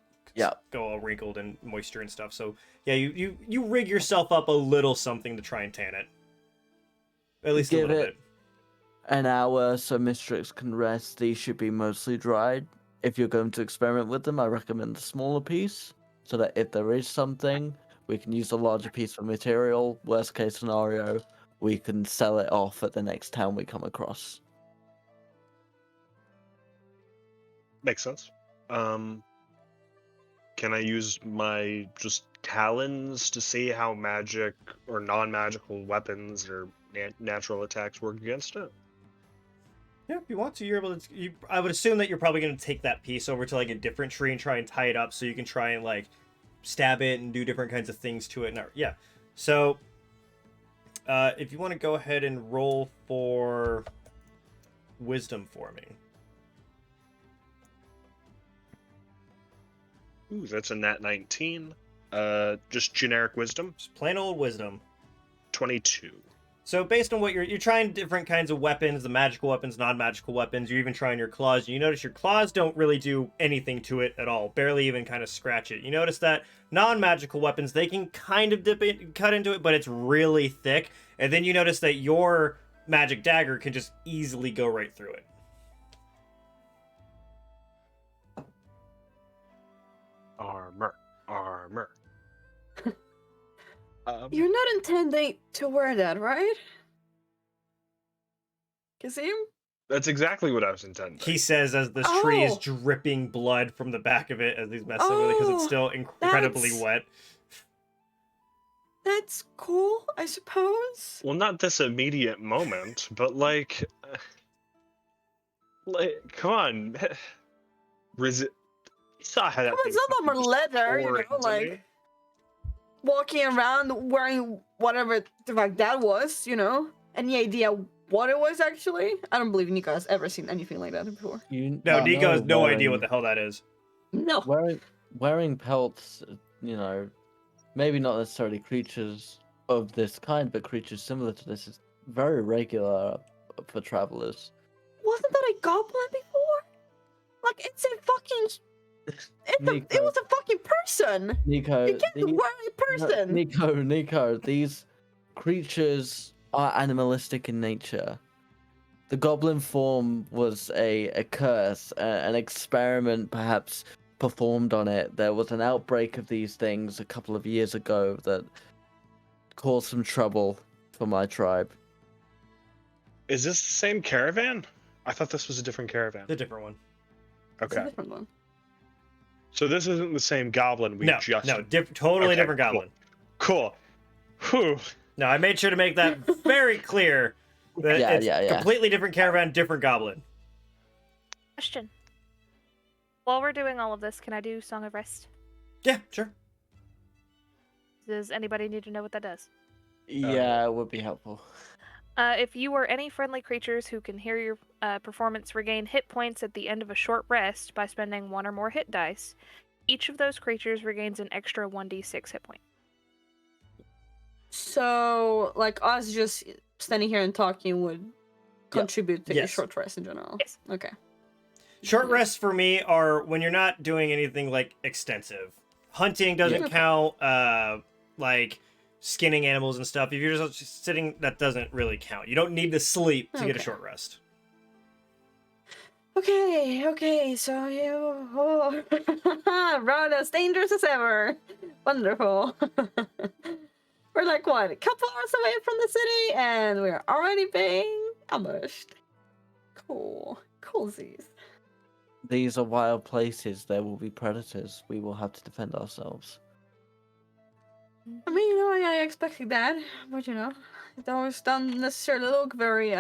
go all wrinkled and moisture and stuff. So yeah, you rig yourself up a little something to try and tan it. At least a little bit. An hour so Mystrix can rest. These should be mostly dried. If you're going to experiment with them, I recommend the smaller piece, so that if there is something, we can use the larger piece for material. Worst case scenario, we can sell it off at the next town we come across. Makes sense. Can I use my just talons to see how magic or non-magical weapons or natural attacks work against it? Yeah, if you want to, you're able to. I would assume that you're probably going to take that piece over to like a different tree and try and tie it up so you can try and like stab it and do different kinds of things to it. Yeah. So, if you want to go ahead and roll for wisdom for me. Ooh, that's a nat 19. Just generic wisdom. Just plain old wisdom. 22. So based on what you're trying different kinds of weapons, the magical weapons, non-magical weapons, you're even trying your claws. You notice your claws don't really do anything to it at all, barely even kind of scratch it. You notice that non-magical weapons, they can kind of cut into it, but it's really thick. And then you notice that your magic dagger can just easily go right through it. Armor. You're not intending to wear that, right? Kazim? That's exactly what I was intending. He says as this tree is dripping blood from the back of it as he's messing with it because it's still incredibly wet. That's cool, I suppose. Well, not this immediate moment, but like come on. You saw how that thing some of them are leather, like walking around wearing whatever the fuck that was, Any idea what it was actually? I don't believe Nico has ever seen anything like that before. No, Nico has no idea what the hell that is. No. Wearing pelts, maybe not necessarily creatures of this kind, but creatures similar to this is very regular for travelers. Wasn't that a goblin before? Like, it's a fucking... it was a fucking person! Nico, you can't wear a person! Nico, these creatures are animalistic in nature. The goblin form was a curse, an experiment perhaps performed on it. There was an outbreak of these things a couple of years ago that caused some trouble for my tribe. Is this the same caravan? I thought this was a different caravan. The different one. It's a Okay. different one. So this isn't the same goblin we No, just... no, totally Okay, different goblin. Cool. Whew. No, I made sure to make that very clear. That Yeah, it's yeah. completely different caravan, different goblin. Question. While we're doing all of this, can I do Song of Rest? Yeah, sure. Does anybody need to know what that does? Yeah, it would be helpful. If you or any friendly creatures who can hear your performance regain hit points at the end of a short rest by spending 1 or more hit dice, each of those creatures regains an extra 1d6 hit point. So, like, us just standing here and talking would contribute to your Yes. short rest in general? Yes. Okay. Short rests for me are when you're not doing anything like extensive. Hunting doesn't Yeah. count. Like skinning animals and stuff. If you're just sitting, that doesn't really count. You don't need to sleep to get a Okay. short rest. Okay, so you brought us dangerous as ever. Wonderful. We're like, what, a couple hours away from the city, and we're already being ambushed. Coolsies. These are wild places. There will be predators. We will have to defend ourselves. I mean, I expected that, but it always doesn't necessarily look very,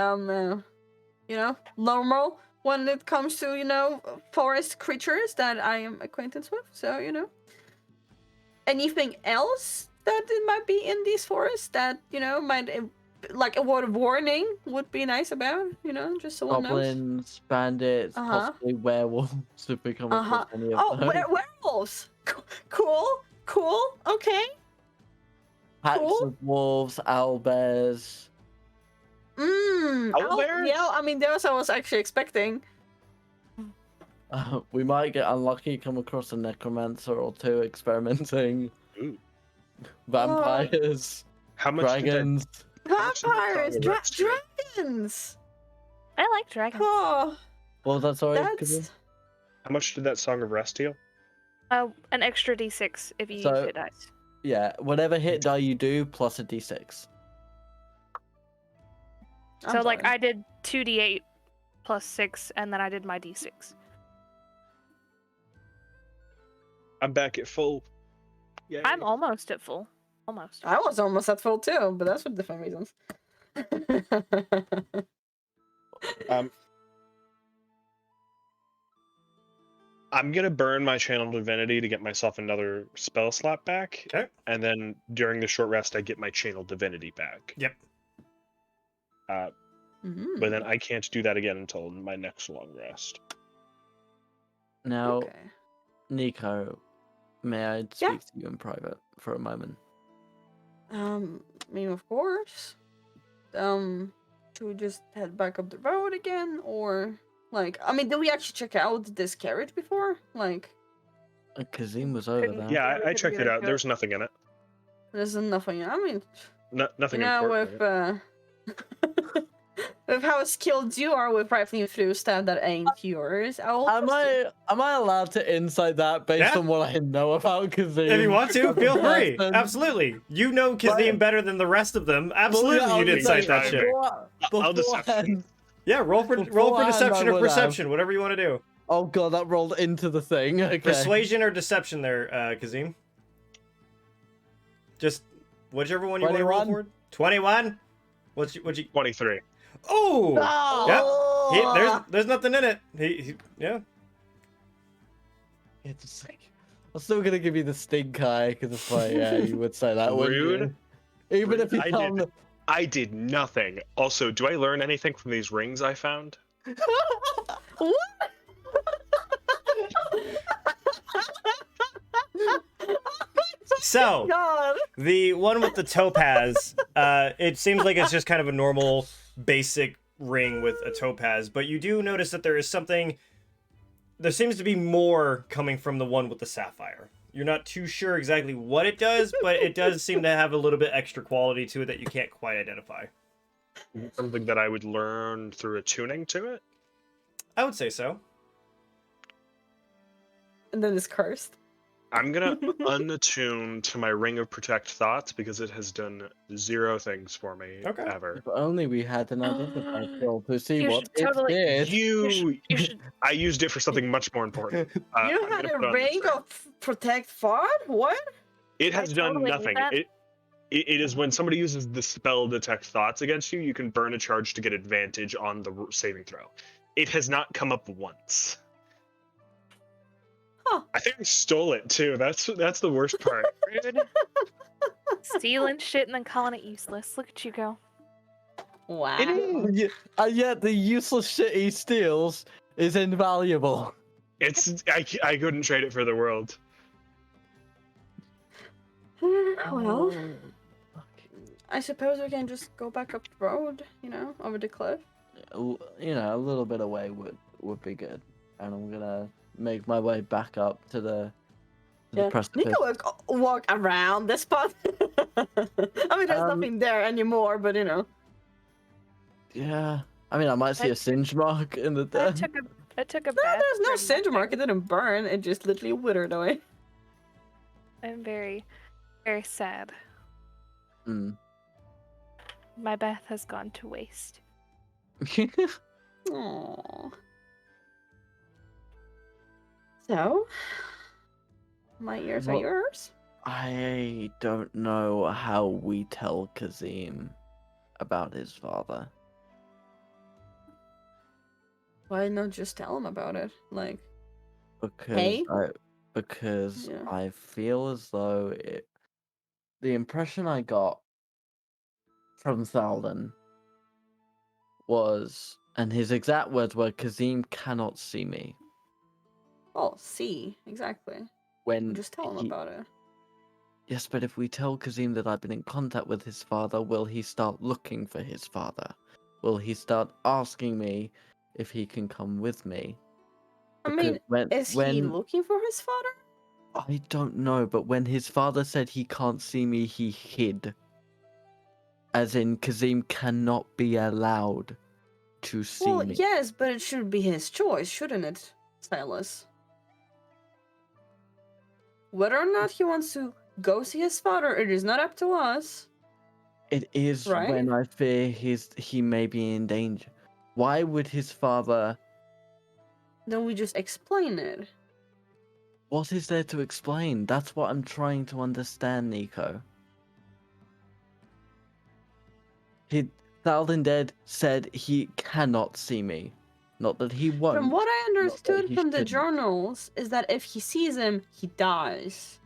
normal when it comes to, forest creatures that I am acquainted with. So, anything else that it might be in these forests that, might, like a word of warning would be nice about, just so one knows. Goblins, bandits, Uh-huh. possibly werewolves if we come across any of them. Werewolves! Cool, okay. Packs cool. of wolves, owlbears. Owlbears? Yeah, I mean, those I was actually expecting. We might get unlucky, come across a necromancer or two experimenting. Ooh. Vampires, How much dragons. much did that Vampires, Song of Rest do? dragons. I like dragons. Oh, Well, that's alright. that's How much did that Song of Rest deal? An extra d6 if you So- use hit dice. Yeah, whatever hit die you do, plus a d6. So, like, I did 2d8 plus 6, and then I did my d6. I'm back at full. Yay. I'm almost at full. Almost. I was almost at full too, but that's for different reasons. I'm gonna burn my channel divinity to get myself another spell slot back. Okay. And then during the short rest, I get my channel divinity back. Yep. But then I can't do that again until my next long rest. Now, Okay. Nico, may I speak Yeah. to you in private for a moment? I mean, of course. Should we just head back up the road again, or like, I mean, did we actually check out this carriage before? Like, Kazim was over Couldn't- there. Yeah, I could checked be it like out. a- There's nothing in it. there's nothing. I mean, Nothing with important. with how skilled you are with rifling through stuff that ain't yours, I'll Am I allowed to insight that based Yeah. on what I know about Kazim? If you want to, feel free. Person? Absolutely. You know Kazim better than the rest of them. Absolutely, Well, yeah, you I did was cite that like, shit. I'll deception. beforehand- Yeah, roll for Beforehand, deception I or would have. perception, whatever you want to do. Oh god, that rolled into the thing. Okay. Persuasion or deception there, Kazim. Just whichever one you want to roll 21? for. 21? What's you 23. Oh! Oh! There's nothing in it. Yeah. It's just like, I'm still gonna give you the stink eye because it's like, yeah, you would say that, wouldn't you? Rude. Even if you I come. did. I did nothing. Also, do I learn anything from these rings I found? So, God. the one with the topaz, it seems like it's just kind of a normal, basic ring with a topaz, but you do notice that there is something. There seems to be more coming from the one with the sapphire. You're not too sure exactly what it does, but it does seem to have a little bit extra quality to it that you can't quite identify. Something that I would learn through attuning to it? I would say so. And then it's cursed. I'm gonna unattune to my Ring of Protect Thoughts because it has done 0 things for me Okay. ever. If only we had an identifier skill to see You what should it totally- did. You should. I used it for something much more important. You I'm had gonna a put on the ring screen. of protect thought? What? It has I done totally need nothing. that. It is when somebody uses the spell Detect Thoughts against you, you can burn a charge to get advantage on the saving throw. It has not come up once. Huh. I think I stole it too. That's the worst part. Rude. Stealing shit and then calling it useless. Look at you go. Wow. It is. And yet the useless shit he steals is invaluable. It's I couldn't trade it for the world. Well, Oh, I suppose we can just go back up the road, you know, over the cliff. you know, a little bit away would be good. And I'm gonna make my way back up to the precipice. Nico will walk around the spot. I mean, there's nothing there anymore, but you know. Yeah, I mean, I might see a singe mark in the I dirt. took a No, bath. there's no for singe nothing. mark. It didn't burn. It just literally withered away. I'm very, very sad. Mm. My bath has gone to waste. Aww. So, my ears are Well- yours. I don't know how we tell Kazim about his father. Why not just tell him about it? Like, Because Hey? because Yeah. I feel as though the impression I got from Thaldin was, and his exact words were, Kazim cannot see me. oh, see, exactly. When Just tell him he- about it. Yes, but if we tell Kazim that I've been in contact with his father, will he start looking for his father? Will he start asking me if he can come with me? I mean, Because when, is he when looking for his father? I don't know, but when his father said he can't see me, he hid. As in, Kazim cannot be allowed to see Well, me. yes, but it should be his choice, shouldn't it, Silus? Whether or not he wants to go see his father, it is not up to us. It is Right? when I fear he may be in danger. Why would his father... Then we just explain it. What is there to explain? That's what I'm trying to understand, Nico. Thaldin Dead said he cannot see me. Not that he won't. From what I understood he from the shouldn't. journals, is that if he sees him, he dies.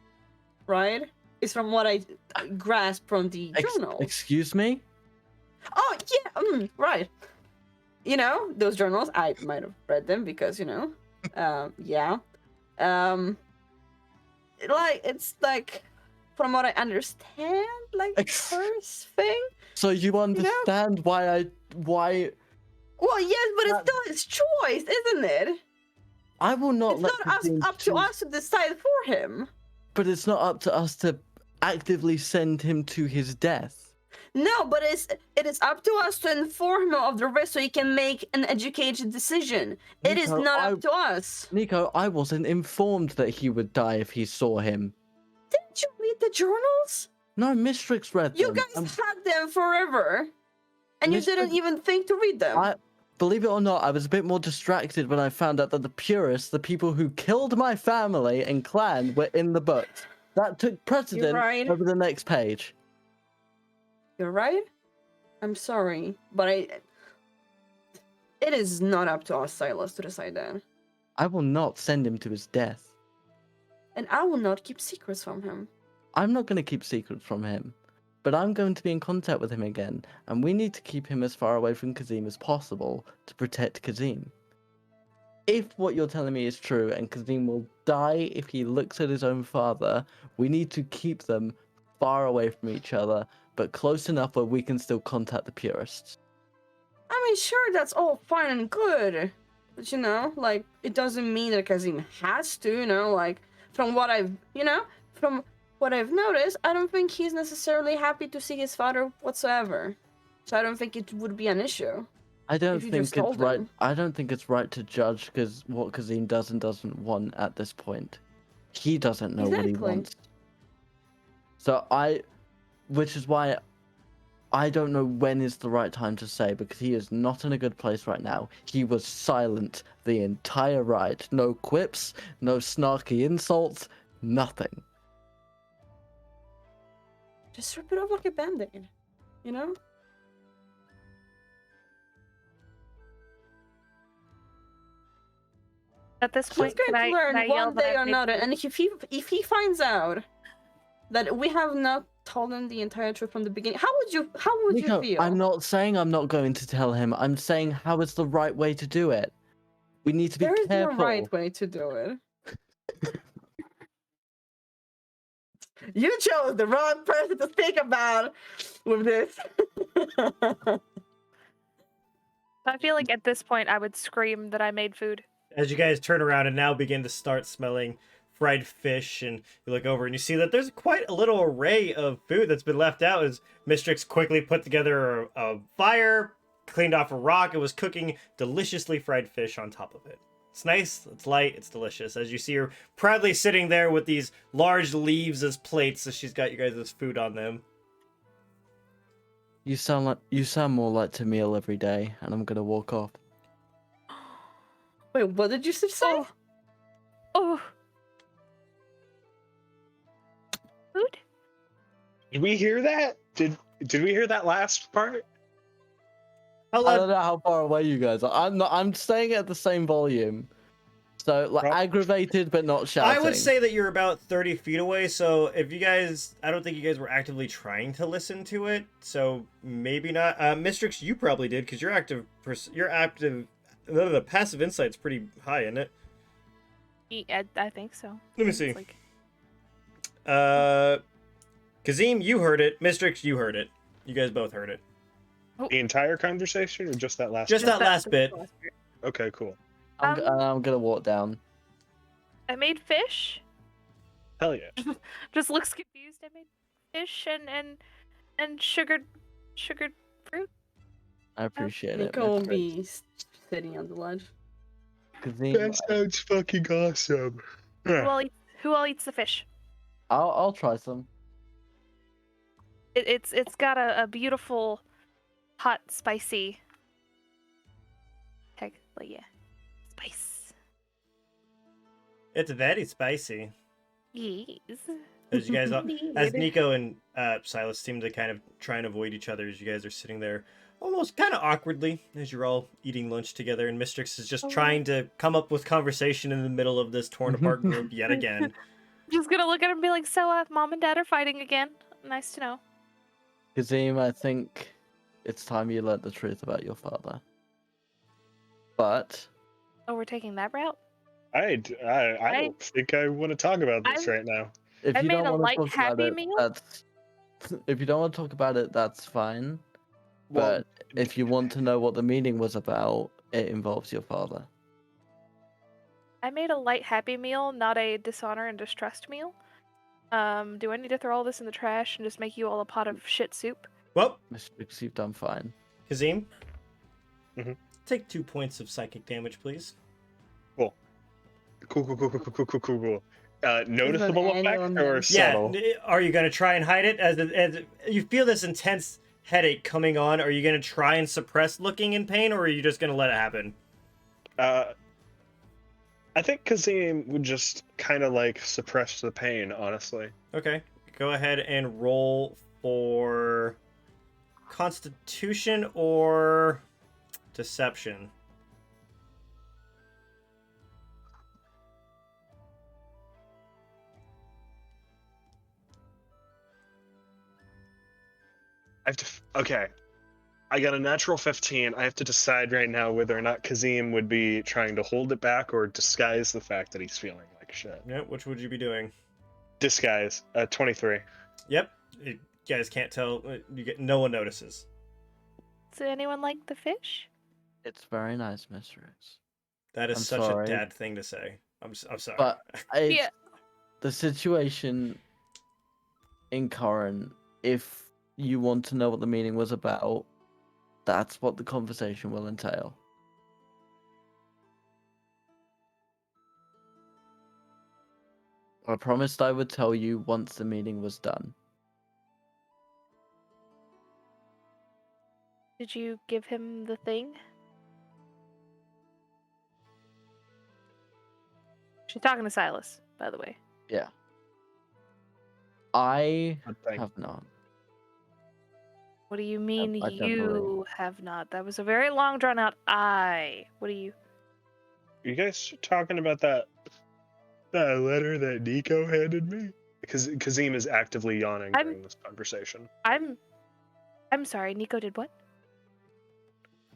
Right? It's from what I grasped from the journals. Excuse me? Oh, yeah, right. You know, those journals, I might have read them because, you know, yeah. It's like, from what I understand, like, a curse thing. So you understand why Well, yes, but it's still his choice, isn't it? I will not It's let not Kazim up to choose- us to decide for him. But it's not up to us to actively send him to his death. No, but it is up to us to inform him of the risk so he can make an educated decision. It is Nico, not I- up to us. Nico, I wasn't informed that he would die if he saw him. Didn't you read the journals? No, Mystrix read You them. guys had them forever, and you Mr. didn't even think to read them. Believe it or not, I was a bit more distracted when I found out that the purists, the people who killed my family and clan, were in the books. That took precedent right. over the next page. You're right. I'm sorry, but it is not up to us, Silas, to decide that. I will not send him to his death. And I will not keep secrets from him. I'm not going to keep secrets from him. But I'm going to be in contact with him again, and we need to keep him as far away from Kazim as possible to protect Kazim. If what you're telling me is true, and Kazim will die if he looks at his own father, we need to keep them far away from each other, but close enough where we can still contact the purists. I mean, sure, that's all fine and good. But, you know, like, it doesn't mean that Kazim has to, you know, like, from what I've noticed, I don't think he's necessarily happy to see his father whatsoever. So I don't think it would be an issue. I don't If you think just it's told right. him. I don't think it's right to judge because what Kazim does and doesn't want at this point. He doesn't know what he Exactly. wants. So which is why I don't know when is the right time to say, because he is not in a good place right now. He was silent the entire ride. No quips, no snarky insults, nothing. Just rip it off like a band-aid, you know? At this He's point, going can to I learn yell one that day I've or made another, food? and if he finds out that we have not told him the entire truth from the beginning, how would you Nico, feel? I'm not saying I'm not going to tell him. I'm saying how is the right way to do it. We need to be There is no careful. right way to do it. You chose the wrong person to think about with this. I feel like at this point I would scream that I made food. As you guys turn around and now begin to start smelling fried fish, and you look over and you see that there's quite a little array of food that's been left out as Mystrix quickly put together a fire, cleaned off a rock, and was cooking deliciously fried fish on top of it. It's nice, it's light, it's delicious. As you see her proudly sitting there with these large leaves as plates as she's got you guys' food on them. You sound more like to meal every day, and I'm gonna walk off. Wait, what did you say? Oh. Food? Did we hear that? Did we hear that last part? I don't know how far away you guys are. I'm staying at the same volume. So, like, aggravated but not shouting. I would say that you're about 30 feet away, so if you guys... I don't think you guys were actively trying to listen to it, so maybe not. Mystrix, you probably did, because your active... The passive insight's pretty high, isn't it? Yeah, I think so. Let me see. It's like... Kazim, you heard it. Mystrix, you heard it. You guys both heard it. The entire conversation or just that last Just bit? that last bit. Okay, cool. I'm gonna walk down. I made fish. Hell yeah. Just looks confused. I made fish and sugared fruit. I appreciate it. Nico will be sitting on the ledge. Kazim, That sounds fucking awesome. Who all eats the fish? I'll try some. It's got a beautiful, hot, spicy. Yeah, spice. It's very spicy. Yes. As you guys, as Nico and Silus seem to kind of try and avoid each other as you guys are sitting there, almost kind of awkwardly, as you're all eating lunch together, and Mystrix is just trying to come up with conversation in the middle of this torn apart group yet again. Just gonna look at him and be like, "So, mom and dad are fighting again. Nice to know." Kazim, I think it's time you learnt the truth about your father. But Oh, we're taking that route. I don't think I want to talk about this right now. if I you made don't a want to light talk about Happy it, Meal. that's if you don't want to talk about it, that's fine. Well, But if you want to know what the meeting was about, it involves your father. I made a light Happy Meal, not a dishonor and distrust meal. Do I need to throw all this in the trash and just make you all a pot of shit soup? Well, Mystrix, you've done fine. Kazim, Mhm. take 2 points of psychic damage, please. Cool. Noticeable effect or subtle? Yeah, are you going to try and hide it? As you feel this intense headache coming on, are you going to try and suppress looking in pain, or are you just going to let it happen? I think Kazim would just kind of like suppress the pain, honestly. Okay, go ahead and roll for Constitution or Deception. Okay. I got a natural 15. I have to decide right now whether or not Kazim would be trying to hold it back or disguise the fact that he's feeling like shit. Yeah, which would you be doing? Disguise. 23. Yep. You guys can't tell. No one notices. Does anyone like the fish? It's very nice, Mystrix. That is I'm such sorry. a dad thing to say. I'm sorry. But the situation in current, if you want to know what the meeting was about, that's what the conversation will entail. I promised I would tell you once the meeting was done. Did you give him the thing? She's talking to Silus, by the way. Yeah. I Good thing. have not. What do you mean I don't believe. you have not? That was a very long drawn out I. What do you... Are you guys talking about that letter that Nico handed me? Because Kazim is actively yawning during this conversation. I'm sorry, Nico did what?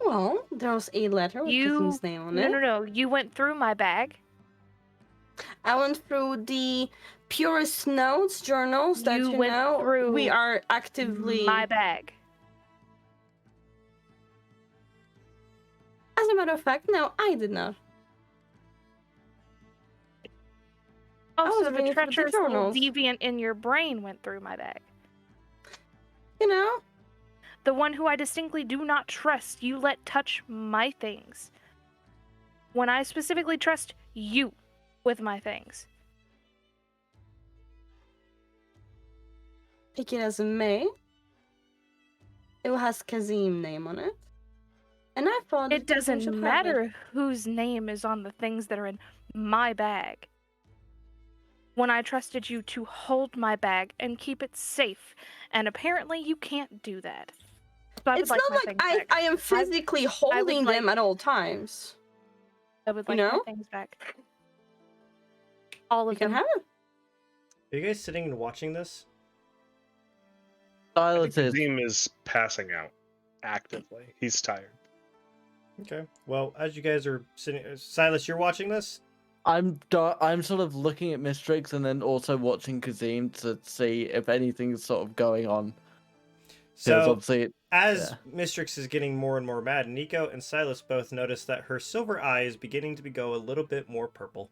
Well, there was a letter with Kazim's name on it. No. You went through my bag. I went through the purest notes, journals that You you went know through we are actively. My bag. As a matter of fact, no, I did not. Oh, I so was the reading through the treacherous little journals. deviant in your brain went through my bag. You know, The one who I distinctly do not trust, you let touch my things. When I specifically trust you with my things. take it as it may. It has Kazim's name on it. And I thought It that Kazim doesn't should have matter whose name is on the things that are in my bag. When I trusted you to hold my bag and keep it safe, and apparently you can't do that. So I would It's like not my like things I, back. I am physically holding like- them at all times. I would you like my know? things back. All You of can them. have it. Are you guys sitting and watching this? I Silence think is. Kazim is passing out actively. He's tired. Okay. Well, as you guys are sitting, Silas, you're watching this. I'm sort of looking at Mystrix and then also watching Kazim to see if anything's sort of going on. Because So, obviously, as yeah. Mystrix is getting more and more mad, Nico and Silas both notice that her silver eye is beginning to go a little bit more purple.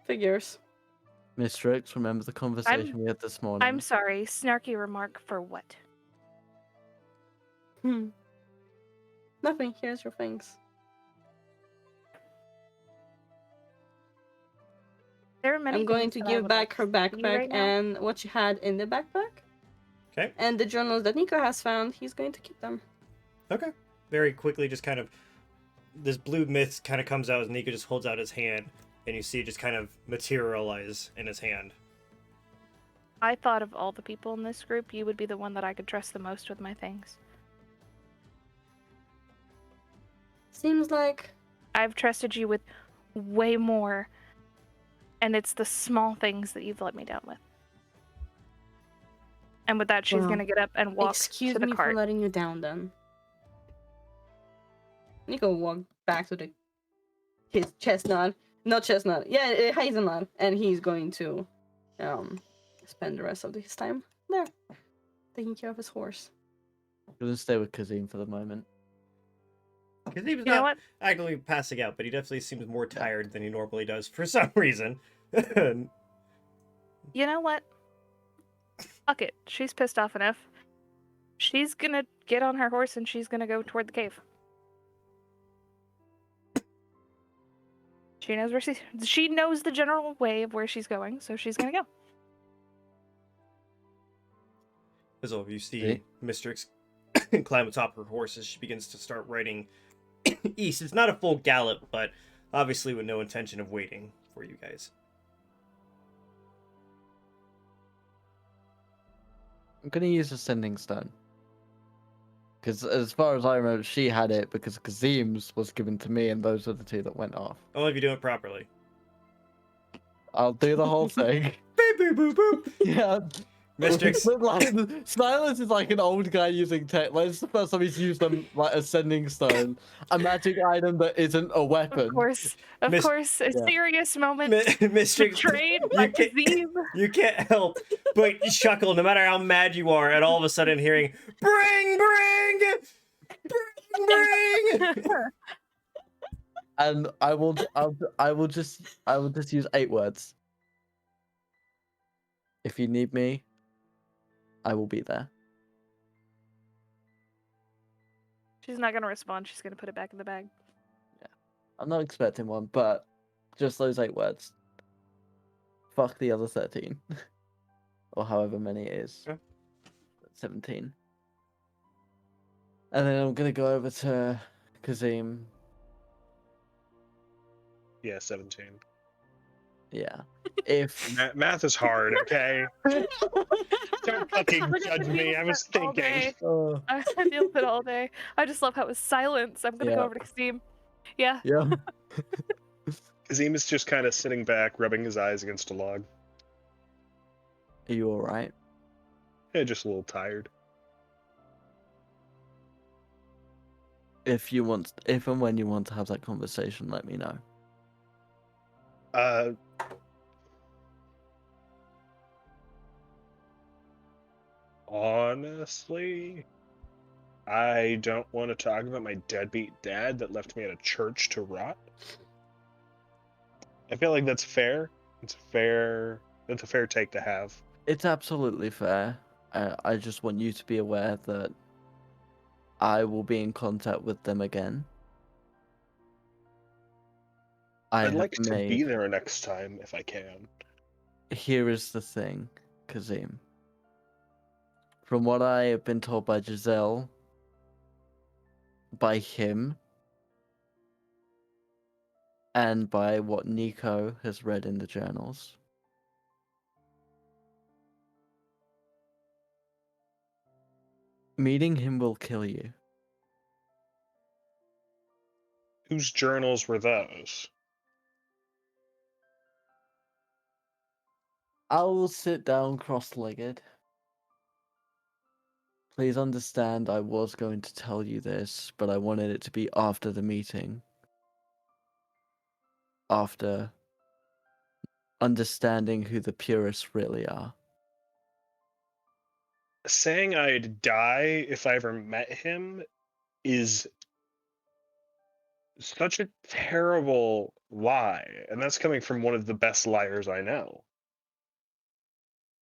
Figures. Mystrix, remember the conversation we had this morning? I'm sorry, snarky remark for what? Nothing. Here's your things. There are many I'm going things to that I give would back like her to see backpack right now. and what she had in the backpack. Okay. And the journals that Nico has found, he's going to keep them. Okay. Very quickly, just kind of this blue mist kind of comes out as Nico just holds out his hand, and you see it just kind of materialize in his hand. I thought of all the people in this group, you would be the one that I could trust the most with my things. Seems like I've trusted you with way more, and it's the small things that you've let me down with. And with that, she's Well, gonna get up and walk excuse to the me cart. for letting you down then. Nico walked back to his chestnut. Not chestnut. Yeah, hazelnut. And he's going to spend the rest of his time there. Taking care of his horse. I'm gonna stay with Kazim for the moment. Because he was You know not what? actively passing out, but he definitely seems more tired than he normally does for some reason. You know what? Fuck it. She's pissed off enough. She's gonna get on her horse and she's gonna go toward the cave. She knows where she knows the general way of where she's going, so she's gonna go. As all of you see Okay. Mystrix climb atop her horse as she begins to start riding east. It's not a full gallop, but obviously with no intention of waiting for you guys. I'm gonna use a sending stone. Because as far as I remember, she had it because Kazim's was given to me, and those are the two that went off. Only if you do it properly. I'll do the whole thing. Beep, boop, boop, boop. Yeah. Mystrix, But, like, Silus is like an old guy using tech. Like, it's the first time he's used like a sending stone, a magic item that isn't a weapon. Of course, a Yeah. serious moment. Mystrix, Betrayed by Kazim. you can't help but chuckle no matter how mad you are, and all of a sudden hearing, bring! And I will just use 8 words. If you need me, I will be there. She's not gonna respond. She's gonna put it back in the bag. I'm not expecting one, but just those 8 words. Fuck the other 13. Or however many it is. Yeah. 17. And then I'm gonna go over to Kazim. Yeah, 17. Yeah. If Math is hard, okay? Don't fucking We're gonna judge deal me. with I was it all thinking. day. Oh, I was gonna deal with it all day. I just love how it was silence. I'm gonna Yeah. go over to Kazim. Yeah. yeah. Kazim is just kind of sitting back, rubbing his eyes against a log. Are you alright? Yeah, just a little tired. If and when you want to have that conversation, let me know. Honestly, I don't want to talk about my deadbeat dad that left me at a church to rot. I feel like that's fair. That's a fair take to have. It's absolutely fair. I just want you to be aware that I will be in contact with them again. I'd like to be made... there next time if I can. Here is the thing, Kazim. From what I have been told by Giselle, by him, and by what Nico has read in the journals, meeting him will kill you. Whose journals were those? I will sit down cross-legged. Please understand I was going to tell you this, but I wanted it to be after the meeting. After understanding who the purists really are. Saying I'd die if I ever met him is such a terrible lie, and that's coming from one of the best liars I know.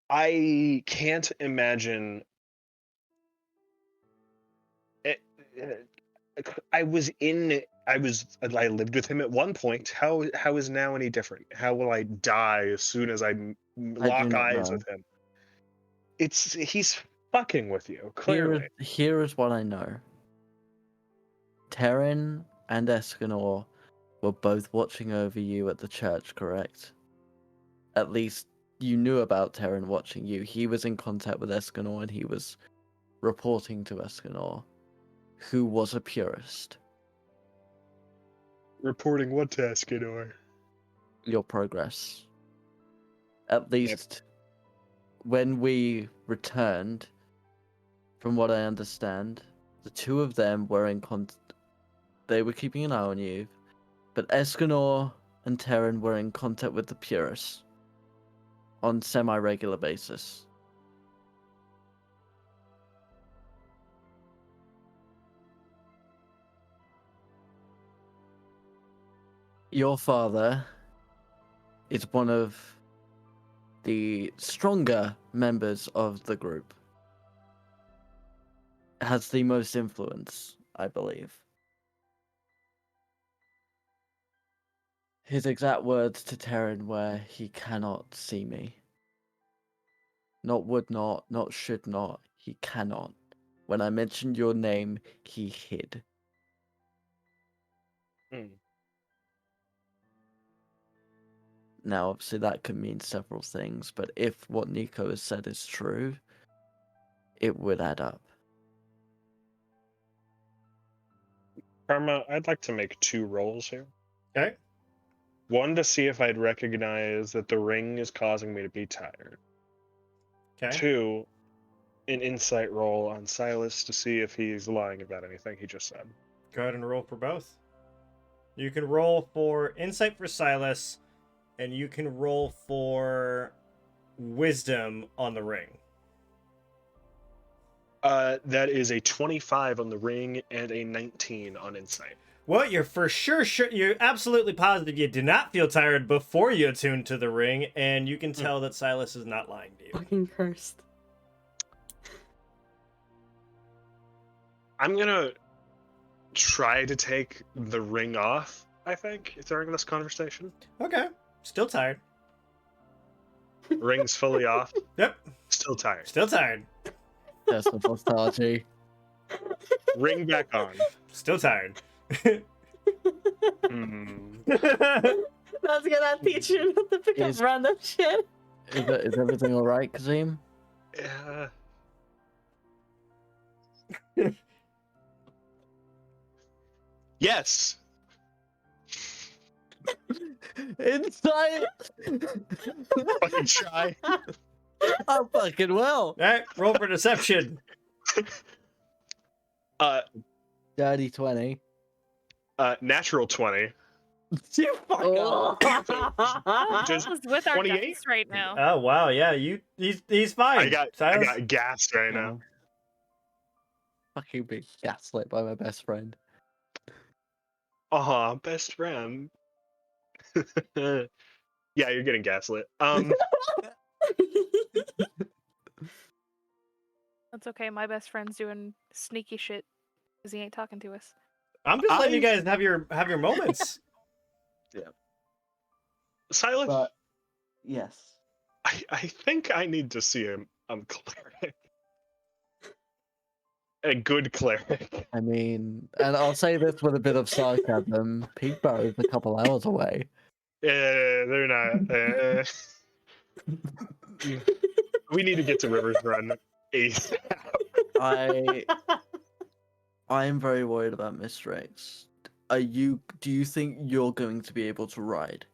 I can't imagine. I lived with him at one point. How is now any different? How will I die as soon as I do lock not eyes know. with him? He's fucking with you, clearly. Here is what I know. Terran and Escanor were both watching over you at the church, correct? At least you knew about Terran watching you. He was in contact with Escanor and he was reporting to Escanor, who was a purist. Reporting what to Escanor? Your progress. At least when we returned, from what I understand, the two of them were in contact. They were keeping an eye on you, but Escanor and Terran were in contact with the purists on semi-regular basis. Your father is one of the stronger members of the group. Has the most influence, I believe. His exact words to Terran were, "He cannot see me." Not would not, not should not, he cannot. When I mentioned your name, he hid. Now, obviously, that could mean several things, but if what Nico has said is true, it would add up. Karma, I'd like to make 2 rolls here. Okay. One to see if I'd recognize that the ring is causing me to be tired. Okay. 2, an insight roll on Silus to see if he's lying about anything he just said. Go ahead and roll for both. You can roll for insight for Silus, and you can roll for wisdom on the ring. That is a 25 on the ring and a 19 on insight. Well, you're for sure, you're absolutely positive you did not feel tired before you attuned to the ring, and you can tell that Silus is not lying to you. Fucking cursed. I'm gonna try to take the ring off, I think, during this conversation. Okay. Still tired. Ring's fully off. Yep. Still tired. Still tired. That's the nostalgia. Ring back on. Still tired. Hmm. That's gonna teach you not to pick up Is- random shit. Is everything alright, Kazim? Yeah. Yes. Inside! Fucking try. I fucking will! Alright, roll for deception. Dirty 20. Natural 20. You fuck Oh. Just This is with our 28? dice right now. Oh wow, yeah, he's fine. I got Silas? gassed right now. Fucking being gaslit by my best friend. Aw, best friend. Yeah, you're getting gaslit. That's okay. My best friend's doing sneaky shit because he ain't talking to us. I'm just letting you guys have your moments. Silas, But, yes. I think I need to see a cleric. A good cleric. I mean, and I'll say this with a bit of sarcasm. Peakbarrow is a couple hours away. Yeah, they're not. We need to get to Rivers Run ASAP. I am very worried about Mystrix. Do you think you're going to be able to ride?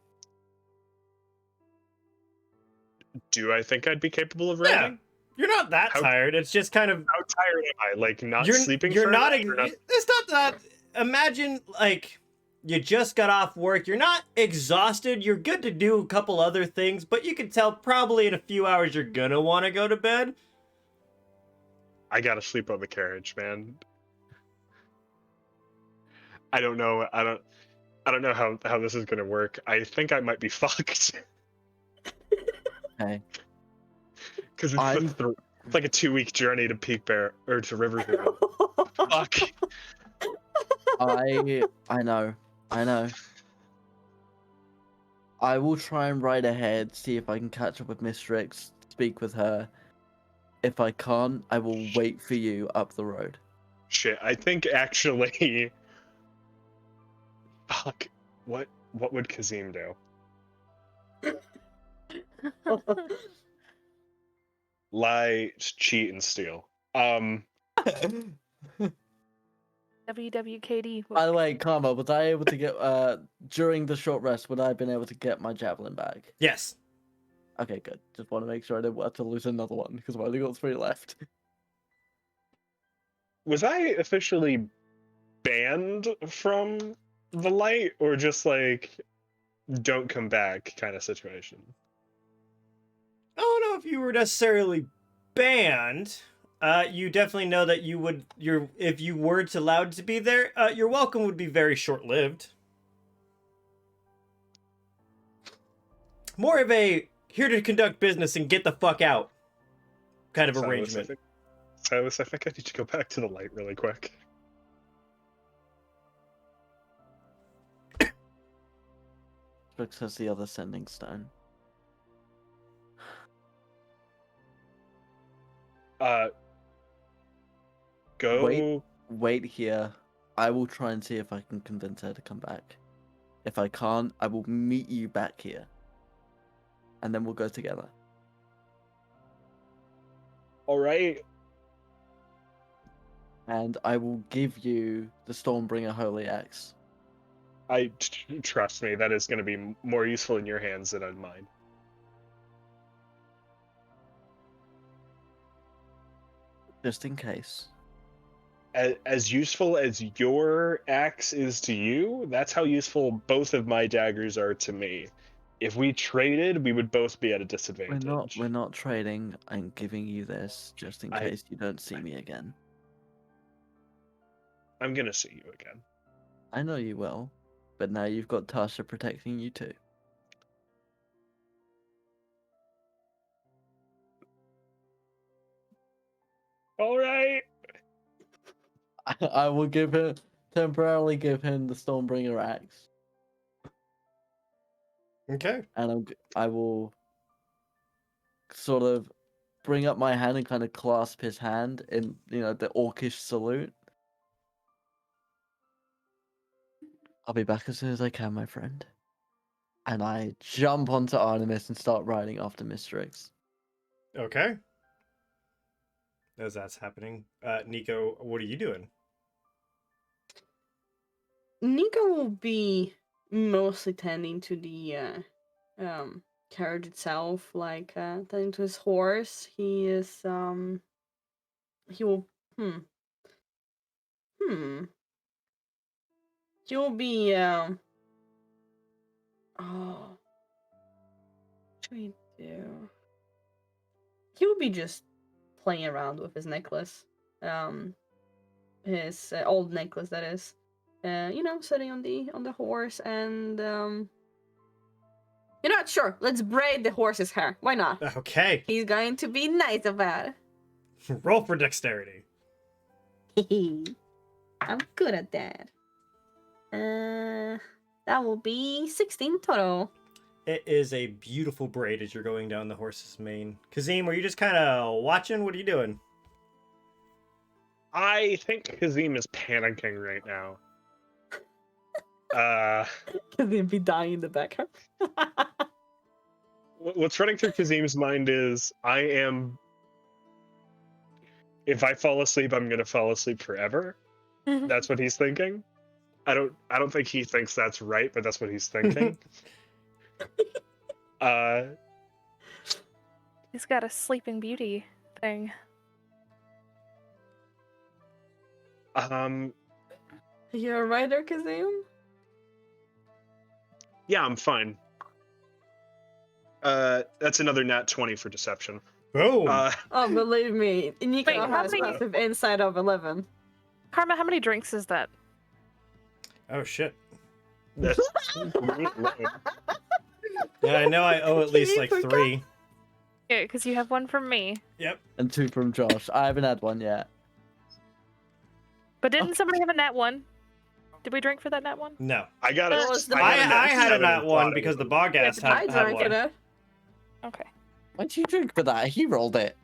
Do I think I'd be capable of Yeah. riding? You're not that How- tired. It's just kind of How tired am I? Like not you're sleeping? You're for a not, night, or not. It's not that. Imagine like you just got off work. You're not exhausted. You're good to do a couple other things, but you can tell probably in a few hours you're gonna want to go to bed. I gotta sleep on the carriage, man. I don't know. I don't know how this is gonna work. I think I might be fucked. Okay. Because I'm- it's like a 2-week journey to Peakbarrow or to Riversdale. Fuck. I know. I will try and ride ahead, see if I can catch up with Mystrix, speak with her. If I can't, I will wait for you up the road. Shit. I think actually. Fuck. What would Kazim do? Lie, cheat, and steal. WWKD. By the way, Karma, was I able to get during the short rest? Would I have been able to get my javelin back? Yes. Okay, good. Just want to make sure I didn't want to lose another one because I've only got 3 left. Was I officially banned from the light, or just like don't come back kind of situation? I don't know if you were necessarily banned. You definitely know that if you were allowed to be there, your welcome would be very short-lived. More of a here to conduct business and get the fuck out kind of arrangement. Silas, I think I need to go back to the light really quick. Mystrix has the other sending stone. Go. Wait here. I will try and see if I can convince her to come back. If I can't, I will meet you back here. And then we'll go together. All right. And I will give you the Stormbringer Holy Axe. Trust me, that is going to be more useful in your hands than in mine. Just in case. As useful as your axe is to you, that's how useful both of my daggers are to me. If we traded, we would both be at a disadvantage. We're not trading. I'm giving you this just in case you don't see me again. I'm gonna see you again. I know you will, but now you've got Tasha protecting you too. All right. I will temporarily give him the Stormbringer axe, Okay. and I will sort of bring up my hand and kind of clasp his hand in the orcish salute. I'll be back as soon as I can, my friend. And I jump onto Artemis and start riding after Mystrix. Okay. As that's happening, Nico, what are you doing? Nico will be mostly tending to the carriage itself, like tending to his horse. He is he will he will be oh, what should we do? He will be just playing around with his necklace, his old necklace, that is. Sitting on the horse, and you're not sure. Let's braid the horse's hair. Why not? Okay. He's going to be nice about it. Roll for dexterity. I'm good at that. That will be 16 total. It is a beautiful braid as you're going down the horse's mane. Kazim, are you just kind of watching? What are you doing? I think Kazim is panicking right now. Because he'd be dying in the background. What's running through Kazim's mind is if I fall asleep, I'm gonna fall asleep forever. That's what he's thinking. I don't think he thinks that's right, but that's what he's thinking. He's got a Sleeping Beauty thing. You're a writer, Kazim? Yeah, I'm fine. That's another nat 20 for deception. Oh. Oh, believe me, Nico Wait, how has many- passive insight of 11. Karma, how many drinks is that? Oh shit. That's Yeah, I know I owe at least you like forget? 3. Yeah, because you have one from me. Yep. And 2 from Josh. I haven't had one yet. But didn't somebody have a nat 1? Did we drink for that nat 1? No. I got That was it. the- I I had a seven nat in 1 plotting. because the Bogast I had drank one. it. Okay. Why'd you drink for that? He rolled it.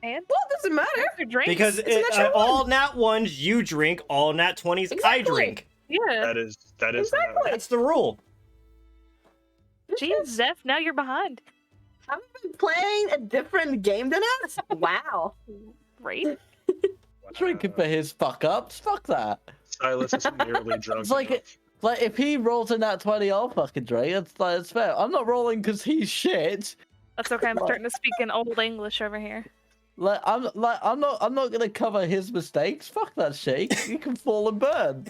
And Well, it doesn't matter. your drinks? Because It's a natural all nat 1s you drink, all nat 20s I Exactly. drink. Yeah. That is Exactly. That's the rule. Jeez, Zeph, now you're behind. Have you been playing a different game than us? Wow. Right? Drinking for his fuck ups. Fuck that. Silas is nearly drunk. It's like enough. Like if he rolls a nat 20, I'll fucking drink. It's fair. I'm not rolling because he's shit. That's okay. I'm starting to speak in old English over here. I'm not gonna cover his mistakes. Fuck that shit. You can fall and burn.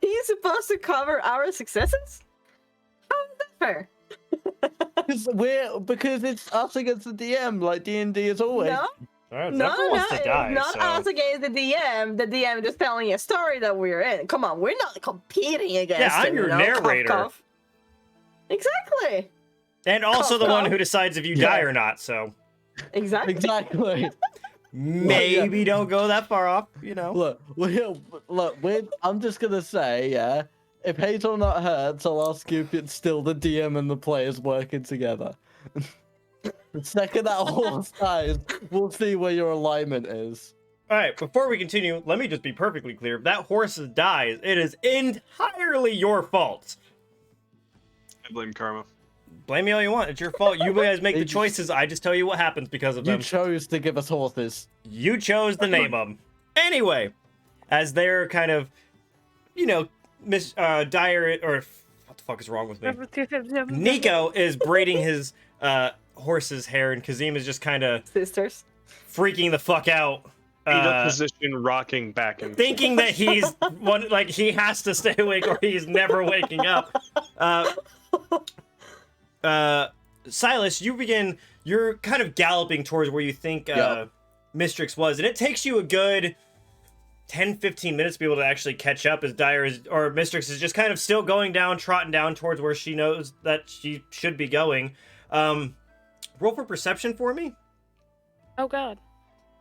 He's supposed to cover our successes? How is that fair? Because it's us against the DM, like D&D is always. No, Alright, no, Zephyr wants to die, it's not so... us against the DM. The DM just telling a story that we're in. Come on, we're not competing against Yeah, I'm him, your you know? Cough, narrator. cough. Exactly. And also the Cough, one cough. who decides if you Yeah. die or not, so... Exactly. Exactly. Maybe don't go that far off, you know. I'm just gonna say, yeah. If Hazel not hurts, I'll ask you if it's still the DM and the players working together. The second that horse dies, we'll see where your alignment is. Alright, before we continue, let me just be perfectly clear. If that horse dies, it is entirely your fault. I blame Karma. Blame me all you want. It's your fault. You guys make the It's- choices. I just tell you what happens because of You them. chose to give us horses. You chose to name them. Anyway, as they're kind of, dire, or what the fuck is wrong with me? Nico is braiding his horse's hair, and Kazim is just kind of Sisters. freaking the fuck out, Fetal position, rocking back and thinking that he's he has to stay awake or he's never waking up. Silas, you're kind of galloping towards where you think Yeah. Mystrix was, and it takes you a good 10-15 minutes to be able to actually catch up as Mystrix is just kind of still going down, trotting down towards where she knows that she should be going. Roll for perception for me. Oh god.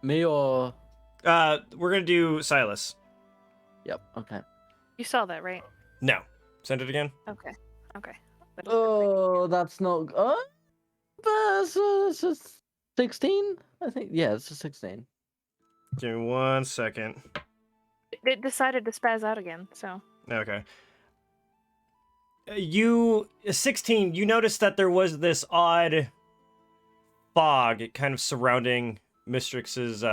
Me or? We're gonna do Silus. Yep. Okay. You saw that, right? No. Send it again. Okay. Okay. Oh, that's not. It's just 16. I think. Yeah, it's a 16. Give me 1 second. It decided to spaz out again, so. Okay. 16, you noticed that there was this odd fog kind of surrounding Mystrix's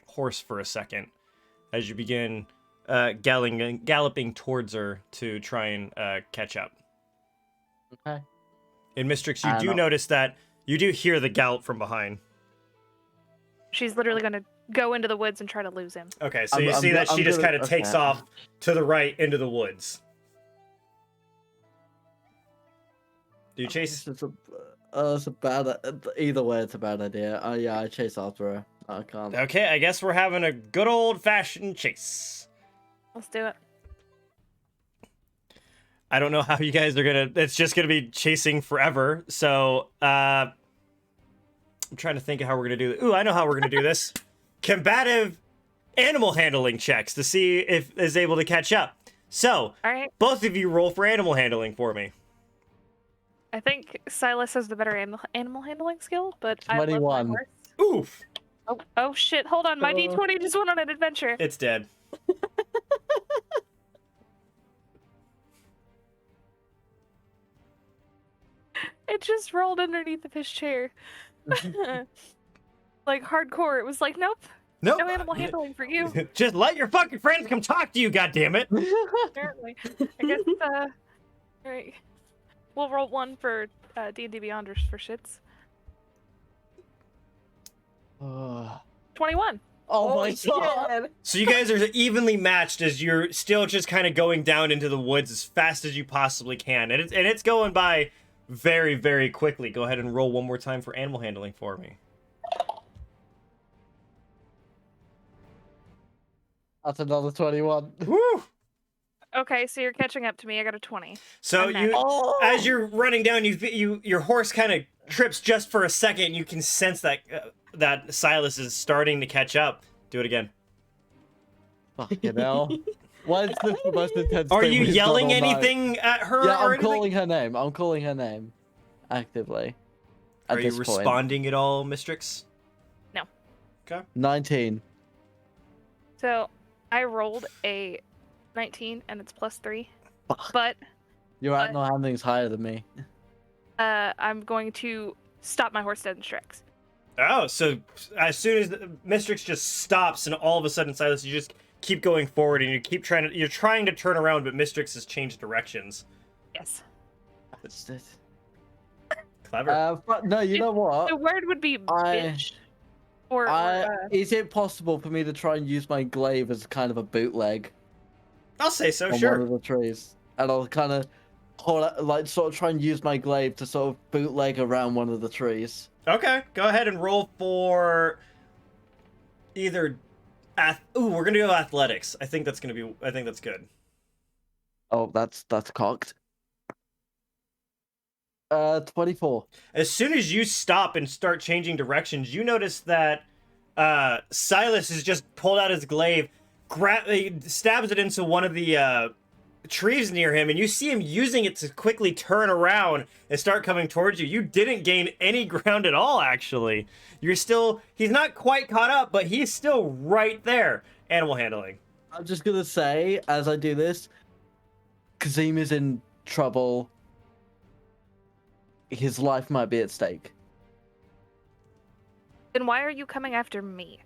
horse for a second as you begin galloping towards her to try and catch up. Okay. In Mystrix, you do notice that you do hear the gallop from behind. She's literally gonna go into the woods and try to lose him. Okay, so you see that she just kind of takes off to the right into the woods. Do you chase? It's a bad. Either way, it's a bad idea. Yeah, I chase after her. I can't. Okay, I guess we're having a good old-fashioned chase. Let's do it. I don't know how you guys are gonna. It's just gonna be chasing forever. So, I'm trying to think of how we're gonna do it. Ooh, I know how we're gonna do this. Combative animal handling checks to see if is able to catch up. So, All right. both of you roll for animal handling for me. I think Silas has the better animal handling skill, but I love my 21. horse. Oof, Oh shit! Hold on, my D20 just went on an adventure. it's dead. It just rolled underneath of his chair. Like hardcore. It was like, nope, Nope. no animal handling for you. Just let your fucking friends come talk to you, goddammit. Apparently. I guess. All right. We'll roll one for D&D Beyonders for shits. 21. Oh my god! So you guys are evenly matched as you're still just kind of going down into the woods as fast as you possibly can, and it's going by very, very quickly. Go ahead and roll one more time for animal handling for me. That's another 21. Woo! Okay, so you're catching up to me. I got a 20. So I'm next. as you're running down, your horse kind of trips just for a second. And you can sense that that Silus is starting to catch up. Do it again. Fucking hell. Why is this the most intense Are thing you we've done yelling all night? anything at her? Yeah, or I'm anything? calling her name. I'm calling her name. Actively. Are you responding at all, Mystrix? No. Okay. 19. So I rolled a 19 and it's +3. Fuck. But Your animal handling's higher than me. I'm going to stop my horse dead in tracks. Oh, so as soon as Mystrix just stops, and all of a sudden, Silus, you just keep going forward, and you're trying to turn around, but Mystrix has changed directions. Yes. That's it. Clever. No, you know what? The word would be bitch. Is it possible for me to try and use my glaive as kind of a bootleg I'll say so, on sure. one of the trees? And I'll kind of sort of try and use my glaive to sort of bootleg around one of the trees. Okay, go ahead and roll for either. We're gonna do athletics. I think that's good. Oh, that's cocked. 24. As soon as you stop and start changing directions, you notice that Silus has just pulled out his glaive, stabs it into one of the trees near him, and you see him using it to quickly turn around and start coming towards you. You didn't gain any ground at all, actually. He's not quite caught up, but he's still right there. Animal handling. I'm just gonna say, as I do this, Kazim is in trouble. His life might be at stake. Then why are you coming after me?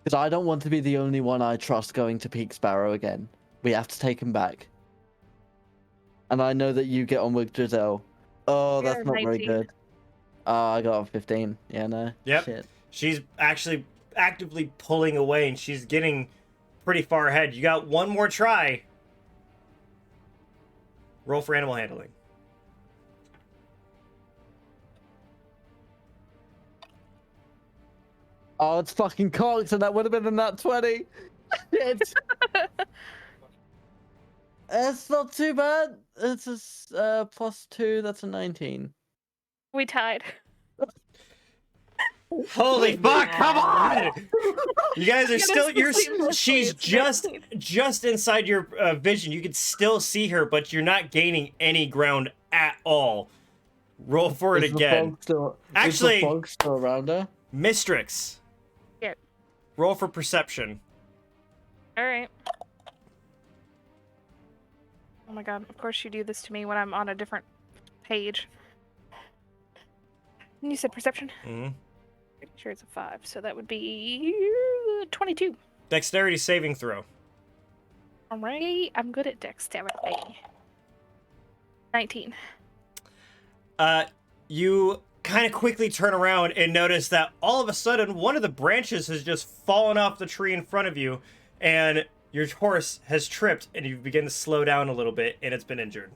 Because I don't want to be the only one I trust going to Peakbarrow again. We have to take him back. And I know that you get on with Giselle. Oh, You're that's not very 19. good. I got a 15. Yeah, no. Yep. Shit. She's actually actively pulling away, and she's getting pretty far ahead. You got one more try. Roll for animal handling. Oh, it's fucking cocked, and that would have been a nat 20. It's not too bad. It's a +2. That's a 19. We tied. Holy fuck! Come on! You guys are Yeah, still. that's You're. the same She's mostly, it's just inside your vision. You can still see her, but you're not gaining any ground at all. Roll for it Is the again. fog still? Actually- is the fog still around her? Mystrix. Yeah. Roll for perception. All right. Oh my god! Of course you do this to me when I'm on a different page. And you said perception. Mm-hmm. Pretty sure it's a 5, so that would be 22. Dexterity saving throw. All right, I'm good at dexterity. 19. You kind of quickly turn around and notice that all of a sudden one of the branches has just fallen off the tree in front of you, and your horse has tripped, and you begin to slow down a little bit, and it's been injured.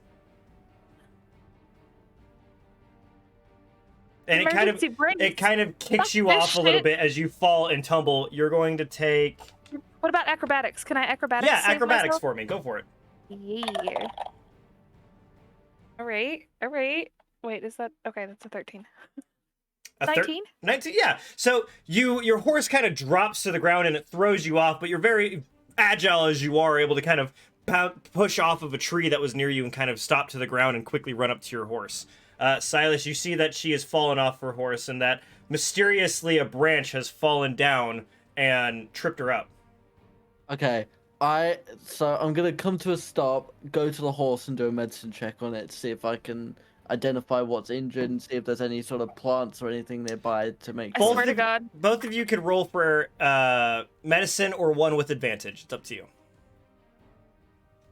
And Emergency brace. it kind of kicks Fuck you this off a little shit. bit as you fall and tumble. You're going to take What about acrobatics? Can I acrobatics? yeah save acrobatics myself? for me. Go for it. Yeah. All right. All right. Wait, is that okay? That's a 13. A 19. 19, yeah. So your horse kind of drops to the ground and it throws you off, but you're very agile as you are, able to kind of push off of a tree that was near you and kind of stop to the ground and quickly run up to your horse. Silus, you see that she has fallen off her horse and that mysteriously a branch has fallen down and tripped her up. Okay. So I'm gonna come to a stop, go to the horse, and do a medicine check on it to see if I can identify what's injured and see if there's any sort of plants or anything nearby to make. I swear to God. Both of you could roll for medicine or one with advantage. It's up to you.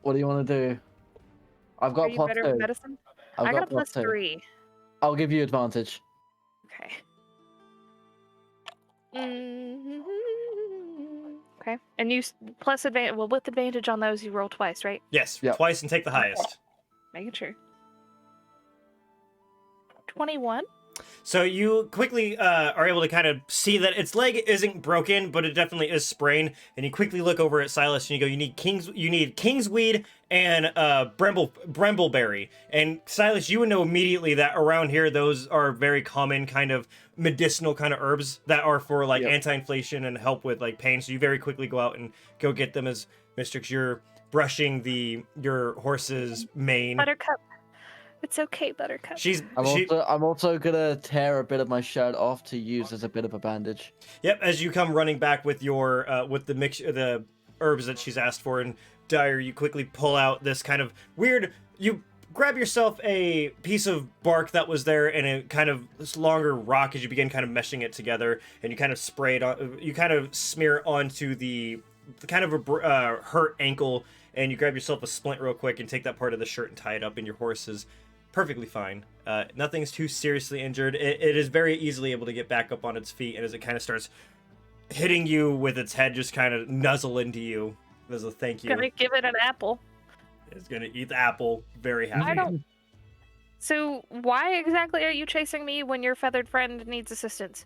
What do you want to do? I've Are got you plus better 2. with medicine? I've I got a plus 2. +3. I'll give you advantage. Okay. Okay. And you plus advantage. Well, with advantage on those, you roll twice, right? Yes, Yep. twice and take the highest. Making sure. 21. So you quickly are able to kind of see that its leg isn't broken, but it definitely is sprained. And you quickly look over at Silus and you go, you need kingsweed and brambleberry. And Silus, you would know immediately that around here those are very common kind of medicinal kind of herbs that are for like anti-inflation and help with like pain. So you very quickly go out and go get them as Mystrix. You're brushing your horse's mane. Buttercup. It's okay, Buttercup. I'm also gonna tear a bit of my shirt off to use as a bit of a bandage. Yep, as you come running back with your with the herbs that she's asked for, and Dyer, you quickly pull out this kind of weird. You grab yourself a piece of bark that was there and a kind of this longer rock as you begin kind of meshing it together, and you kind of spray it on. You kind of smear it onto the kind of a hurt ankle, and you grab yourself a splint real quick and take that part of the shirt and tie it up, and your horse is perfectly fine. Nothing's too seriously injured. It is very easily able to get back up on its feet, and as it kind of starts hitting you with its head, just kind of nuzzle into you as a thank you. Gonna give it an apple. It's gonna eat the apple, very happy. I don't. So why exactly are you chasing me when your feathered friend needs assistance?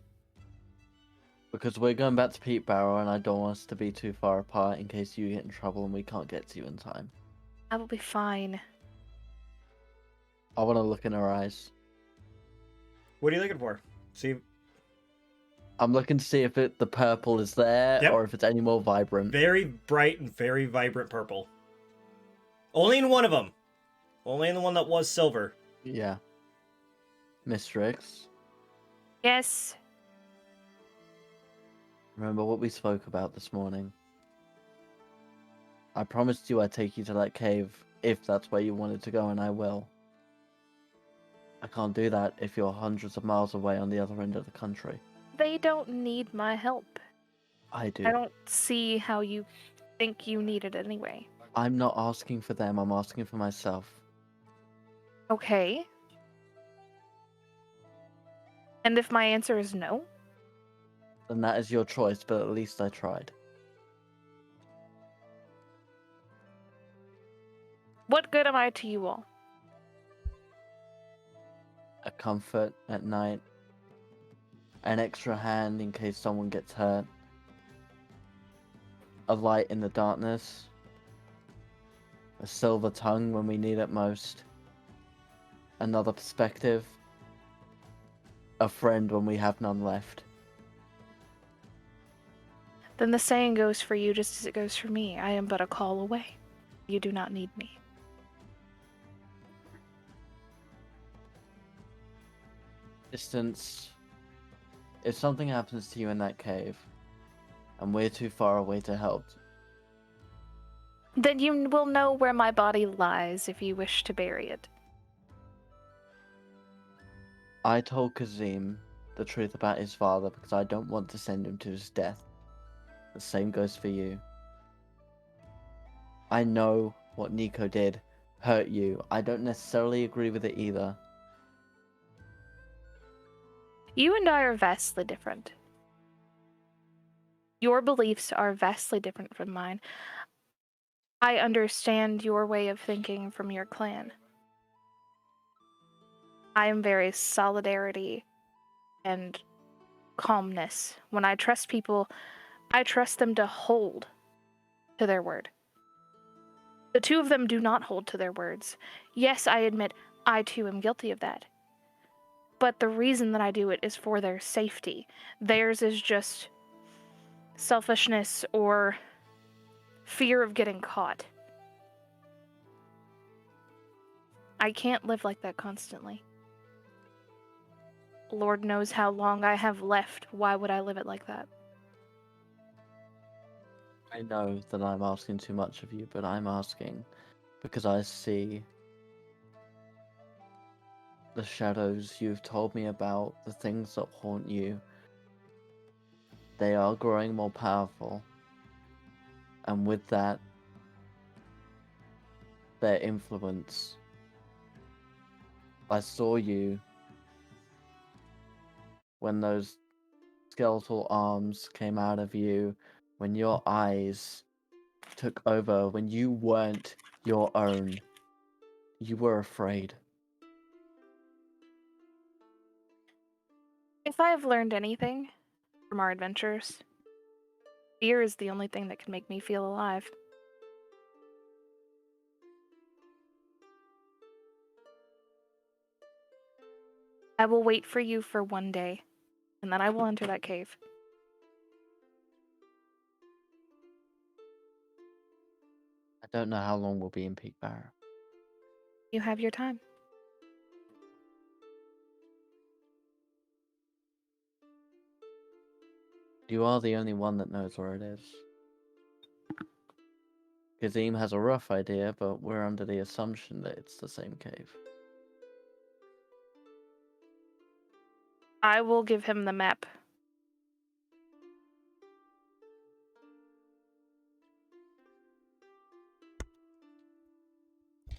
Because we're going back to Peakbarrow, and I don't want us to be too far apart in case you get in trouble and we can't get to you in time. I will be fine. I want to look in her eyes. What are you looking for? See, I'm looking to see if the purple is there or if it's any more vibrant. very bright and very vibrant purple. Only in one of them. Only in the one that was silver. Yeah. Mystrix, Yes. remember what we spoke about this morning? I promised you I'd take you to that cave if that's where you wanted to go, and I will. I can't do that if you're hundreds of miles away on the other end of the country. They don't need my help. I do. I don't see how you think you need it anyway. I'm not asking for them, I'm asking for myself. Okay. And if my answer is no? Then that is your choice, but at least I tried. What good am I to you all? A comfort at night. an extra hand in case someone gets hurt, a light in the darkness, a silver tongue when we need it most, another perspective, a friend when we have none left. Then the saying goes for you just as it goes for me. I am but a call away. You do not need me. Distance. If something happens to you in that cave, and we're too far away to help, Then you will know where my body lies if you wish to bury it. I told Kazim the truth about his father because I don't want to send him to his death. The same goes for you. I know what Nico did hurt you. I don't necessarily agree with it either. You and I are vastly different. Your beliefs are vastly different from mine. I understand your way of thinking from your clan. I am very solidarity and calmness. When I trust people, I trust them to hold to their word. The two of them do not hold to their words. Yes, I admit I too am guilty of that. But the reason that I do it is for their safety. Theirs is just selfishness or fear of getting caught. I can't live like that constantly. Lord knows how long I have left. Why would I live it like that? I know that I'm asking too much of you, but I'm asking because I see the shadows you've told me about, the things that haunt you. They are growing more powerful. And with that, their influence. I saw you when those skeletal arms came out of you, when your eyes took over, when you weren't your own. You were afraid. If I have learned anything from our adventures, fear is the only thing that can make me feel alive. I will wait for you for one day, and then I will enter that cave. I don't know how long we'll be in Peakbarrow. You have your time. You are the only one that knows where it is. Kazim has a rough idea, but we're under the assumption that it's the same cave. I will give him the map.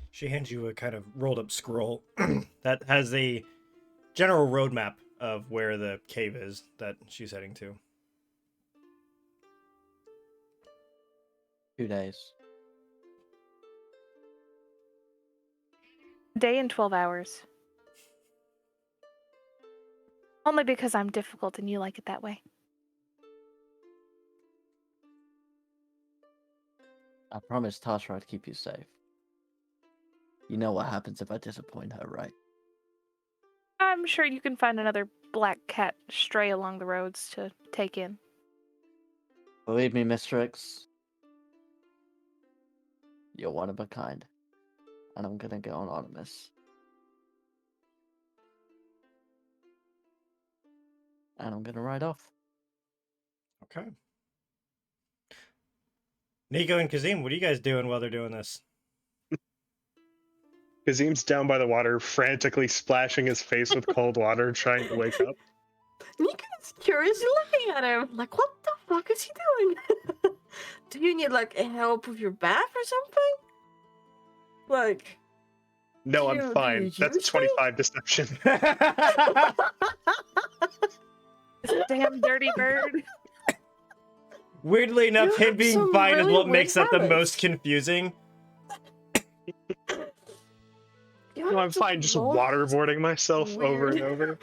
She hands you a kind of rolled up scroll that has a general roadmap of where the cave is that she's heading to. 2 days. A day and 12 hours. Only because I'm difficult and you like it that way. I promised Tasha I'd keep you safe. You know what happens if I disappoint her, right? I'm sure you can find another black cat stray along the roads to take in. Believe me, Mystrix, you're one of a kind. And I'm gonna go anonymous. And I'm gonna ride off. Okay. Nico and Kazim, what are you guys doing while they're doing this? Kazim's down by the water, frantically splashing his face with cold water, trying to wake up. Nico is curiously looking at him, like, what the fuck is he doing? Do you need, like, help with your bath or something? Like... No, Do I'm you fine. That's use 25 deception. Damn dirty bird. Weirdly enough, You him have being some fine is really what weird makes that the habits. most confusing. No, I'm fine, just waterboarding myself over and Weird. over.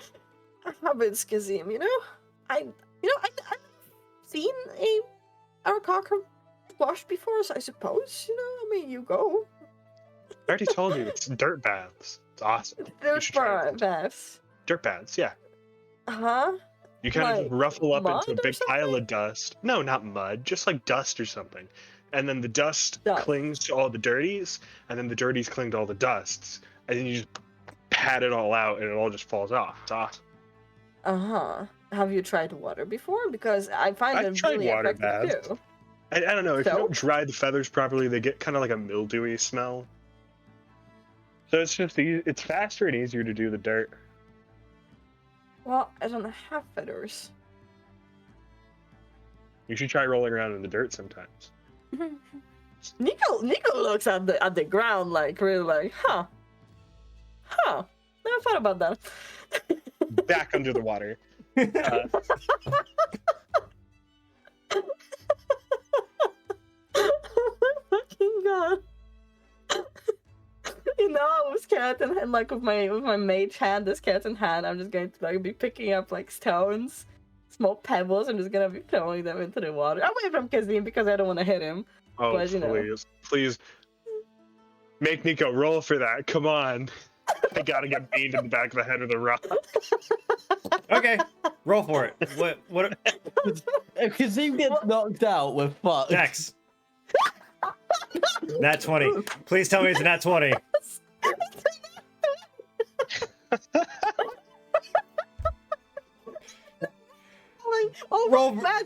habits, Kazim, you know? I've seen a Arakaka wash before, so I suppose, you know, I mean, you go. I already told you, it's dirt baths. It's awesome. You should try it. Baths. Dirt baths, yeah. Uh-huh. You kind of Like just ruffle up mud into a or big pile something? of dust. No, not mud, just like dust or something. And then the dust Dust. clings to all the dirties, and then the dirties cling to all the dusts. And then you just pat it all out, and it all just falls off. It's awesome. Uh-huh. Have you tried water before? Because I find I've it tried really water effective baths. too. I don't know, if you So? don't dry the feathers properly, they get kind of like a mildewy smell. So it's just it's faster and easier to do the dirt. Well, I don't have feathers. You should try rolling around in the dirt sometimes. Nico looks at the ground like really like, huh. Never thought about that. Back under the water. Oh my fucking god. You know, I was skeleton hand, like with my mage hand, the skeleton hand, I'm just going to like be picking up like stones, small pebbles. I'm just gonna be throwing them into the water away from Kazim because I don't want to hit him. Oh, But, you know. please. Make Nico roll for that. Come on. I gotta get beamed in the back of the head with a rock. Okay, roll for it. What? If Kazim gets knocked out, we're fucked. Dex. Nat 20. Please tell me it's a nat 20. Roll, roll for- That's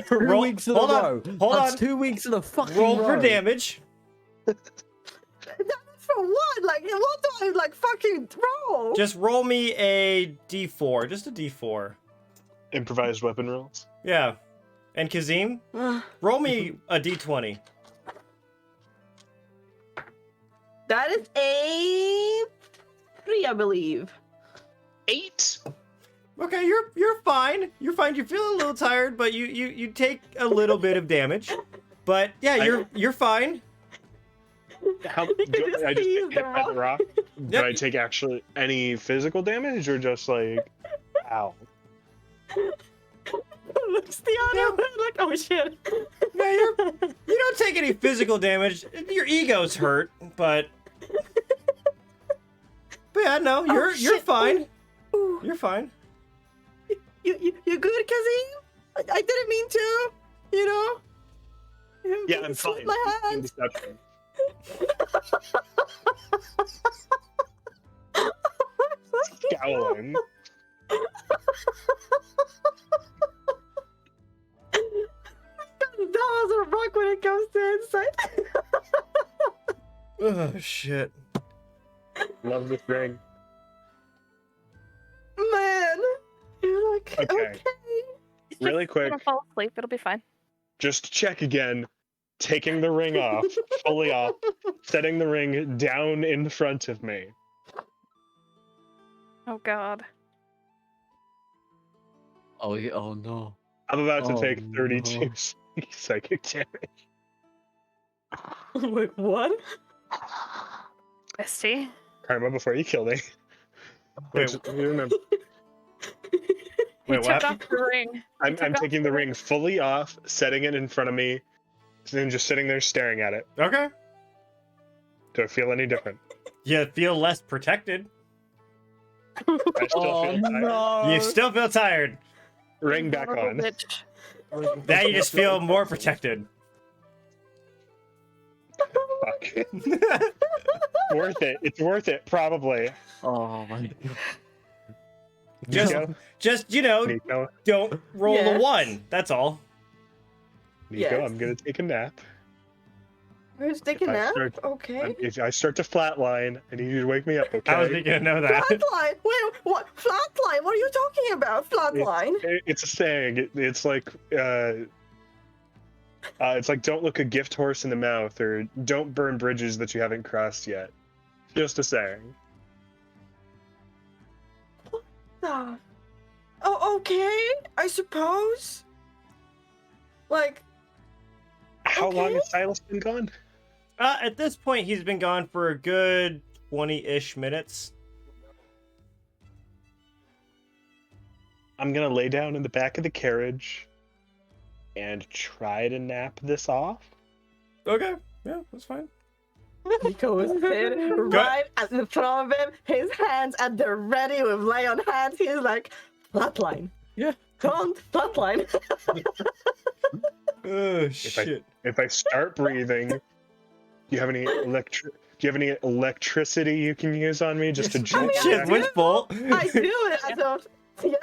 2 Roll- weeks in a hold on, row. hold That's on. 2 weeks in a fucking Roll row. for damage. For what? Like, what do I like fucking roll? Just roll me a d4. Just a d4. Improvised weapon rolls. Yeah. And Kazim, roll me a d20. That is a 3, I believe. 8. Okay, you're fine. You're fine. You're feeling a little tired, but you take a little bit of damage. But yeah, you're fine. How You can just I just see get hit by the rock? Did Yep. I take actually any physical damage or just like, ow? Looks the other way, like, oh shit. Yeah, you don't take any physical damage. Your ego's hurt, but yeah, no, you're shit. fine. Ooh. You're fine. You good, Kazim? I didn't mean to, you know? Yeah, I'm Slip fine. my hand. Deception. Scowling. Dolls are rock when it comes to insight. Oh shit. Love this ring. Man. You're like, Okay. okay. Really quick, Gonna fall asleep. It'll be fine. just to check again. Taking the ring off, fully off, setting the ring down in front of me. Oh god. Oh, yeah, oh no. I'm about to Oh, take 32 no. psychic damage. Wait, what? Misty. Karma before you kill me. Wait. Just remember, He Wait, took what? off the ring. I'm took off taking the ring fully off, setting it in front of me, and then just sitting there staring at it. Okay. Do I feel any different? You feel less protected. I still Oh feel tired. no. You still feel tired. Ring back Horrible on. bitch. Now you just feel more protected. Fuck. Worth it. It's worth it, probably. Oh my god. Just, Nico, just you know, Nico, don't roll Yes. a 1. That's all. Nico, Yes. I'm gonna take a nap. Who's taking If I nap? start- Okay. If I start to flatline, I need you to wake me up, okay? I was thinking to know that. Flatline? Wait, what? Flatline? What are you talking about? Flatline? It's a saying. It's like don't look a gift horse in the mouth, or don't burn bridges that you haven't crossed yet. Just a saying. Ah. Oh, okay. I suppose. Like, How long Okay. has Silus been gone? At this point, he's been gone for a good 20-ish minutes. I'm gonna lay down in the back of the carriage and try to nap this off. Okay, yeah, that's fine. Nico is sitting right at the front of him, his hands at the ready with lay on hands. He's like, flatline. Yeah. Don't flatline. Oh shit. If I start breathing, do you have any electricity you can use on me just to jump Shit, back? which bolt? I do it. I don't. Yeah,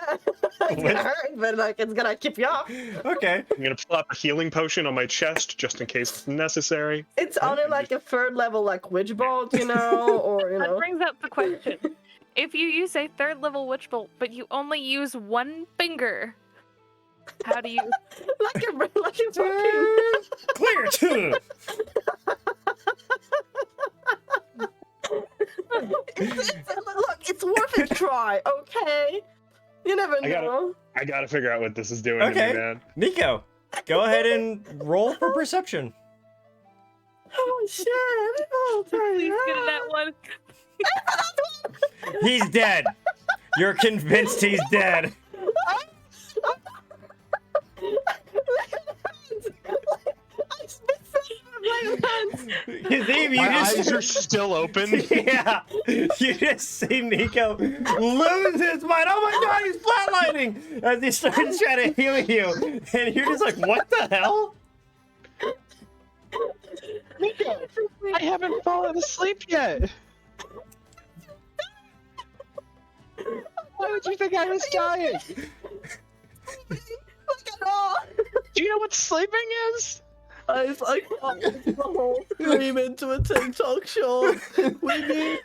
it hurt, but like it's gonna keep you off. Okay. I'm gonna pull out a healing potion on my chest just in case it's necessary. It's only like a third level, like witch bolt, you know, or you That know. brings up the question. If you use a 3rd level witch bolt, but you only use one finger, how do you... like a fucking. Clear. Look, it's worth a try, okay? You never know. I gotta figure out what this is doing Okay. to me, man. Nico, go ahead and roll for perception. Oh shit! Oh, Please get in that one. He's dead. You're convinced he's dead. Kazim, you My just eyes are still open. yeah, you just see Nico lose his mind. Oh my god, he's flatlining as he starts trying to heal you, and you're just like, what the hell? I haven't fallen asleep yet. Why would you think I was dying? Look at all. Do you know what sleeping is? I can't put the whole stream into a TikTok short. We need.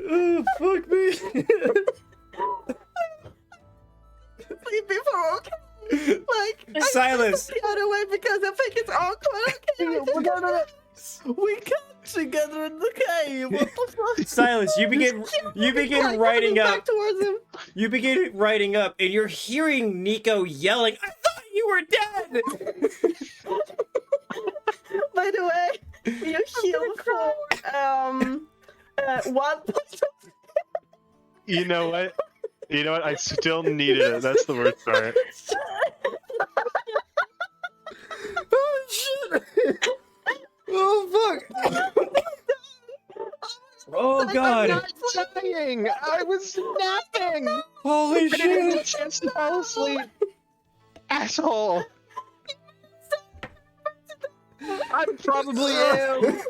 Oh, fuck me. Sleep before, okay? Like, Silus. the other way because I think it's awkward. Okay, We come together in the cave. What the fuck? Silus, you begin writing back up. towards him. You begin writing up, and you're hearing Nico yelling, "I thought you were dead!" By the way, you heal for 1 point of. You know what? I still needed it. That's the worst part. Oh shit! Oh fuck! Oh god! Dying! I was napping! Holy I didn't get a shit! chance to fall asleep! Asshole! I probably am!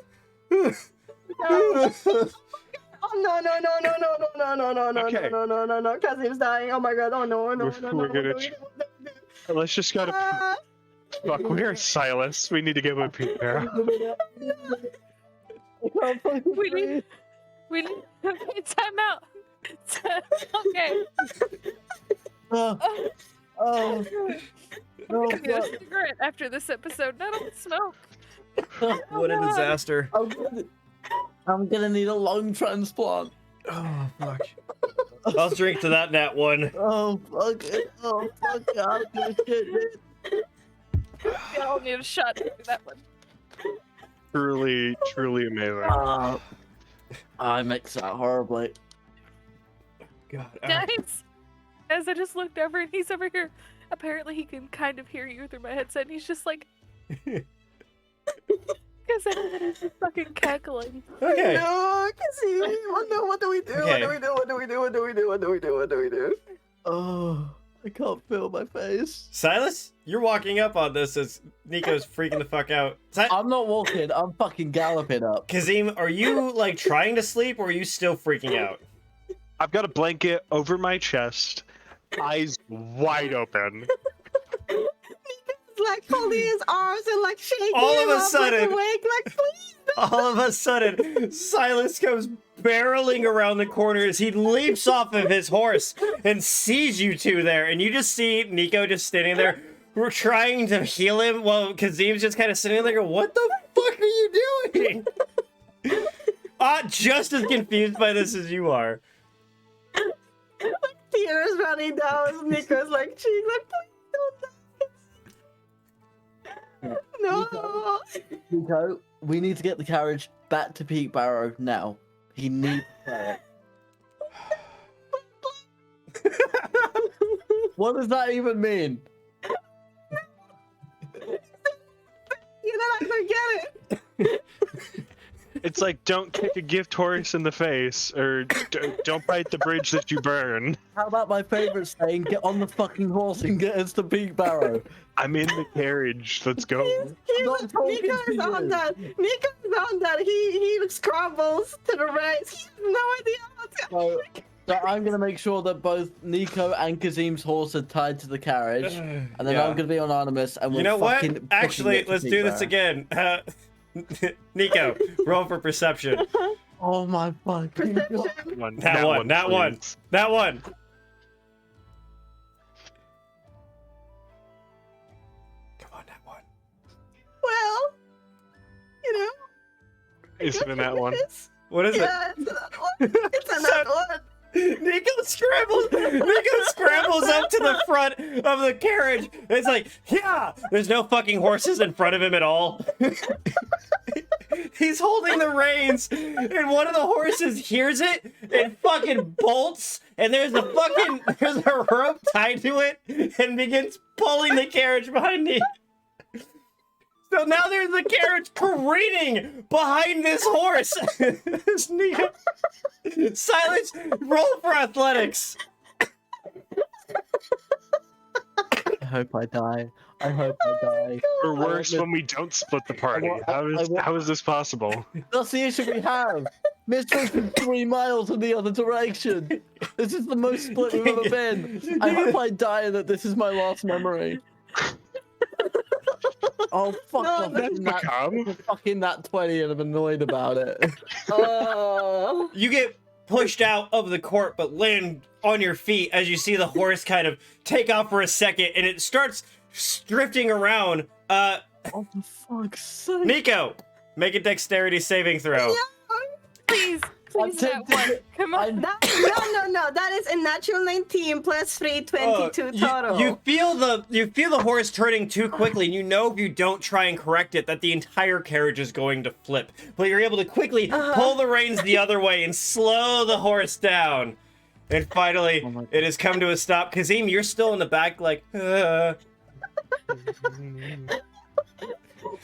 Oh Okay. no! Kazim's dying. Oh my god! Oh no! We're gonna Let's just go to... Fuck, where's Silus? We need to get with Peakbarrow. We need okay, time out. Okay. Oh, oh, oh, I'm gonna fuck. cigarette after this episode. I don't smoke. What a disaster! I'm gonna need a lung transplant. Oh fuck! I'll drink to that nat one. Oh fuck it! Oh fuck it! I'm gonna shit, dude. We all need a shot to do that one. Truly amazing. I mixed that horribly. God. Guys, as I just looked over and he's over here. Apparently he can kind of hear you through my headset and he's just like... Because everybody's just fucking cackling. Okay. No, Kazim. Oh no! What do we do? Okay. What do we do? Oh, I can't feel my face. Silas, you're walking up on this as Nico's freaking the fuck out. I'm not walking. I'm fucking galloping up. Kazim, are you like trying to sleep or are you still freaking out? I've got a blanket over my chest, eyes wide open. Like holding his arms and like shaking All of him a up, sudden- like awake, like please. All of a sudden, Silas comes barreling around the corner as he leaps off of his horse and sees you two there, and you just see Nico just standing there. We're trying to heal him while Kazim's just kind of sitting there going, what the fuck are you doing? Just as confused by this as you are. Tears running down Nico's like cheeks, like please don't die. No. Nico, we need to get the carriage back to Peakbarrow now. He needs it. What does that even mean? You're not gonna get it. It's like, don't kick a gift horse in the face, or don't bite the bridge that you burn. How about my favorite saying, get on the fucking horse and get us to Peakbarrow? I'm in the carriage. Let's go. not talking Nico to is on you. that. Nico is on that. He scrambles to the right. He has no idea how to. So I'm gonna make sure that both Nico and Kazim's horse are tied to the carriage, and then Yeah. I'm gonna be anonymous. And we're You know what? fucking Actually, it to let's do this Peakbarrow. again. Nico, roll for perception. Oh my fucking god! One, That one, that one. please. That one. Come on, that one. Well, you know. Is it in that one? What is Yeah, it's another one. It's another one. it? Nico scrambles up to the front of the carriage. It's like, yeah, there's no fucking horses in front of him at all. He's holding the reins, and one of the horses hears it and fucking bolts, and there's a rope tied to it, and begins pulling the carriage behind me. So now there's the carriage careening behind this horse. It's Nico. Silence, roll for athletics. I hope I die. I hope I die. Or worse, when we don't split the party. How is this possible? That's the issue we have. Mystrix is 3 miles in the other direction. This is the most split we've ever been. I hope I die and that this is my last memory. Oh fuck! No, off. that's become. Fucking that 20 and I'm annoyed about it. Oh. You get pushed out of the court, but land on your feet as you see the horse kind of take off for a second, and it starts drifting around. Oh for fuck's sake! Nico, make a dexterity saving throw. Please, please, that one. Come on. No. That is a natural 19 plus 3, 22 You- total. You feel the horse turning too quickly, and you know if you don't try and correct it that the entire carriage is going to flip. But you're able to quickly pull the reins the other way and slow the horse down. And finally, it has come to a stop. Kazim, you're still in the back, like,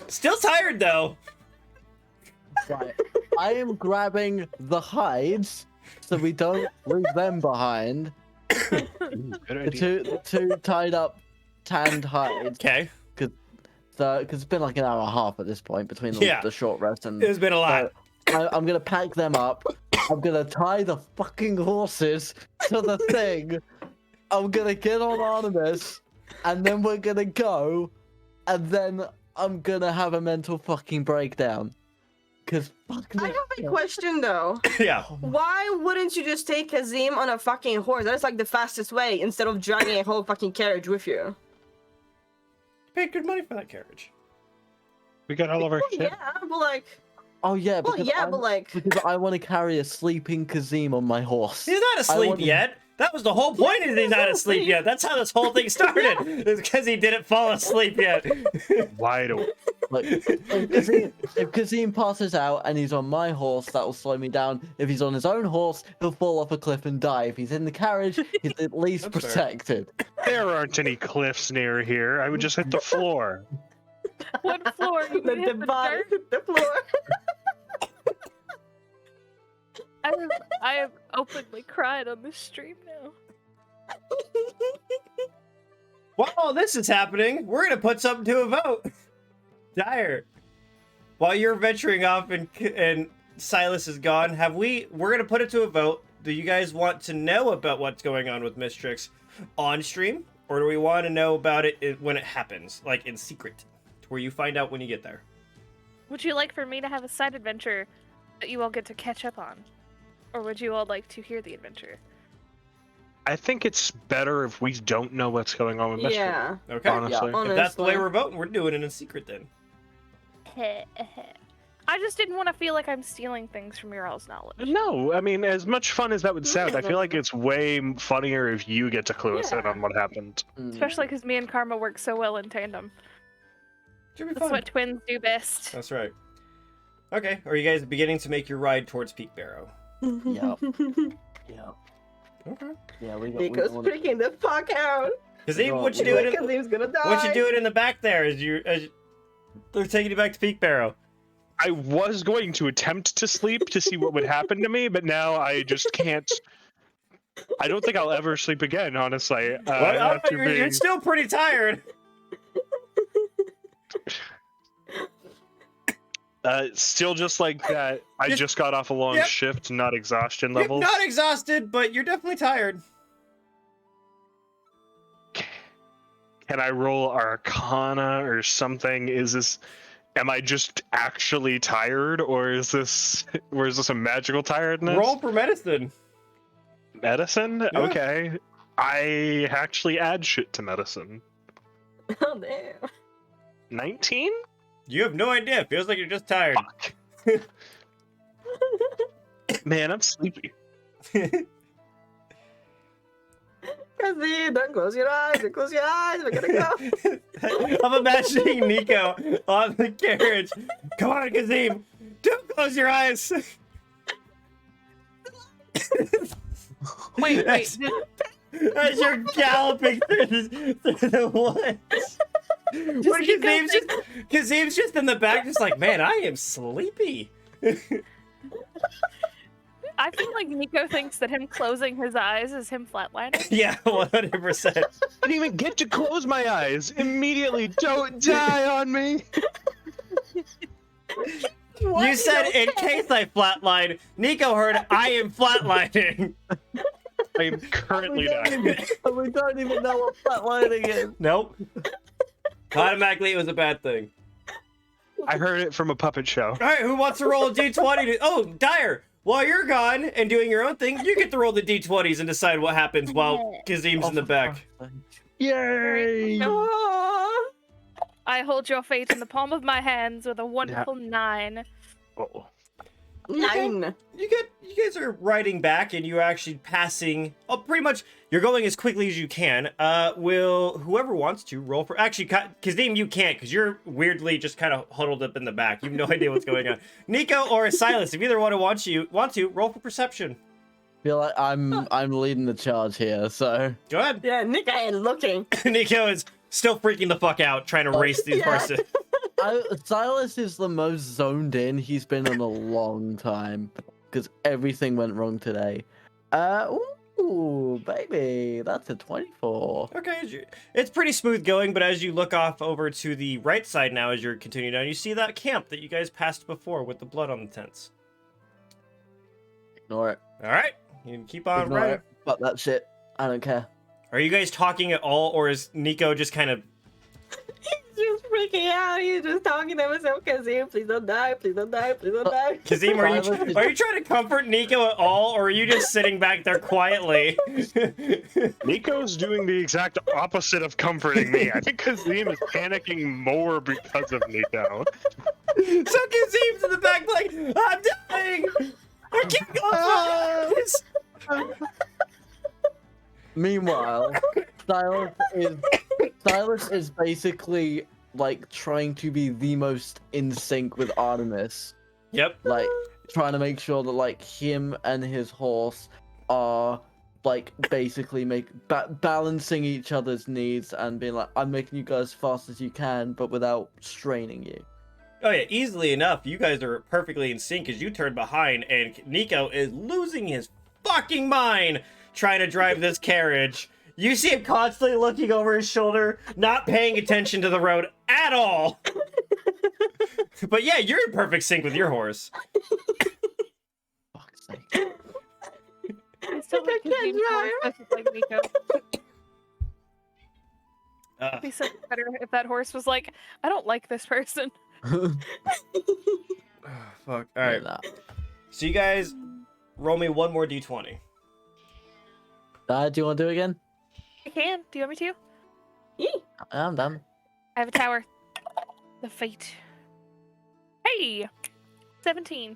Still tired though. Right. I am grabbing the hides so we don't leave them behind. Good The idea. two tied up tanned hides. Okay, Because it's been like an hour and a half at this point between Yeah. the short rest and. it's been a lot. I'm gonna pack them up. I'm gonna tie the fucking horses to the thing. I'm gonna get on Artemis, and then we're gonna go, and then I'm gonna have a mental fucking breakdown. Cause fuck I me. have a question though. Yeah. Why wouldn't you just take Kazim on a fucking horse? That's like the fastest way instead of dragging a whole fucking carriage with you. Paid good money for that carriage. We got all of our shit. Yeah, but like, Oh yeah, well, because yeah, I'm- but like, because I want to carry a sleeping Kazim on my horse. He's not asleep wanna- yet. That was the whole point. Is he's not asleep yet. That's how this whole thing started. It's because he didn't fall asleep yet. Wide awake. Like, if Kazim passes out and he's on my horse, that will slow me down. If he's on his own horse, he'll fall off a cliff and die. If he's in the carriage, he's at least That's fair. protected. There aren't any cliffs near here. I would just hit the floor. What floor? You the, hit the the body, dirt? the floor. I have openly cried on this stream now. While this is happening, we're gonna put something to a vote. Dire, while you're venturing off and Silus is gone, we're gonna put it to a vote. Do you guys want to know about what's going on with Mystrix on stream, or do we want to know about it when it happens, like in secret, to where you find out when you get there? Would you like for me to have a side adventure that you all get to catch up on? Or would you all like to hear the adventure? I think it's better if we don't know what's going on with Mystrix. Yeah. Okay. Honestly. If that's the way Honestly. we're voting, we're doing it in secret then. I just didn't want to feel like I'm stealing things from your all's knowledge. No, I mean, as much fun as that would sound, I feel like it's way funnier if you get to clue us in Yeah. on what happened. Especially because me and Karma work so well in tandem. Should be That's fun. what twins do best. That's right. Okay, are you guys beginning to make your ride towards Peakbarrow? Yep. Yep. Okay. Yeah, we Nico's don't freaking the fuck out. Kazim, Well, what you well, doing? Kazim's gonna die. What you doing in the back there? They're taking you back to Peakbarrow. I was going to attempt to sleep to see what would happen to me, but now I just can't. I don't think I'll ever sleep again, honestly. You're still pretty tired. Still just like that. I just got off a long Yep. shift, not exhaustion You're levels. not exhausted, but you're definitely tired. Can I roll Arcana or something? Am I just actually tired, or is this a magical tiredness? Roll for medicine. Medicine? Yeah. Okay. I actually add shit to medicine. Oh damn. 19? You have no idea. Feels like you're just tired. Fuck. Man, I'm sleepy. Kazim, don't close your eyes. Don't close your eyes. We're gonna go. I'm imagining Nico on the carriage. Come on, Kazim. Don't close your eyes. Wait. As you're galloping through the woods. Kazim's just in the back, just like, man, I am sleepy. I feel like Nico thinks that him closing his eyes is him flatlining. Yeah, 100%. I didn't even get to close my eyes. Immediately, don't die on me. You said, in case I flatline. Nico heard, I am flatlining. I am currently dying. We don't even know what flatlining is. Nope. Automatically, it was a bad thing. I heard it from a puppet show. All right, who wants to roll a d20? Oh, Dyer, while you're gone and doing your own thing, you get to roll the d20s and decide what happens while Kazim's in the back. Yay! Oh. I hold your fate in the palm of my hands with a wonderful 9. Oh. 9. You guys are riding back, and you're actually passing. Oh, pretty much, you're going as quickly as you can. Will whoever wants to roll for? Actually, Kazim, you can't because you're weirdly just kind of huddled up in the back. You have no idea what's going on. Nico or Silus, if either one want to roll for perception. Feel like I'm leading the charge here, so Go ahead. Yeah, Nico ain't looking. Nico is still freaking the fuck out, trying to race these Yeah. horses. Silas is the most zoned in he's been in a long time because everything went wrong today. Ooh, baby, that's a 24. Okay, it's pretty smooth going, but as you look off over to the right side now, as you're continuing down, you see that camp that you guys passed before with the blood on the tents. Ignore it. All right, you can keep on Ignore riding. it. Fuck that shit. I don't care. Are you guys talking at all, or is Nico just kind of... He's just freaking out. He's just talking to himself. Kazim, please don't die. Please don't die. Please don't die. Kazim, are you trying to comfort Nico at all, or are you just sitting back there quietly? Nico's doing the exact opposite of comforting me. I think Kazim is panicking more because of Nico. So Kazim's in the back like, I'm dying! I can't go this! Meanwhile, Silus is basically like trying to be the most in sync with Artemis. Yep. Like trying to make sure that like him and his horse are like basically balancing each other's needs and being like, I'm making you go as fast as you can, but without straining you. Oh yeah, easily enough. You guys are perfectly in sync as you turn behind, and Nico is losing his fucking mind trying to drive this carriage. You see him constantly looking over his shoulder, not paying attention to the road at all. But yeah, you're in perfect sync with your horse. Fuck's sake. I still like Kazim's voice. I feel like Nico. It'd be so much better if that horse was like, I don't like this person. Fuck. All right. So you guys roll me one more d20. Do you want to do it again? I can. Do you want me to? I'm done. I have a tower. The fate. Hey! 17.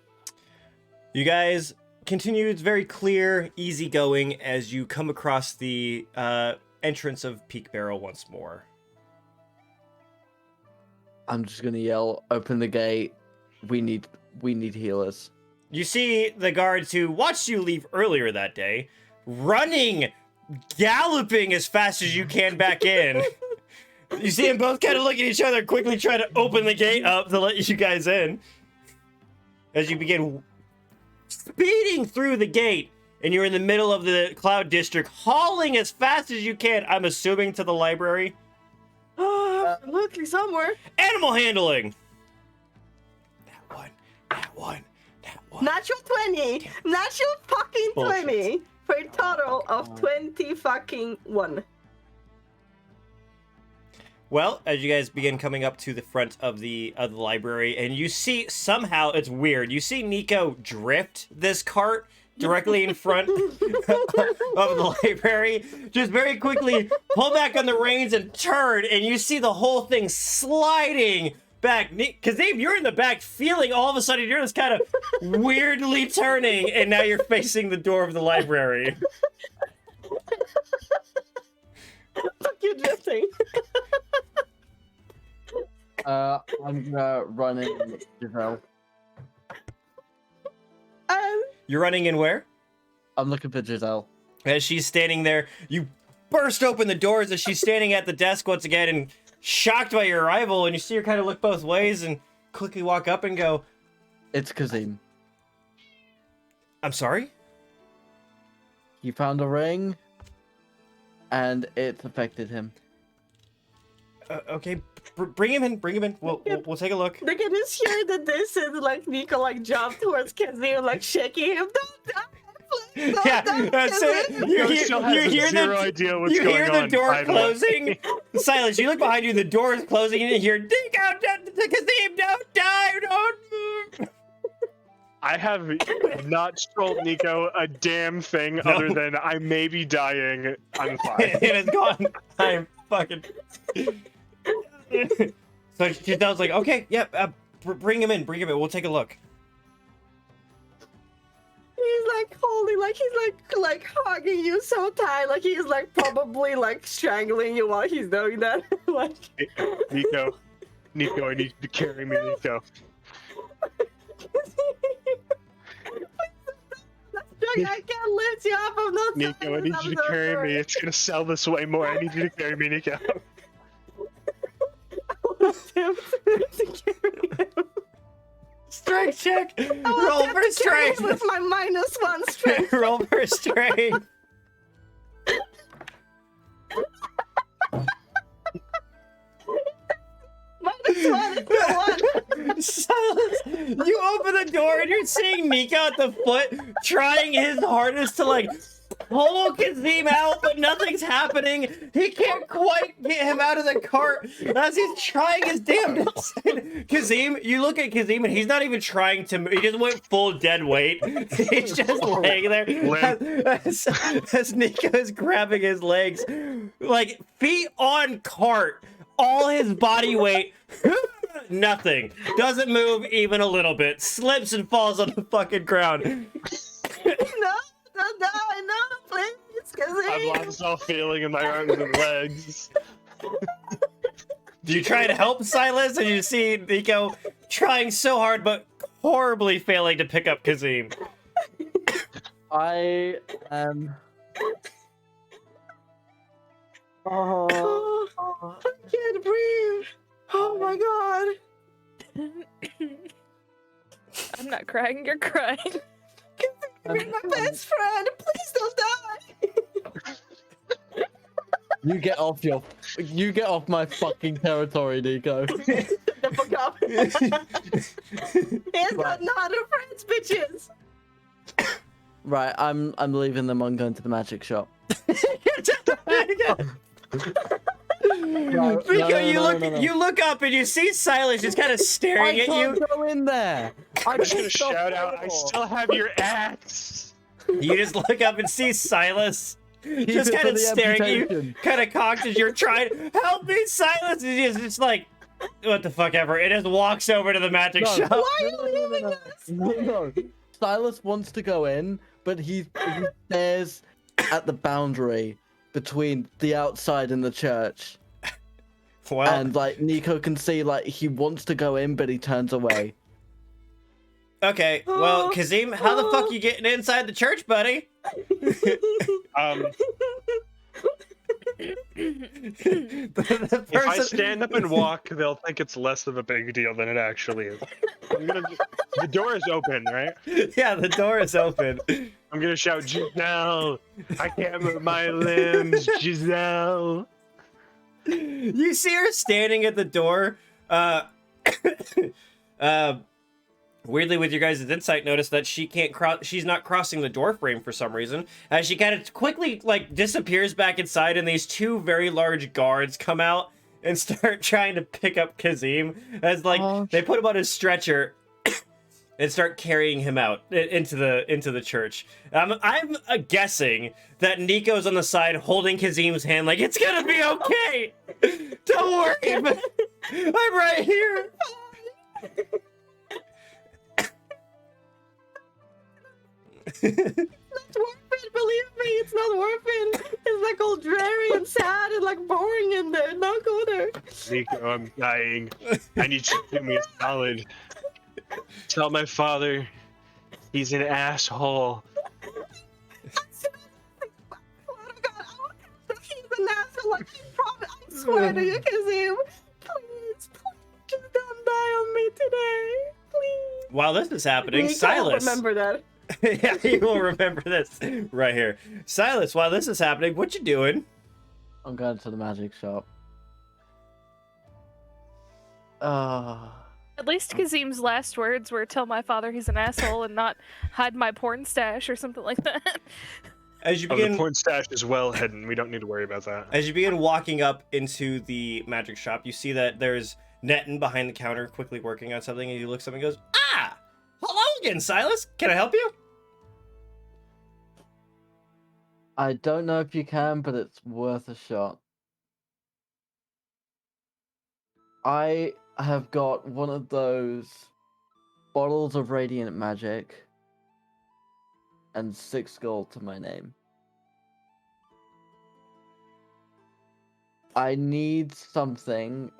You guys continue. It's very clear, easy going as you come across the entrance of Peakbarrow once more. I'm just gonna yell, open the gate. We need healers. You see the guards who watched you leave earlier that day. running, galloping as fast as you can back in. You see them both kind of look at each other, quickly try to open the gate up to let you guys in. As you begin speeding through the gate, and you're in the middle of the Cloud District, hauling as fast as you can, I'm assuming to the library. Absolutely somewhere. Animal handling! That one. Natural 20. Natural fucking Bullshit. 20. For a total of 20 fucking 1. Well, as you guys begin coming up to the front of the library, and you see, somehow, it's weird, you see Nico drift this cart directly in front of the library, just very quickly pull back on the reins and turn, and you see the whole thing sliding back. Kazim, you're in the back, feeling all of a sudden you're just kind of weirdly turning, and now you're facing the door of the library. Fuck you drifting. I'm gonna run in Giselle. You're running in where? I'm looking for Giselle. As she's standing there, you burst open the doors as she's standing at the desk once again and shocked by your arrival, and you see her kind of look both ways and quickly walk up and go, It's Kazim. I'm sorry? He found a ring, and it's affected him. Okay, bring him in. We'll take a look. They can just hear that this is like Nico like jump towards Kazim, like shaking him. Don't die, please. Don't Yeah, die, that's it. Kazim." You hear zero idea what's you hear going the on, door by the way. closing. Silence. You look behind you. The door is closing, and you hear, "Nico, Kazim, don't die, don't move." I have not told Nico a damn thing other than I may be dying. I'm fine. It is gone. I'm fucking. So she does like, okay, yeah, bring him in. We'll take a look. He's like holding, like he's like hugging you so tight, like he's like probably like strangling you while he's doing that. Like Nico, I need you to carry me, Nico. I can't lift you up. I'm not. Nico, I need you to carry me. It's gonna sell this way more. I need you to carry me, Nico. Strength check. Roll for strength. With my -1 strength. Roll for strength. -1. Silas, you open the door and you're seeing Nico at the foot trying his hardest to like pull Kazim out, but nothing's happening. He can't quite get him out of the cart as he's trying his damnedest. Kazim, you look at Kazim and he's not even trying to move. He just went full dead weight. He's just laying there as Nico is grabbing his legs, like feet on cart, all his body weight. Nothing. Doesn't move even a little bit. Slips and falls on the fucking ground. No, please, Kazim. I've lost all feeling in my arms and legs. Do you try to help Silas? And you see Nico trying so hard, but horribly failing to pick up Kazim. I am. Oh, I can't breathe. Oh my god. I'm not crying, you're crying. You're my best friend. Please don't die. You get off my fucking territory, Nico. The fuck up. He's got no other friends, bitches. Right, I'm leaving them. I'm going to the magic shop. Nico, you look up and you see Silas just kind of staring at you. I can't go in there. I'm just gonna shout out, I still have your axe! You just look up and see Silas just kind of staring at you, kind of cocked as you're trying. Help me, Silas! And he's just like, what the fuck ever. It just walks over to the magic shop. Why are you leaving us? No. Silas wants to go in, but he stares at the boundary between the outside and the church. Well, And like Nico can see like he wants to go in, but he turns away. Okay, well, Kazim, how the fuck you getting inside the church, buddy? The If I person- stand up and walk, they'll think it's less of a big deal than it actually is. The door is open, right? Yeah, the door is open. I'm gonna shout, Giselle! I can't move my limbs, Giselle! You see her standing at the door. Weirdly, with your guys' insight, notice that she can't cross. She's not crossing the door frame for some reason. As she kind of quickly disappears back inside, and these two very large guards come out and start trying to pick up Kazim. As they put him on his stretcher and start carrying him out into the church. I'm guessing that Nico's on the side holding Kazim's hand, like it's gonna be okay. Don't worry, I'm right here. Not worth it, believe me, it's not worth it. It's like all dreary and sad and like boring in there. Don't go there. Nico, I'm dying. I need you to do me a solid. Tell my father he's an asshole. He's an asshole, like he promised. I swear to you, Kazim. Please, just don't die on me today. Please. While this is happening, Nico, Silus. remember that. Yeah, you will remember this right here. Silus, while this is happening, what you doing? I'm going to the magic shop. At least Kazim's last words were "tell my father he's an asshole" and not "hide my porn stash" or something like that. As you Oh, begin, the porn stash is well hidden. We don't need to worry about that. as you begin walking up into the magic shop, you see that there's Netton behind the counter, quickly working on something, and he looks up and goes, "Ah, hello again, Silus. Can I help you?" I don't know if you can, but it's worth a shot. I have got one of those bottles of radiant magic and 6 gold to my name. I need something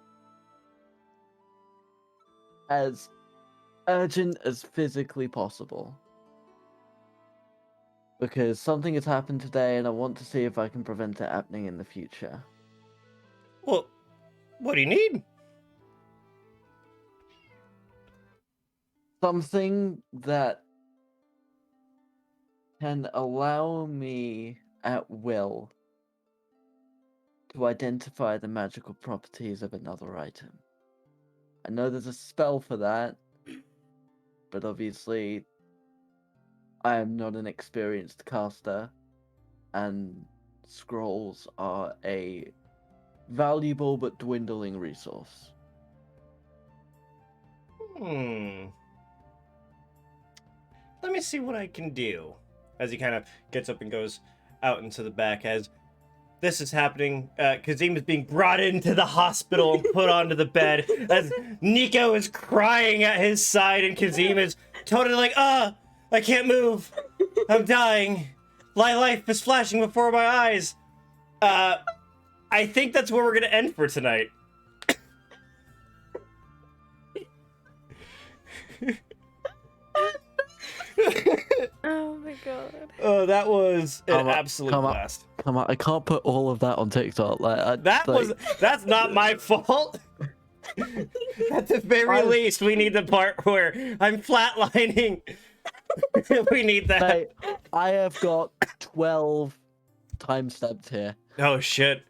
as urgent as physically possible. Because something has happened today and I want to see if I can prevent it happening in the future. Well, what do you need? Something that can allow me at will to identify the magical properties of another item. I know there's a spell for that, but obviously I am not an experienced caster, and scrolls are a valuable but dwindling resource. Let me see what I can do. As he kind of gets up and goes out into the back. As this is happening, Kazim is being brought into the hospital and put onto the bed. As Nico is crying at his side, and Kazim is totally like, I can't move. I'm dying. My life is flashing before my eyes. I think that's where we're going to end for tonight. Oh my god. Oh, that was an absolute blast. Come on, I can't put all of that on TikTok. That's not my fault. At the very least, we need the part where I'm flatlining. We need that. Mate, I have got 12 timestamps here. Oh shit.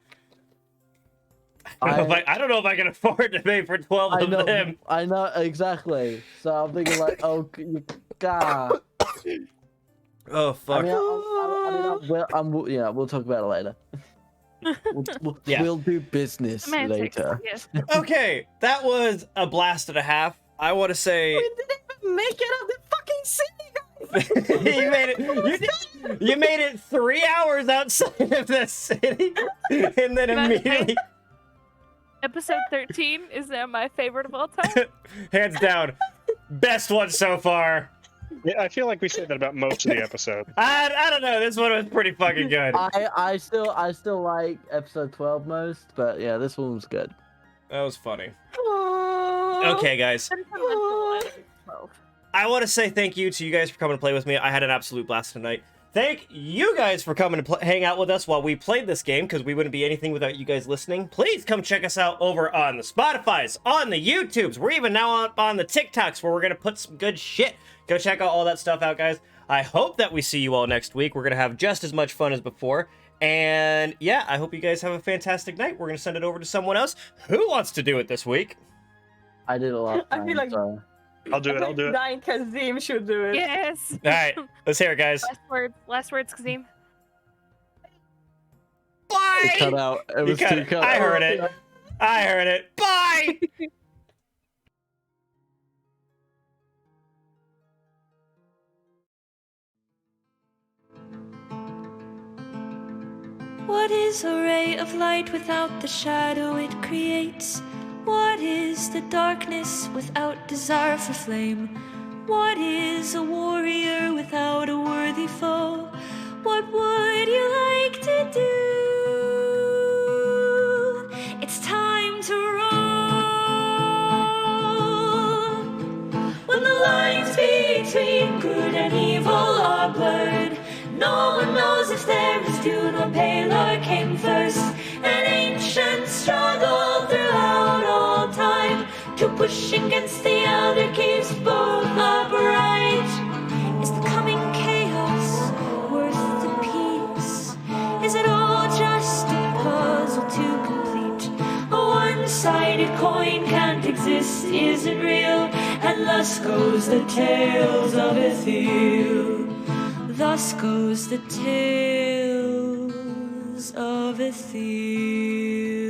I don't know if I can afford to pay for 12 of them. I know, exactly. So I'm thinking like, God. Oh fuck. We'll talk about it later. We'll do business later. Yes. Okay, that was a blast and a half. I want to say. We didn't even make it out of the fucking city, guys. You made it. You made it 3 hours outside of the city, and then immediately. Episode 13 is now my favorite of all time. Hands down, best one so far. Yeah, I feel like we said that about most of the episode. I don't know. This one was pretty fucking good. I still like episode 12 most, but yeah, this one was good. That was funny. Oh. Okay, guys. I want to say thank you to you guys for coming to play with me. I had an absolute blast tonight. Thank you guys for coming to hang out with us while we played this game, because we wouldn't be anything without you guys listening. Please come check us out over on the Spotifys, on the YouTubes. We're even now up on the TikToks where we're going to put some good shit. Go check out all that stuff out, guys. I hope that we see you all next week. We're going to have just as much fun as before. And yeah, I hope you guys have a fantastic night. We're going to send it over to someone else. Who wants to do it this week? I did a lot. I feel like I'll do it. I'll do it. Dying Kazim should do it. Yes. All right, let's hear it, guys. Last words, Kazim. Bye. It cut out. It was too cut. I heard it. I heard it. Bye. What is a ray of light without the shadow it creates? What is the darkness without desire for flame? What is a warrior without a worthy foe? What would you like to do? It's time to roll. When the lines between good and evil are blurred, no one knows if Therizdun or Paler came first. An ancient struggle throughout all time to push against the other keeps both upright. Is the coming chaos worth the peace? Is it all just a puzzle to complete? A one-sided coin can't exist, isn't real, and thus goes the tales of Ethyl. Thus goes the tales of Ethyl.